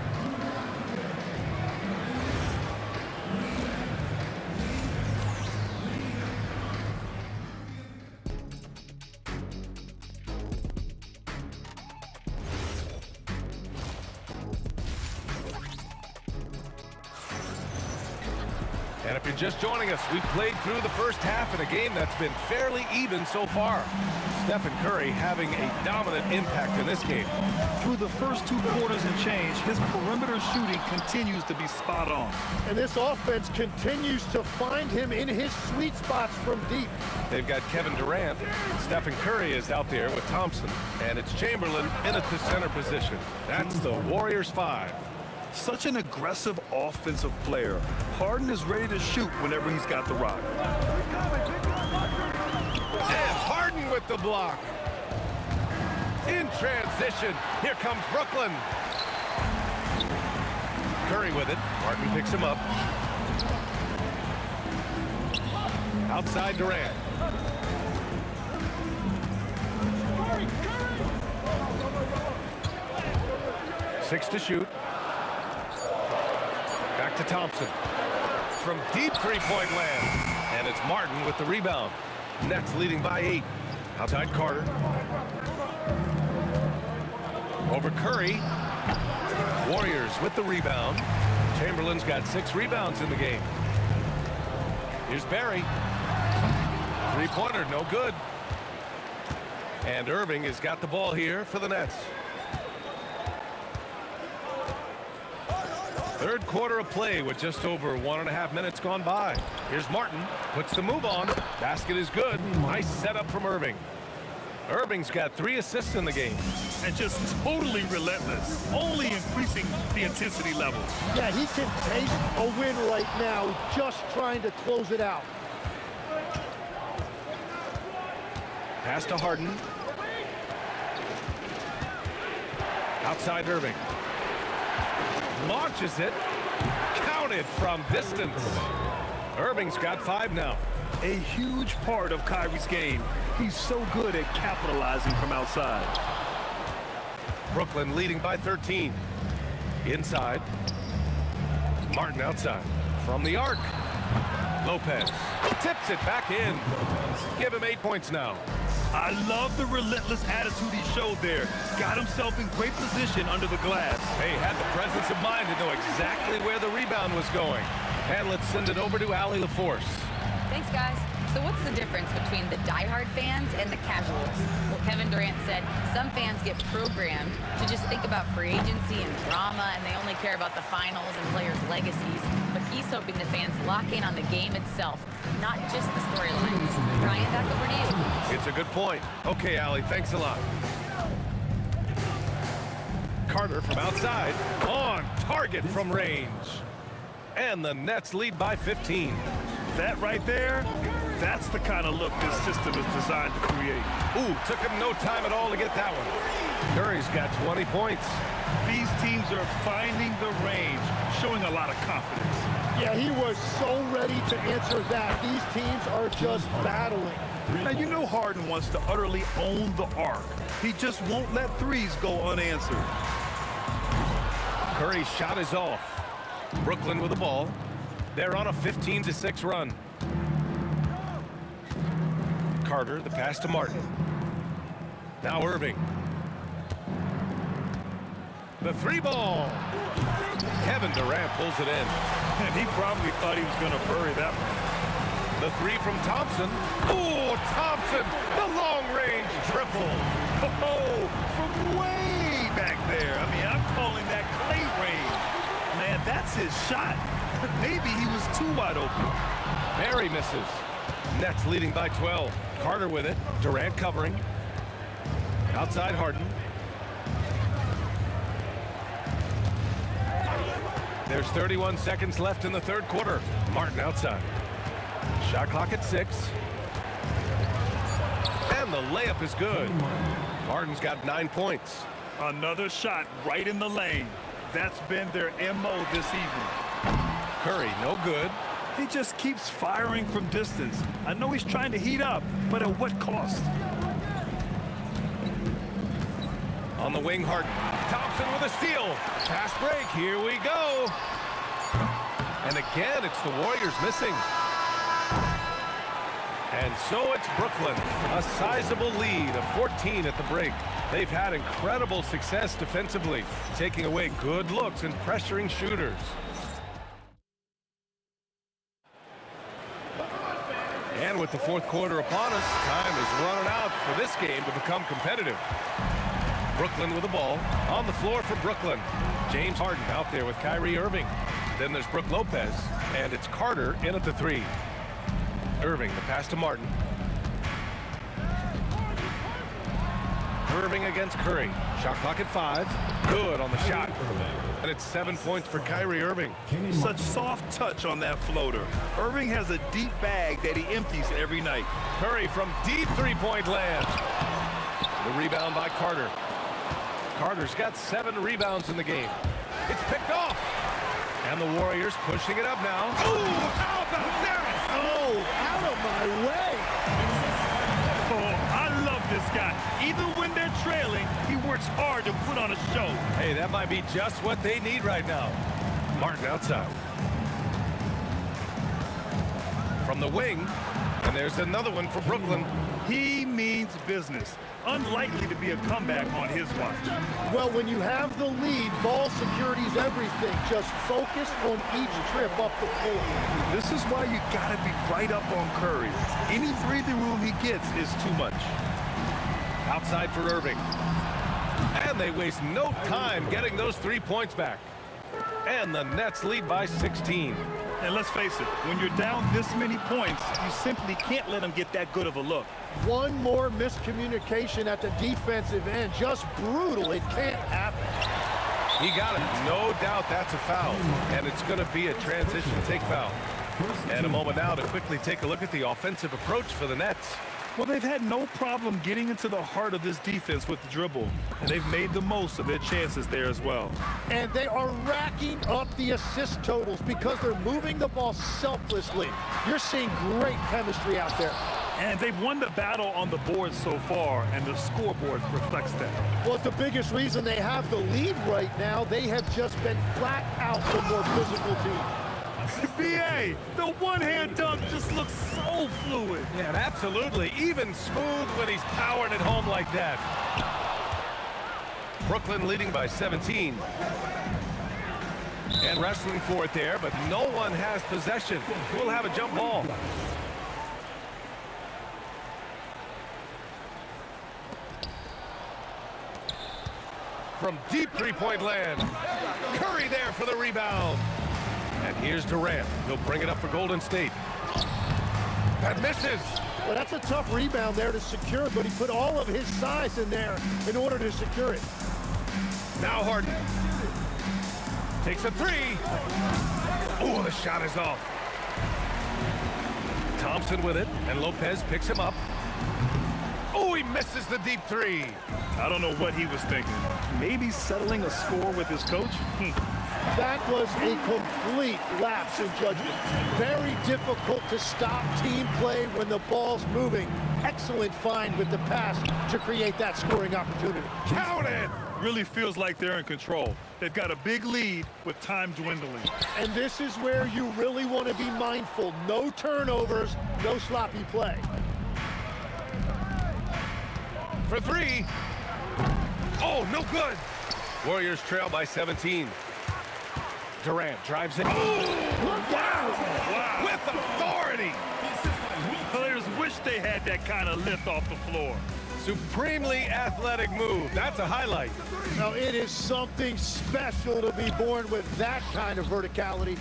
And if you're just joining us, we played through the first half in a game that's been fairly even so far. Stephen Curry having a dominant impact in this game. Through the first 2 quarters and change, his perimeter shooting continues to be spot on. And this offense continues to find him in his sweet spots from deep. They've got Kevin Durant. Stephen Curry is out there with Thompson. And it's Chamberlain in at the center position. That's the Warriors 5. Such an aggressive offensive player. Harden is ready to shoot whenever he's got the rock. And Harden with the block. In transition, here comes Brooklyn. Curry with it. Harden picks him up. Outside Durant. Six to shoot. Back to Thompson. From deep three-point land. And it's Martin with the rebound. Nets leading by 8. Outside Carter. Over Curry. Warriors with the rebound. Chamberlain's got 6 rebounds in the game. Here's Barry. Three-pointer, no good. And Irving has got the ball here for the Nets. Third quarter of play with just over 1.5 minutes gone by. Here's Martin, puts the move on. Basket is good. Nice setup from Irving. Irving's got 3 assists in the game. And just totally relentless, only increasing the intensity level. Yeah, he can taste a win right now, just trying to close it out. Pass to Harden. Outside Irving. Launches it. Counted from distance. Irving's got 5 now. A huge part of Kyrie's game. He's so good at capitalizing from outside. Brooklyn leading by 13. Inside. Martin outside. From the arc. Lopez tips it back in. Give him 8 points now. I love the relentless attitude he showed there. Got himself in great position under the glass. Hey, had the presence of mind to know exactly where the rebound was going. And let's send it over to Allie LaForce. Thanks, guys. So what's the difference between the diehard fans and the casuals? Well, Kevin Durant said some fans get programmed to just think about free agency and drama, and they only care about the finals and players' legacies. But he's hoping the fans lock in on the game itself, not just the storylines. Ryan, back over to you. It's a good point. Okay, Allie, thanks a lot. Carter from outside. On target from range. And the Nets lead by 15. That right there, that's the kind of look this system is designed to create. Ooh, took him no time at all to get that one. Curry's got 20 points. These teams are finding the range, showing a lot of confidence. Yeah, he was so ready to answer that. These teams are just battling. Now, you know Harden wants to utterly own the arc. He just won't let threes go unanswered. Curry's shot is off. Brooklyn with the ball. They're on a 15-6 run. Carter, the pass to Martin. Now Irving. The 3-ball. Kevin Durant pulls it in. And he probably thought he was going to bury that one. The 3 from Thompson. Oh, Thompson, the long-range triple. Oh, from way back there. I mean, I'm calling that clay range. Man, that's his shot. Maybe he was too wide open. Barry misses. Nets leading by 12. Carter with it. Durant covering. Outside Harden. There's 31 seconds left in the third quarter. Martin outside. Shot clock at 6. And the layup is good. Harden's got 9 points. Another shot right in the lane. That's been their MO this evening. Curry, no good. He just keeps firing from distance. I know he's trying to heat up, but at what cost? On the wing, Harden. Thompson with a steal. Fast break, here we go. And again, it's the Warriors missing. And so it's Brooklyn, a sizable lead of 14 at the break. They've had incredible success defensively, taking away good looks and pressuring shooters. And with the fourth quarter upon us, time is running out for this game to become competitive. Brooklyn with the ball. On the floor for Brooklyn. James Harden out there with Kyrie Irving. Then there's Brook Lopez, and it's Carter in at the three. Irving, the pass to Martin. Irving against Curry. Shot clock at 5. Good on the shot. And it's 7 points for Kyrie Irving. Such soft touch on that floater. Irving has a deep bag that he empties every night. Curry from deep three-point land. The rebound by Carter. Carter's got 7 rebounds in the game. It's picked off. And the Warriors pushing it up now. Ooh, how about that? Oh, out of my way. Oh, I love this guy. Even when they're trailing, he works hard to put on a show. Hey, that might be just what they need right now. Martin outside. From the wing, and there's another one for Brooklyn. He means business. Unlikely to be a comeback on his watch. Well, when you have the lead, ball security's everything. Just focus on each trip up the floor. This is why you gotta be right up on Curry. Any breathing room he gets is too much. Outside for Irving. And they waste no time getting those 3 points back. And the Nets lead by 16. And let's face it, when you're down this many points, you simply can't let them get that good of a look. One more miscommunication at the defensive end. Just brutal. It can't happen. He got it. No doubt that's a foul. And it's going to be a transition take foul. And a moment now to quickly take a look at the offensive approach for the Nets. Well, they've had no problem getting into the heart of this defense with the dribble, and they've made the most of their chances there as well. And they are racking up the assist totals because they're moving the ball selflessly. You're seeing great chemistry out there. And they've won the battle on the board so far, and the scoreboard reflects that. Well, it's the biggest reason they have the lead right now. They have just been flat out the more physical team. B.A., the one-hand dunk just looks so fluid. Yeah, absolutely. Even smooth when he's powering it home like that. Brooklyn leading by 17. And wrestling for it there, but no one has possession. We'll have a jump ball. From deep three-point land. Curry there for the rebound. And here's Durant. He'll bring it up for Golden State. That misses. Well, that's a tough rebound there to secure, but he put all of his size in there in order to secure it. Now Harden. Takes a three. Oh, the shot is off. Thompson with it, and Lopez picks him up. Oh, he misses the deep three. I don't know what he was thinking. Maybe settling a score with his coach? That was a complete lapse in judgment. Very difficult to stop team play when the ball's moving. Excellent find with the pass to create that scoring opportunity. Count it! Really feels like they're in control. They've got a big lead with time dwindling. And this is where you really want to be mindful. No turnovers, no sloppy play. For three. Oh, no good. Warriors trail by 17. Durant drives it. Oh, wow. With authority. Players wish they had that kind of lift off the floor. Supremely athletic move. That's a highlight. Now, it is something special to be born with that kind of verticality.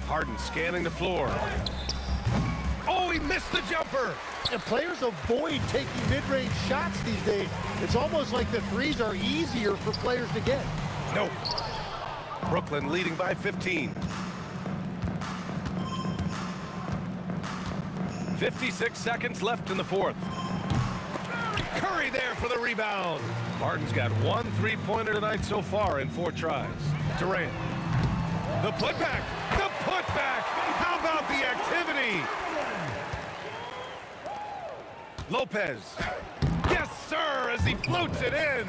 Harden scanning the floor. Oh, he missed the jumper. And players avoid taking mid-range shots these days. It's almost like the threes are easier for players to get. Nope. Brooklyn leading by 15. 56 seconds left in the fourth. Murray there for the rebound. Martin's got 1 3-pointer tonight so far in 4 tries. Durant. The putback. The putback. How about the activity? Lopez. Yes, sir, as he floats it in.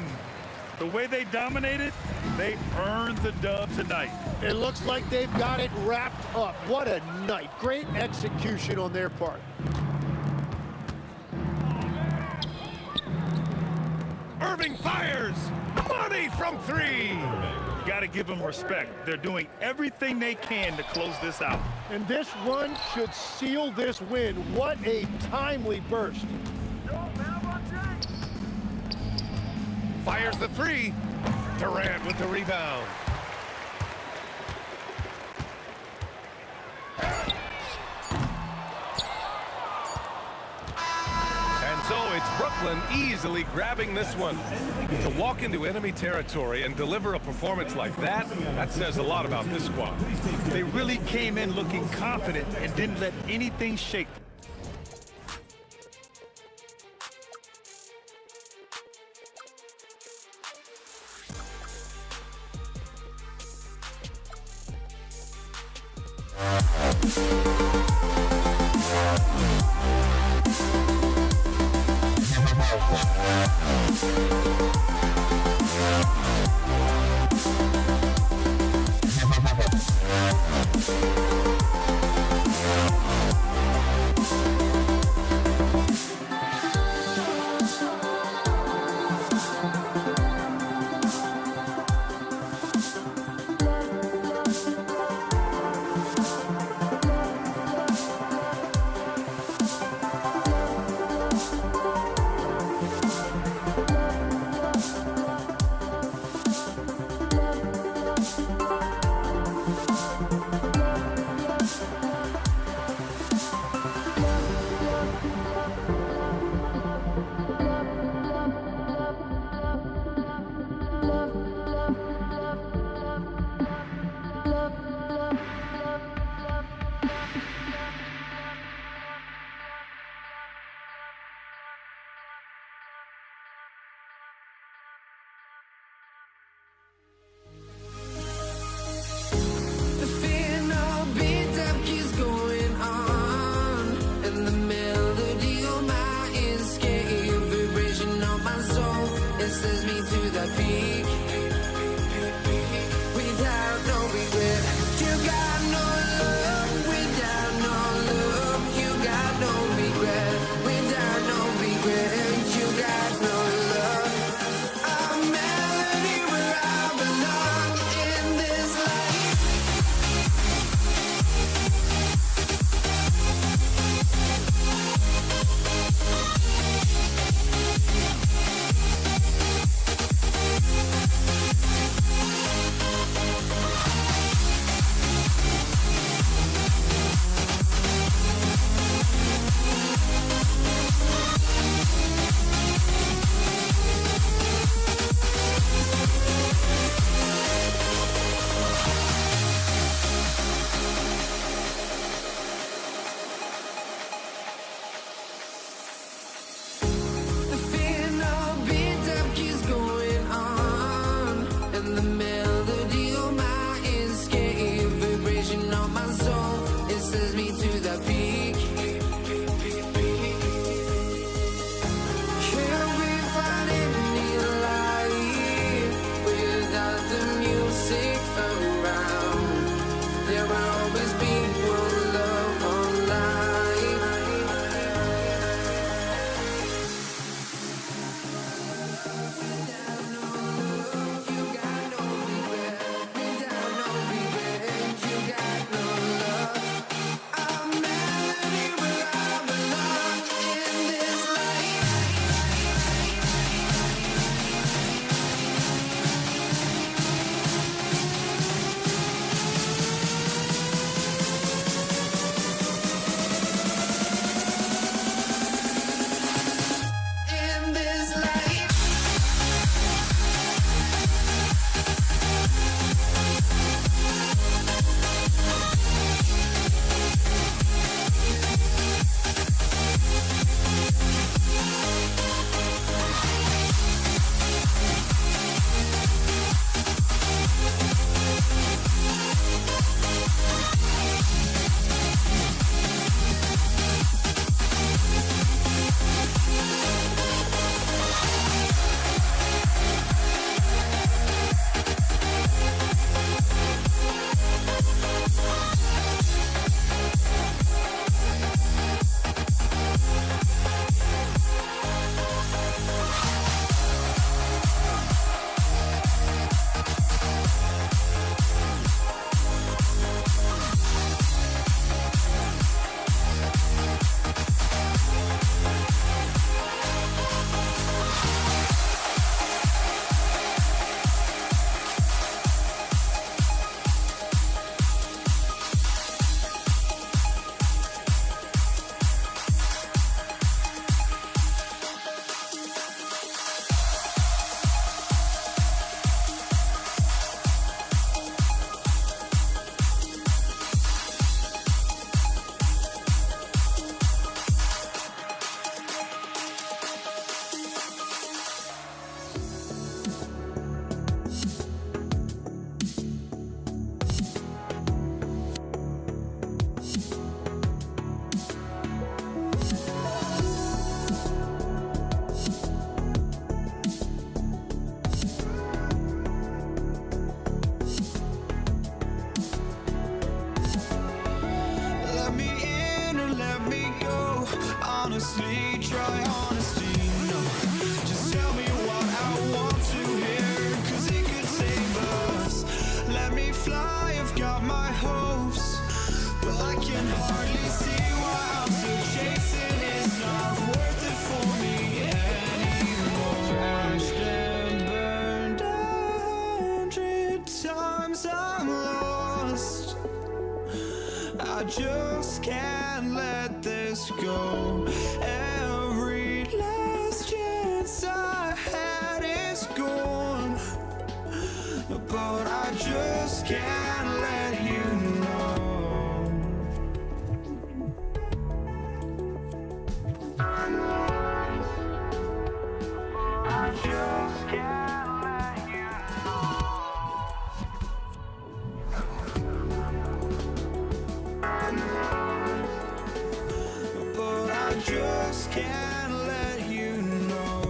The way they dominated, they earned the dub tonight. It looks like they've got it wrapped up. What a night. Great execution on their part. Irving fires. Money from 3. Got to give them respect. They're doing everything they can to close this out. And this run should seal this win. What a timely burst. Fires the 3. Durant with the rebound. And so it's Brooklyn easily grabbing this one. To walk into enemy territory and deliver a performance like that, that says a lot about this squad. They really came in looking confident and didn't let anything shake them. honestly, try honesty. No, just tell me what I want to hear, 'cause it could save us. Let me fly, I've got my hopes, but I can hardly see why I'm still chasing. It's not worth it for me anymore. Crashed and burned 100 times, I'm lost. I just can't let this go. Every last chance I had is gone, but I just can't let you know. I just can't let you know. But I just can't let you know.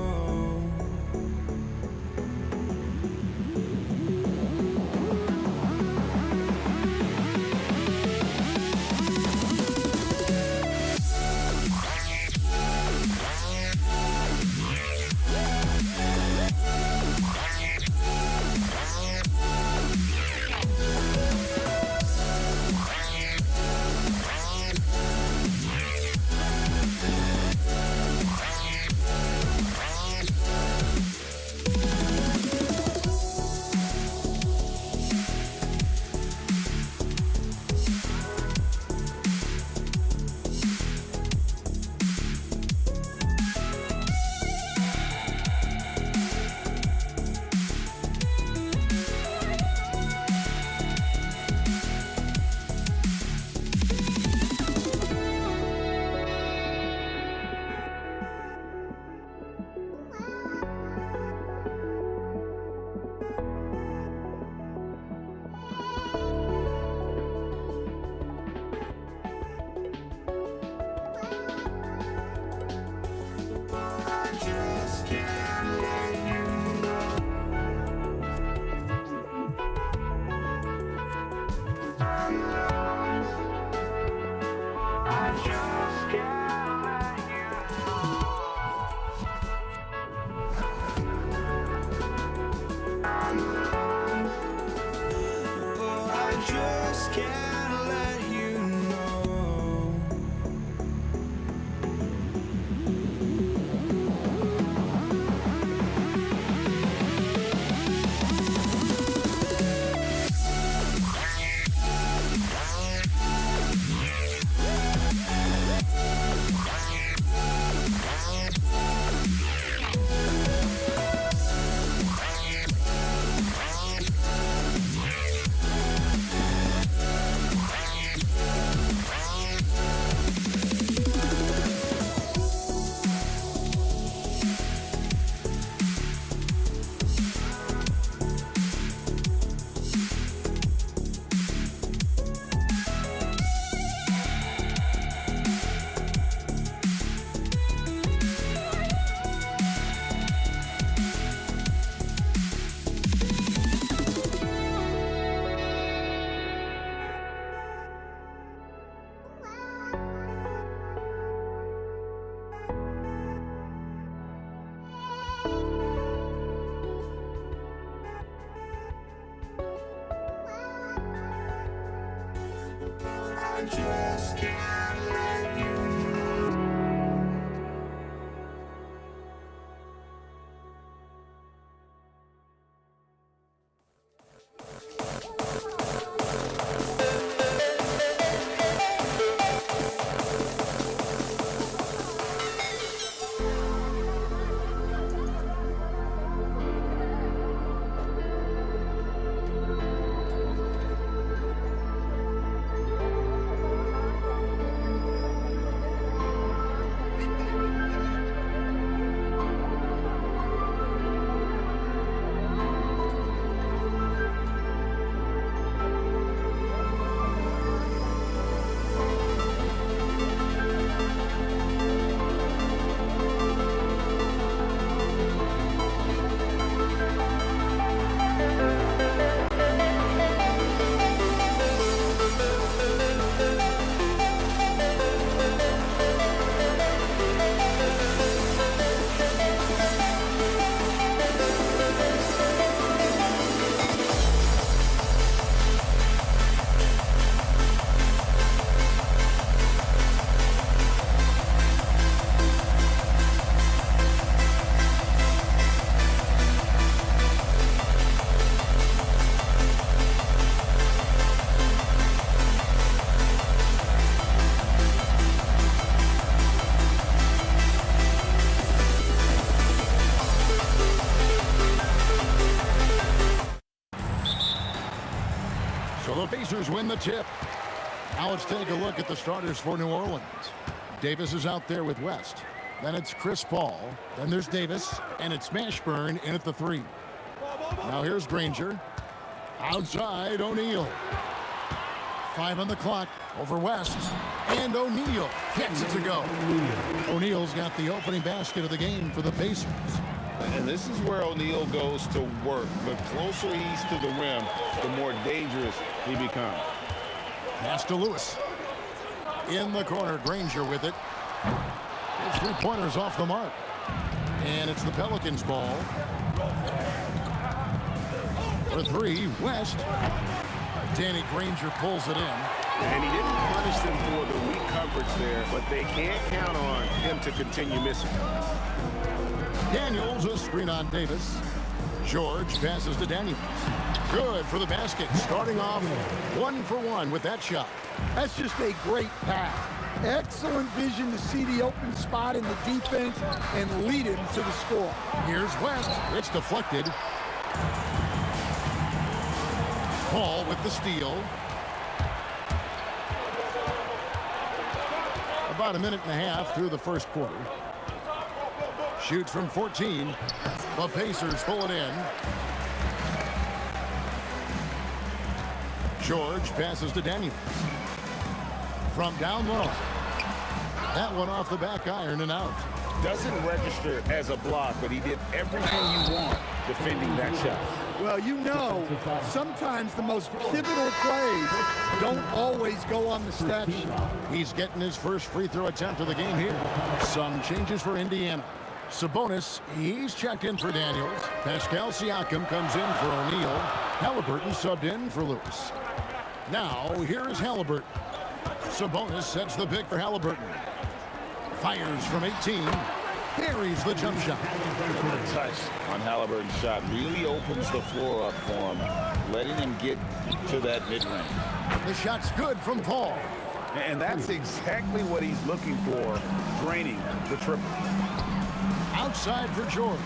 just can't let you know. in the tip. Now let's take a look at the starters for New Orleans. Davis is out there with West. Then it's Chris Paul. Then there's Davis. And it's Mashburn in at the 3. Now here's Granger. Outside, O'Neal. 5 on the clock. Over West. And O'Neal gets it to go. O'Neal's got the opening basket of the game for the Pacers. And this is where O'Neal goes to work. The closer he's to the rim, the more dangerous he becomes. Pass to Lewis. In the corner, Granger with it. His 3-pointers off the mark. And it's the Pelicans' ball. For 3, West. Danny Granger pulls it in. And he didn't punish them for the weak coverage there, but they can't count on him to continue missing. Daniels, a screen on Davis. George passes to Daniels. Good for the basket. Starting off 1 for 1 with that shot. That's just a great pass. Excellent vision to see the open spot in the defense and lead him to the score. Here's West. It's deflected. Paul with the steal. About a minute and a half through the first quarter. Shoots from 14. The Pacers pull it in. George passes to Daniels. From down low. That one off the back iron and out. Doesn't register as a block, but he did everything you want defending that shot. Well, you know, sometimes the most pivotal plays don't always go on the stat sheet. He's getting his first free throw attempt of the game here. Some changes for Indiana. Sabonis, he's checked in for Daniels. Pascal Siakam comes in for O'Neal. Halliburton subbed in for Lewis. Now, here's Halliburton. Sabonis sets the pick for Halliburton. Fires from 18. Carries the jump shot. The touch on Halliburton's shot really opens the floor up for him, letting him get to that mid-range. The shot's good from Paul. And that's exactly what he's looking for, draining the triple. Outside for George.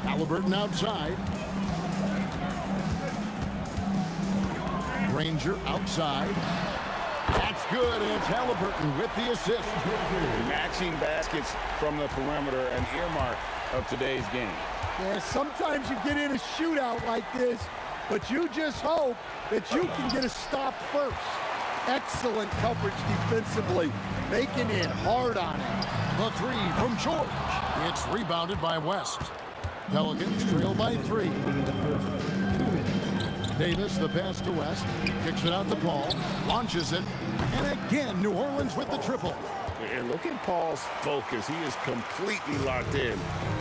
Halliburton outside. Granger outside. That's good, and it's Halliburton with the assist. Matching baskets from the perimeter, an earmark of today's game. Yeah, sometimes you get in a shootout like this, but you just hope that you can get a stop first. Excellent coverage defensively, making it hard on him. The 3 from George. It's rebounded by West. Pelicans trail by 3. Davis, the pass to West. Kicks it out to Paul. Launches it. And again, New Orleans with the triple. And look at Paul's focus. He is completely locked in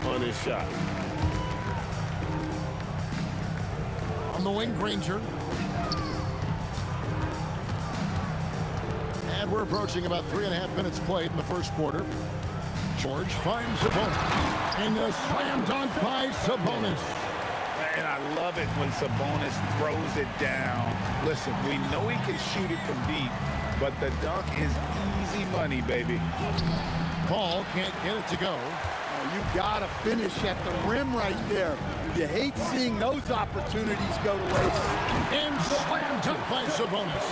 on his shot. On the wing, Granger. And we're approaching about 3.5 minutes played in the first quarter. George finds Sabonis. And a slam dunk by Sabonis. And I love it when Sabonis throws it down. Listen, we know he can shoot it from deep, but the dunk is easy money, baby. Paul can't get it to go. Oh, you gotta finish at the rim right there. You hate seeing those opportunities go to waste. And slam dunk by Sabonis.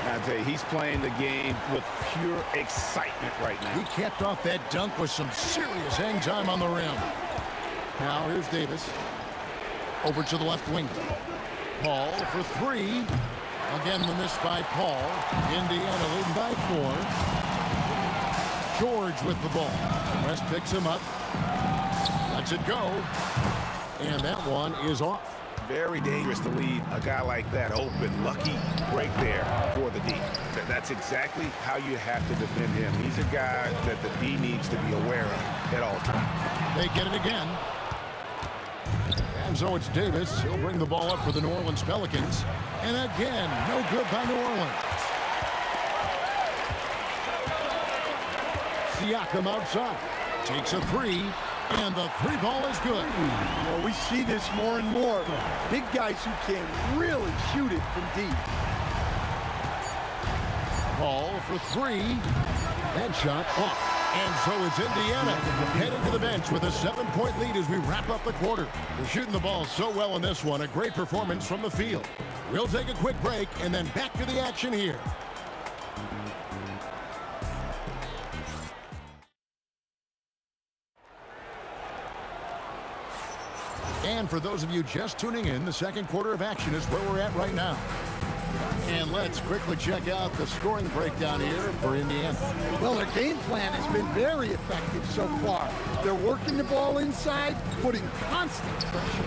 I tell you, he's playing the game with pure excitement right now. He capped off that dunk with some serious hang time on the rim. Now here's Davis. Over to the left wing. Paul for 3. Again, the miss by Paul. Indiana leading by 4. George with the ball. West picks him up. Lets it go. And that one is off. Very dangerous to leave a guy like that open. Lucky break there for the D. That's exactly how you have to defend him. He's a guy that the D needs to be aware of at all times. They get it again. And so it's Davis. He'll bring the ball up for the New Orleans Pelicans. And again, no good by New Orleans. Siakam outside. Takes a 3. And the 3 ball is good. Well, we see this more and more. Big guys who can really shoot it from deep. Paul for 3. That shot off. And so it's Indiana heading to the bench with a 7-point lead as we wrap up the quarter. They're shooting the ball so well in this one. A great performance from the field. We'll take a quick break and then back to the action here. And for those of you just tuning in, the second quarter of action is where we're at right now. And let's quickly check out the scoring breakdown here for Indiana. Well, their game plan has been very effective so far. They're working the ball inside, putting constant pressure.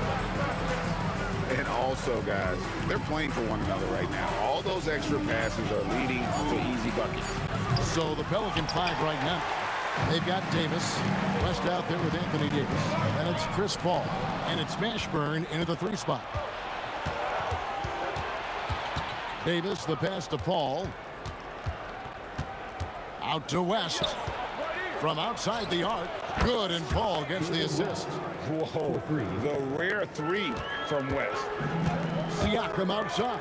And also, guys, they're playing for one another right now. All those extra passes are leading to easy buckets. So the Pelican 5 right now. They've got Davis. West out there with Anthony Davis. And it's Chris Paul. And it's Mashburn into the 3 spot. Davis, the pass to Paul. Out to West. From outside the arc. Good, and Paul gets the assist. Whoa, the rare 3 from West. Siakam outside.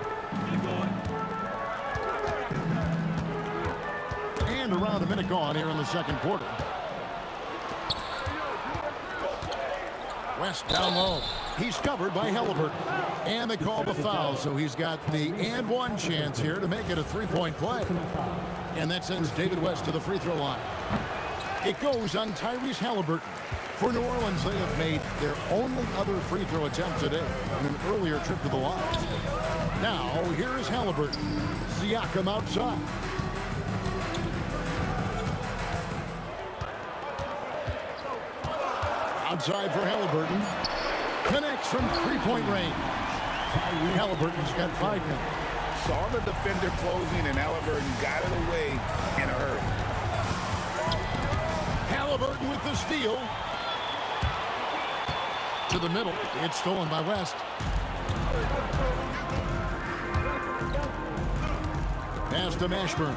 And around a minute gone here in the second quarter. West down low. He's covered by Halliburton. And they call the foul, so he's got the and one chance here to make it a 3-point play. And that sends David West to the free throw line. It goes on Tyrese Halliburton. For New Orleans, they have made their only other free throw attempt today on an earlier trip to the line. Now, here is Halliburton. Siakam outside. Outside for Halliburton. Connects from 3-point range. Halliburton's got 5 minutes. Saw the defender closing, and Halliburton got it away in a hurry. Halliburton with the steal. To the middle. It's stolen by West. Pass to Mashburn.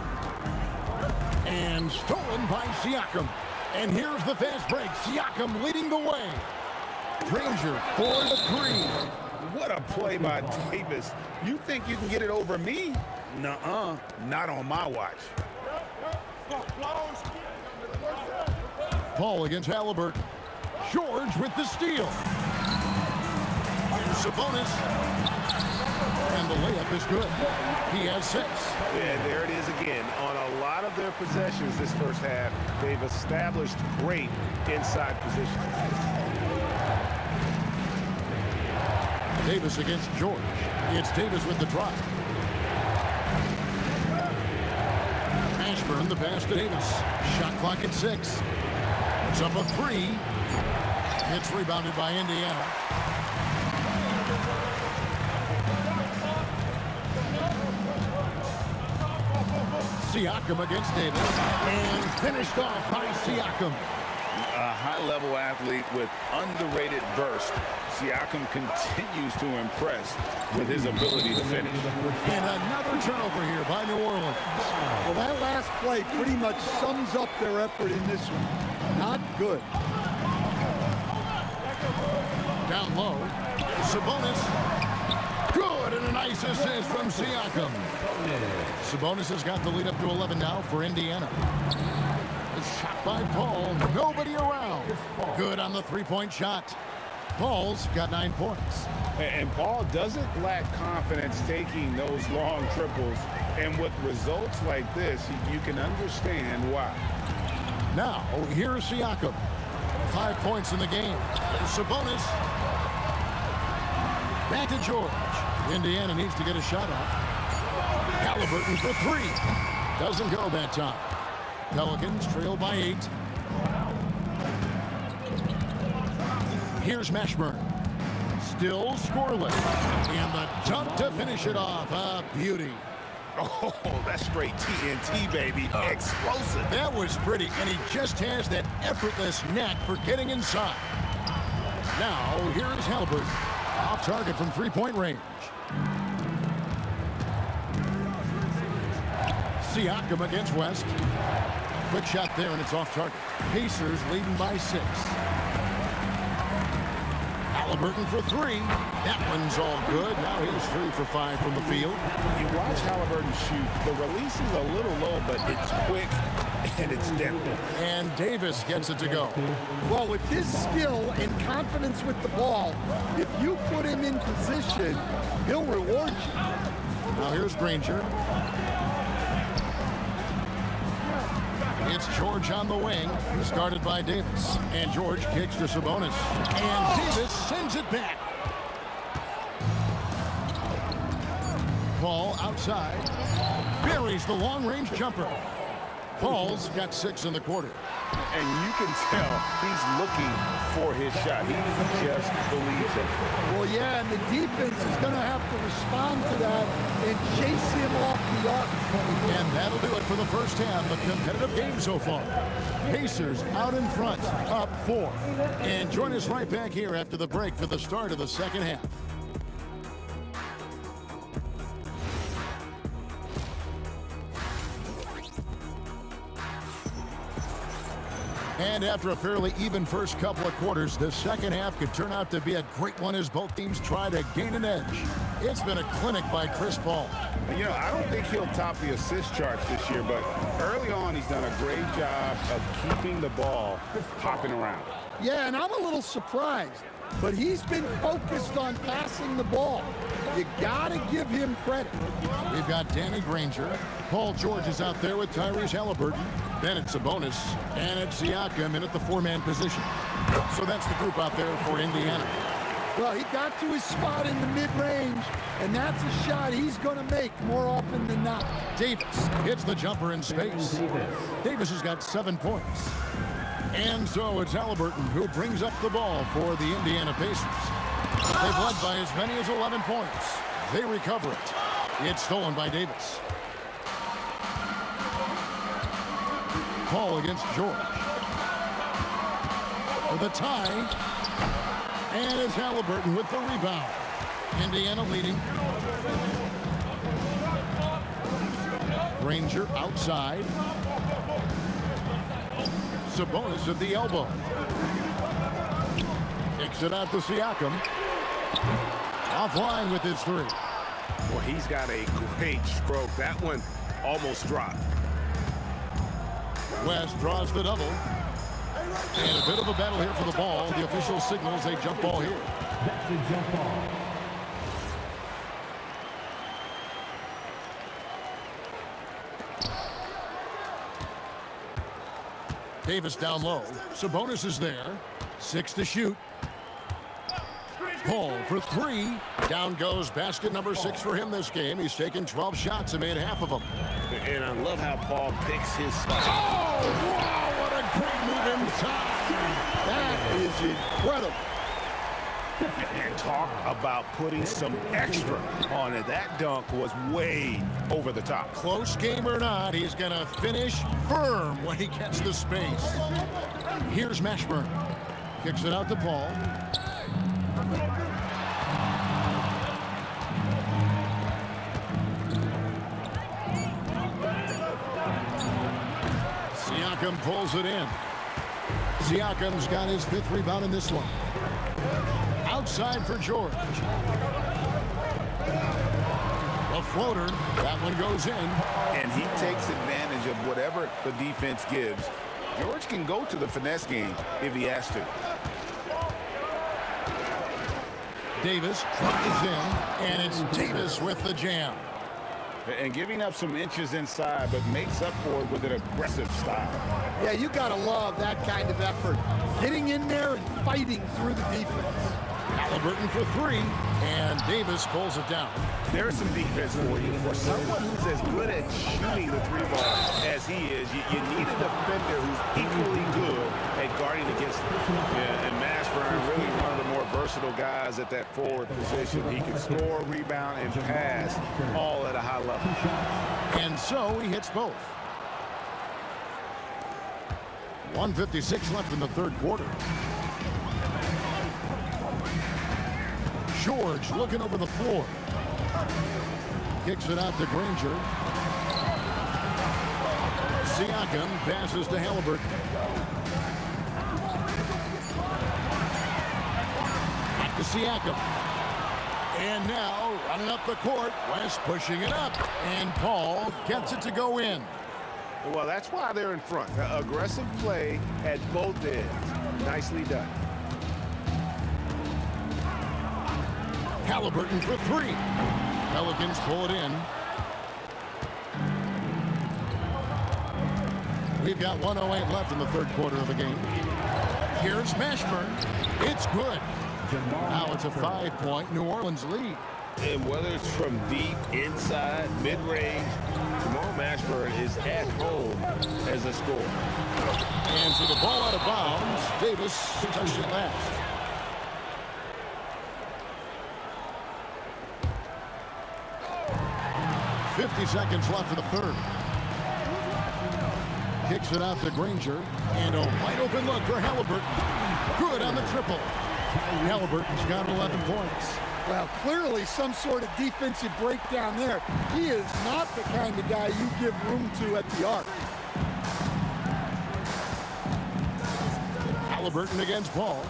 And stolen by Siakam. And here's the fast break. Siakam leading the way. Granger for the 3. What a play by Davis. You think you can get it over me? Nuh-uh. Not on my watch. Paul against Halliburton. George with the steal. Sabonis. And the layup is good. He has 6. And there it is again. On a lot of their possessions this first half, they've established great inside position. Davis against George. It's Davis with the drive. Mashburn, the pass to Davis. Shot clock at 6. It's up a 3. It's rebounded by Indiana. Siakam against Davis. And finished off by Siakam. A high-level athlete with underrated burst. Siakam continues to impress with his ability to finish. And another turnover here by New Orleans. Well, that last play pretty much sums up their effort in this one. Not good. Down low. Sabonis. Good, and a nice assist from Siakam. Sabonis has got the lead up to 11 now for Indiana. A shot by Paul. Nobody around. Good on the 3-point shot. Paul's got 9 points. And Paul doesn't lack confidence taking those long triples. And with results like this, you can understand why. Now, here's Siakam. 5 points in the game. Sabonis. Back to George. Indiana needs to get a shot off. Halliburton for 3. Doesn't go that time. Pelicans trail by 8. Here's Mashburn. Still scoreless. And the dunk to finish it off. A beauty. Oh, that's straight TNT, baby. Explosive. That was pretty. And he just has that effortless knack for getting inside. Now, here is Halliburton. Off target from 3-point range. Siakam against West. Quick shot there, and it's off target. Pacers leading by 6. Halliburton for three. That one's all good. Now he's 3 for 5 from the field. You watch Halliburton shoot. The release is a little low, but it's quick and it's deadly. And Davis gets it to go. Well, with his skill and confidence with the ball, if you put him in position, he'll reward you. Now here's Granger. It's George on the wing, started by Davis. And George kicks to Sabonis. And Davis sends it back. Paul outside. Buries the long-range jumper. Paul's got 6 in the quarter. And you can tell he's looking for his shot. He just believes it. Well, yeah, and the defense is going to have to respond to that and chase him off the arc. And that'll do it for the first half. A competitive game so far. Pacers out in front, up 4. And join us right back here after the break for the start of the second half. And after a fairly even first couple of quarters, the second half could turn out to be a great one as both teams try to gain an edge. It's been a clinic by Chris Paul. You know, I don't think he'll top the assist charts this year, but early on he's done a great job of keeping the ball hopping around. Yeah, and I'm a little surprised, but he's been focused on passing the ball. You got to give him credit. We've got Danny Granger. Paul George is out there with Tyrese Halliburton. Then it's Sabonis, and it's Siakam in at the 4-man position. So that's the group out there for Indiana. Well, he got to his spot in the mid-range, and that's a shot he's going to make more often than not. Davis hits the jumper in space. Davis has got 7 points. And so it's Halliburton who brings up the ball for the Indiana Pacers. They've led by as many as 11 points. They recover it. It's stolen by Davis. Paul against George. For the tie. And it's Halliburton with the rebound. Indiana leading. Granger outside. Sabonis at the elbow. Kicks it out to Siakam. Offline with his 3. Well, he's got a great stroke. That one almost dropped. West draws the double. And a bit of a battle here for the ball. The official signals a jump ball here. That's a jump ball. Davis down low. Sabonis is there. 6 to shoot. Paul for 3. Down goes basket number 6 for him this game. He's taken 12 shots and made half of them. And I love how Paul picks his spot. Oh, wow, what a great move inside. That is incredible. And talk about putting some extra on it. That dunk was way over the top. Close game or not, he's going to finish firm when he gets the space. Here's Mashburn. Kicks it out to Paul. Siakam pulls it in. Siakam's got his 5th rebound in this one. Outside for George. A floater. That one goes in. And he takes advantage of whatever the defense gives. George can go to the finesse game if he has to. Davis drives in, and it's Davis with the jam. And giving up some inches inside, but makes up for it with an aggressive style. Yeah, you got to love that kind of effort. Getting in there and fighting through the defense. Halliburton for 3, and Davis pulls it down. There's some defense for you. For someone who's as good at shooting the 3-ball as he is, you need a defender who's equally good at guarding against him. Yeah, and Mashburn, really one of the more versatile guys at that forward position. He can score, rebound, and pass all at a high level. And so he hits both. 1:56 left in the 3rd quarter. George looking over the floor. Kicks it out to Granger. Siakam passes to Halliburton. to Siakam. And now, running up the court, West pushing it up. And Paul gets it to go in. Well, that's why they're in front. Aggressive play at both ends. Nicely done. Halliburton for three. Pelicans pull it in. We've got 1:08 left in the third quarter of the game. Here's Mashburn. It's good. Now it's a 5-point New Orleans lead. And whether it's from deep, inside, mid-range, Jamal Mashburn is at home as a scorer. And so the ball out of bounds. Davis touched it last. .50 seconds left for the third. Kicks it out to Granger. And a wide open look for Halliburton. Good on the triple. Halliburton's got 11 points. Well, clearly some sort of defensive breakdown there. He is not the kind of guy you give room to at the arc. Halliburton against Paul.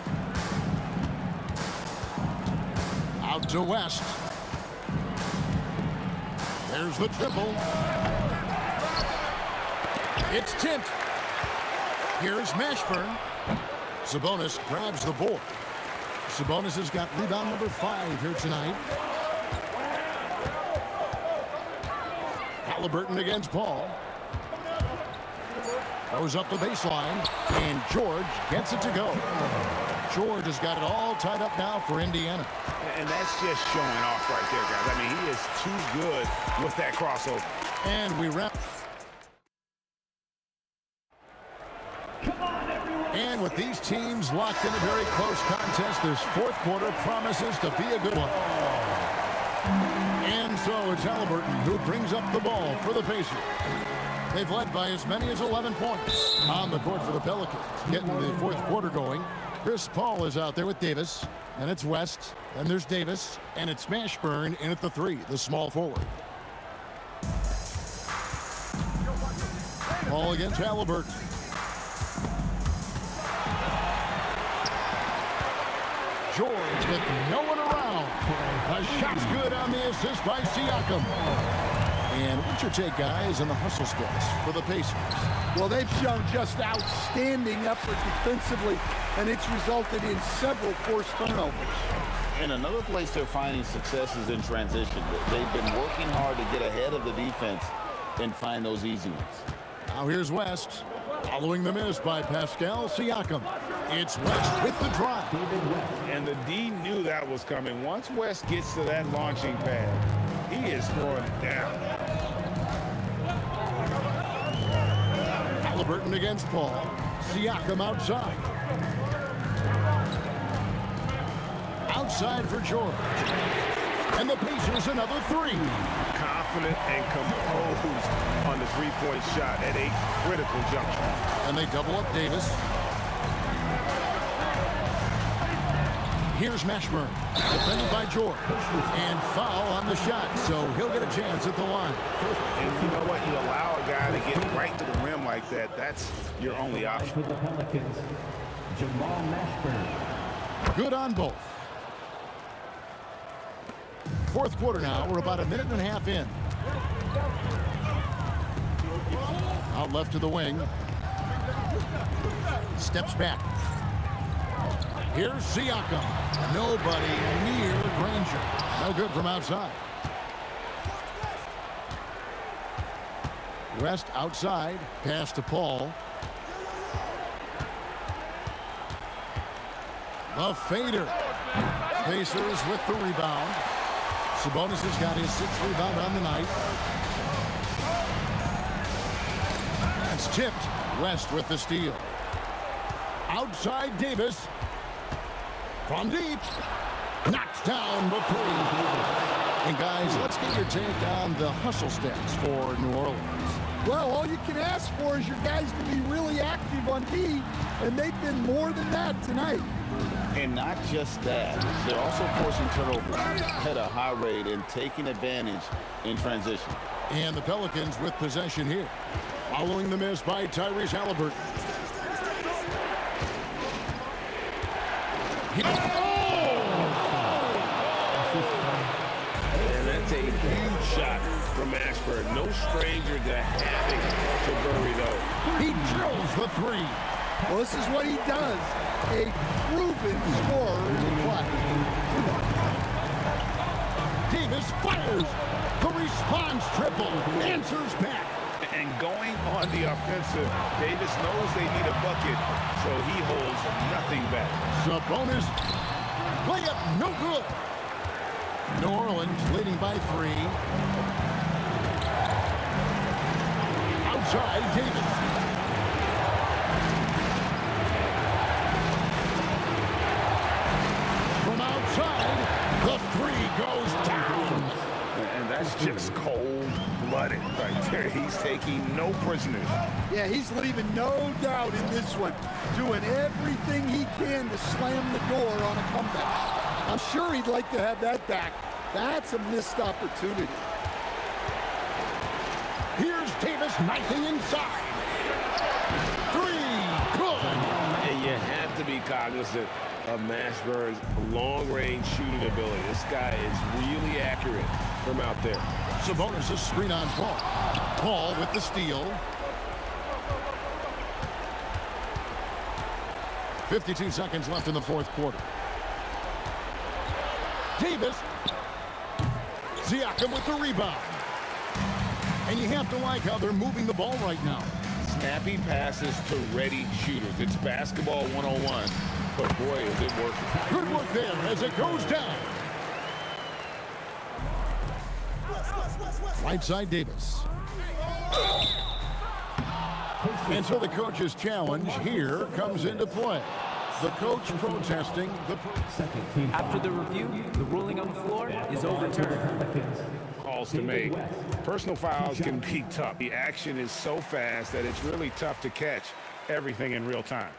Out to West. There's the triple. It's tipped. Here's Mashburn. Sabonis grabs the board. Sabonis has got rebound number 5 here tonight. Halliburton against Paul. Goes up the baseline, and George gets it to go. George has got it all tied up now for Indiana. And that's just showing off right there, guys. I mean, he is too good with that crossover. And we wrap. And with these teams locked in a very close contest, this fourth quarter promises to be a good one. And so it's Halliburton who brings up the ball for the Pacers. They've led by as many as 11 points on the court for the Pelicans. Getting the fourth quarter going. Chris Paul is out there with Davis. And it's West. Then there's Davis. And it's Mashburn in at the 3, the small forward. Paul against Halliburton. George with no one around. A shot's good on the assist by Siakam. And what's your take, guys, on the hustle splits for the Pacers? Well, they've shown just outstanding effort defensively, and it's resulted in several forced turnovers. And another place they're finding success is in transition. They've been working hard to get ahead of the defense and find those easy ones. Now here's West, following the miss by Pascal Siakam. It's West with the drive. And the D knew that was coming. Once West gets to that launching pad, he is throwing it down. Halliburton against Paul. Siakam outside. Outside for George. And the Pacers another 3. Confident and composed on the three-point shot at a critical juncture. And they double up Davis. Here's Mashburn, defended by George. And foul on the shot, so he'll get a chance at the line. And you know what? You allow a guy to get right to the rim like that, that's your only option. For the Pelicans, Jamal Mashburn. Good on both. Fourth quarter now. We're about a minute and a half in. Out left to the wing. Steps back. Here's Siakam. Nobody near Granger. No good from outside. West outside. Pass to Paul. The fader. Pacers with the rebound. Sabonis has got his 6th rebound on the night. That's tipped. West with the steal. Outside Davis. From deep. Knocks down the 3. And guys, let's get your take on the hustle stats for New Orleans. Well, all you can ask for is your guys to be really active on D, and they've been more than that tonight. And not just that, they're also forcing turnovers at a high rate and taking advantage in transition. And the Pelicans with possession here. Following the miss by Tyrese Halliburton. Oh! from Ashburn. No stranger to having to bury those. He drills the three. Well, this is what he does. A proven scorer in the play. Davis fires. The response triple. Answers back. And going on the offensive, Davis knows they need a bucket, so he holds nothing back. Sabonis. Layup no good. New Orleans leading by 3. Outside Davis. From outside, the 3 goes down. And that's just cold-blooded right there. He's taking no prisoners. Yeah, he's leaving no doubt in this one. Doing everything he can to slam the door on a comeback. I'm sure he'd like to have that back. That's a missed opportunity. Here's Davis knifing inside. 3, good. And you have to be cognizant of Mashburn's long-range shooting ability. This guy is really accurate from out there. Sabonis' screen on Paul. Paul with the steal. 52 seconds left in the fourth quarter. Davis. Siakam with the rebound. And you have to like how they're moving the ball right now. Snappy passes to ready shooters. It's basketball 101. But boy, is it working. Good work there as it goes down. Right side Davis. And so the coach's challenge here comes into play. The coach protesting the second team. After the review, the ruling on the floor is overturned. Calls to make. Personal fouls can be tough. The action is so fast that it's really tough to catch everything in real time.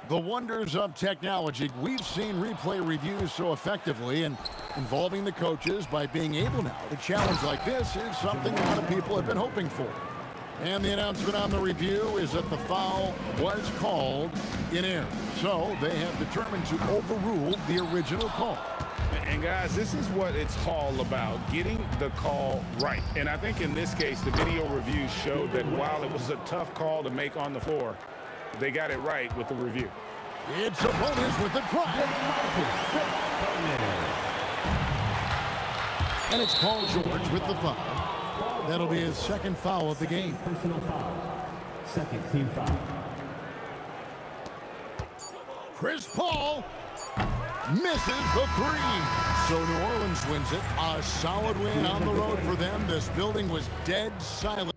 The wonders of technology. We've seen replay reviews so effectively and involving the coaches by being able now. A challenge like this is something a lot of people have been hoping for. And the announcement on the review is that the foul was called in error. So they have determined to overrule the original call. And guys, this is what it's all about, getting the call right. And I think in this case, the video review showed that while it was a tough call to make on the floor, they got it right with the review. It's Sabonis with the drive. And it's Paul George with the foul. That'll be his second foul of the game. Personal foul. Second team foul. Chris Paul misses the 3. So New Orleans wins it. A solid win on the road for them. This building was dead silent.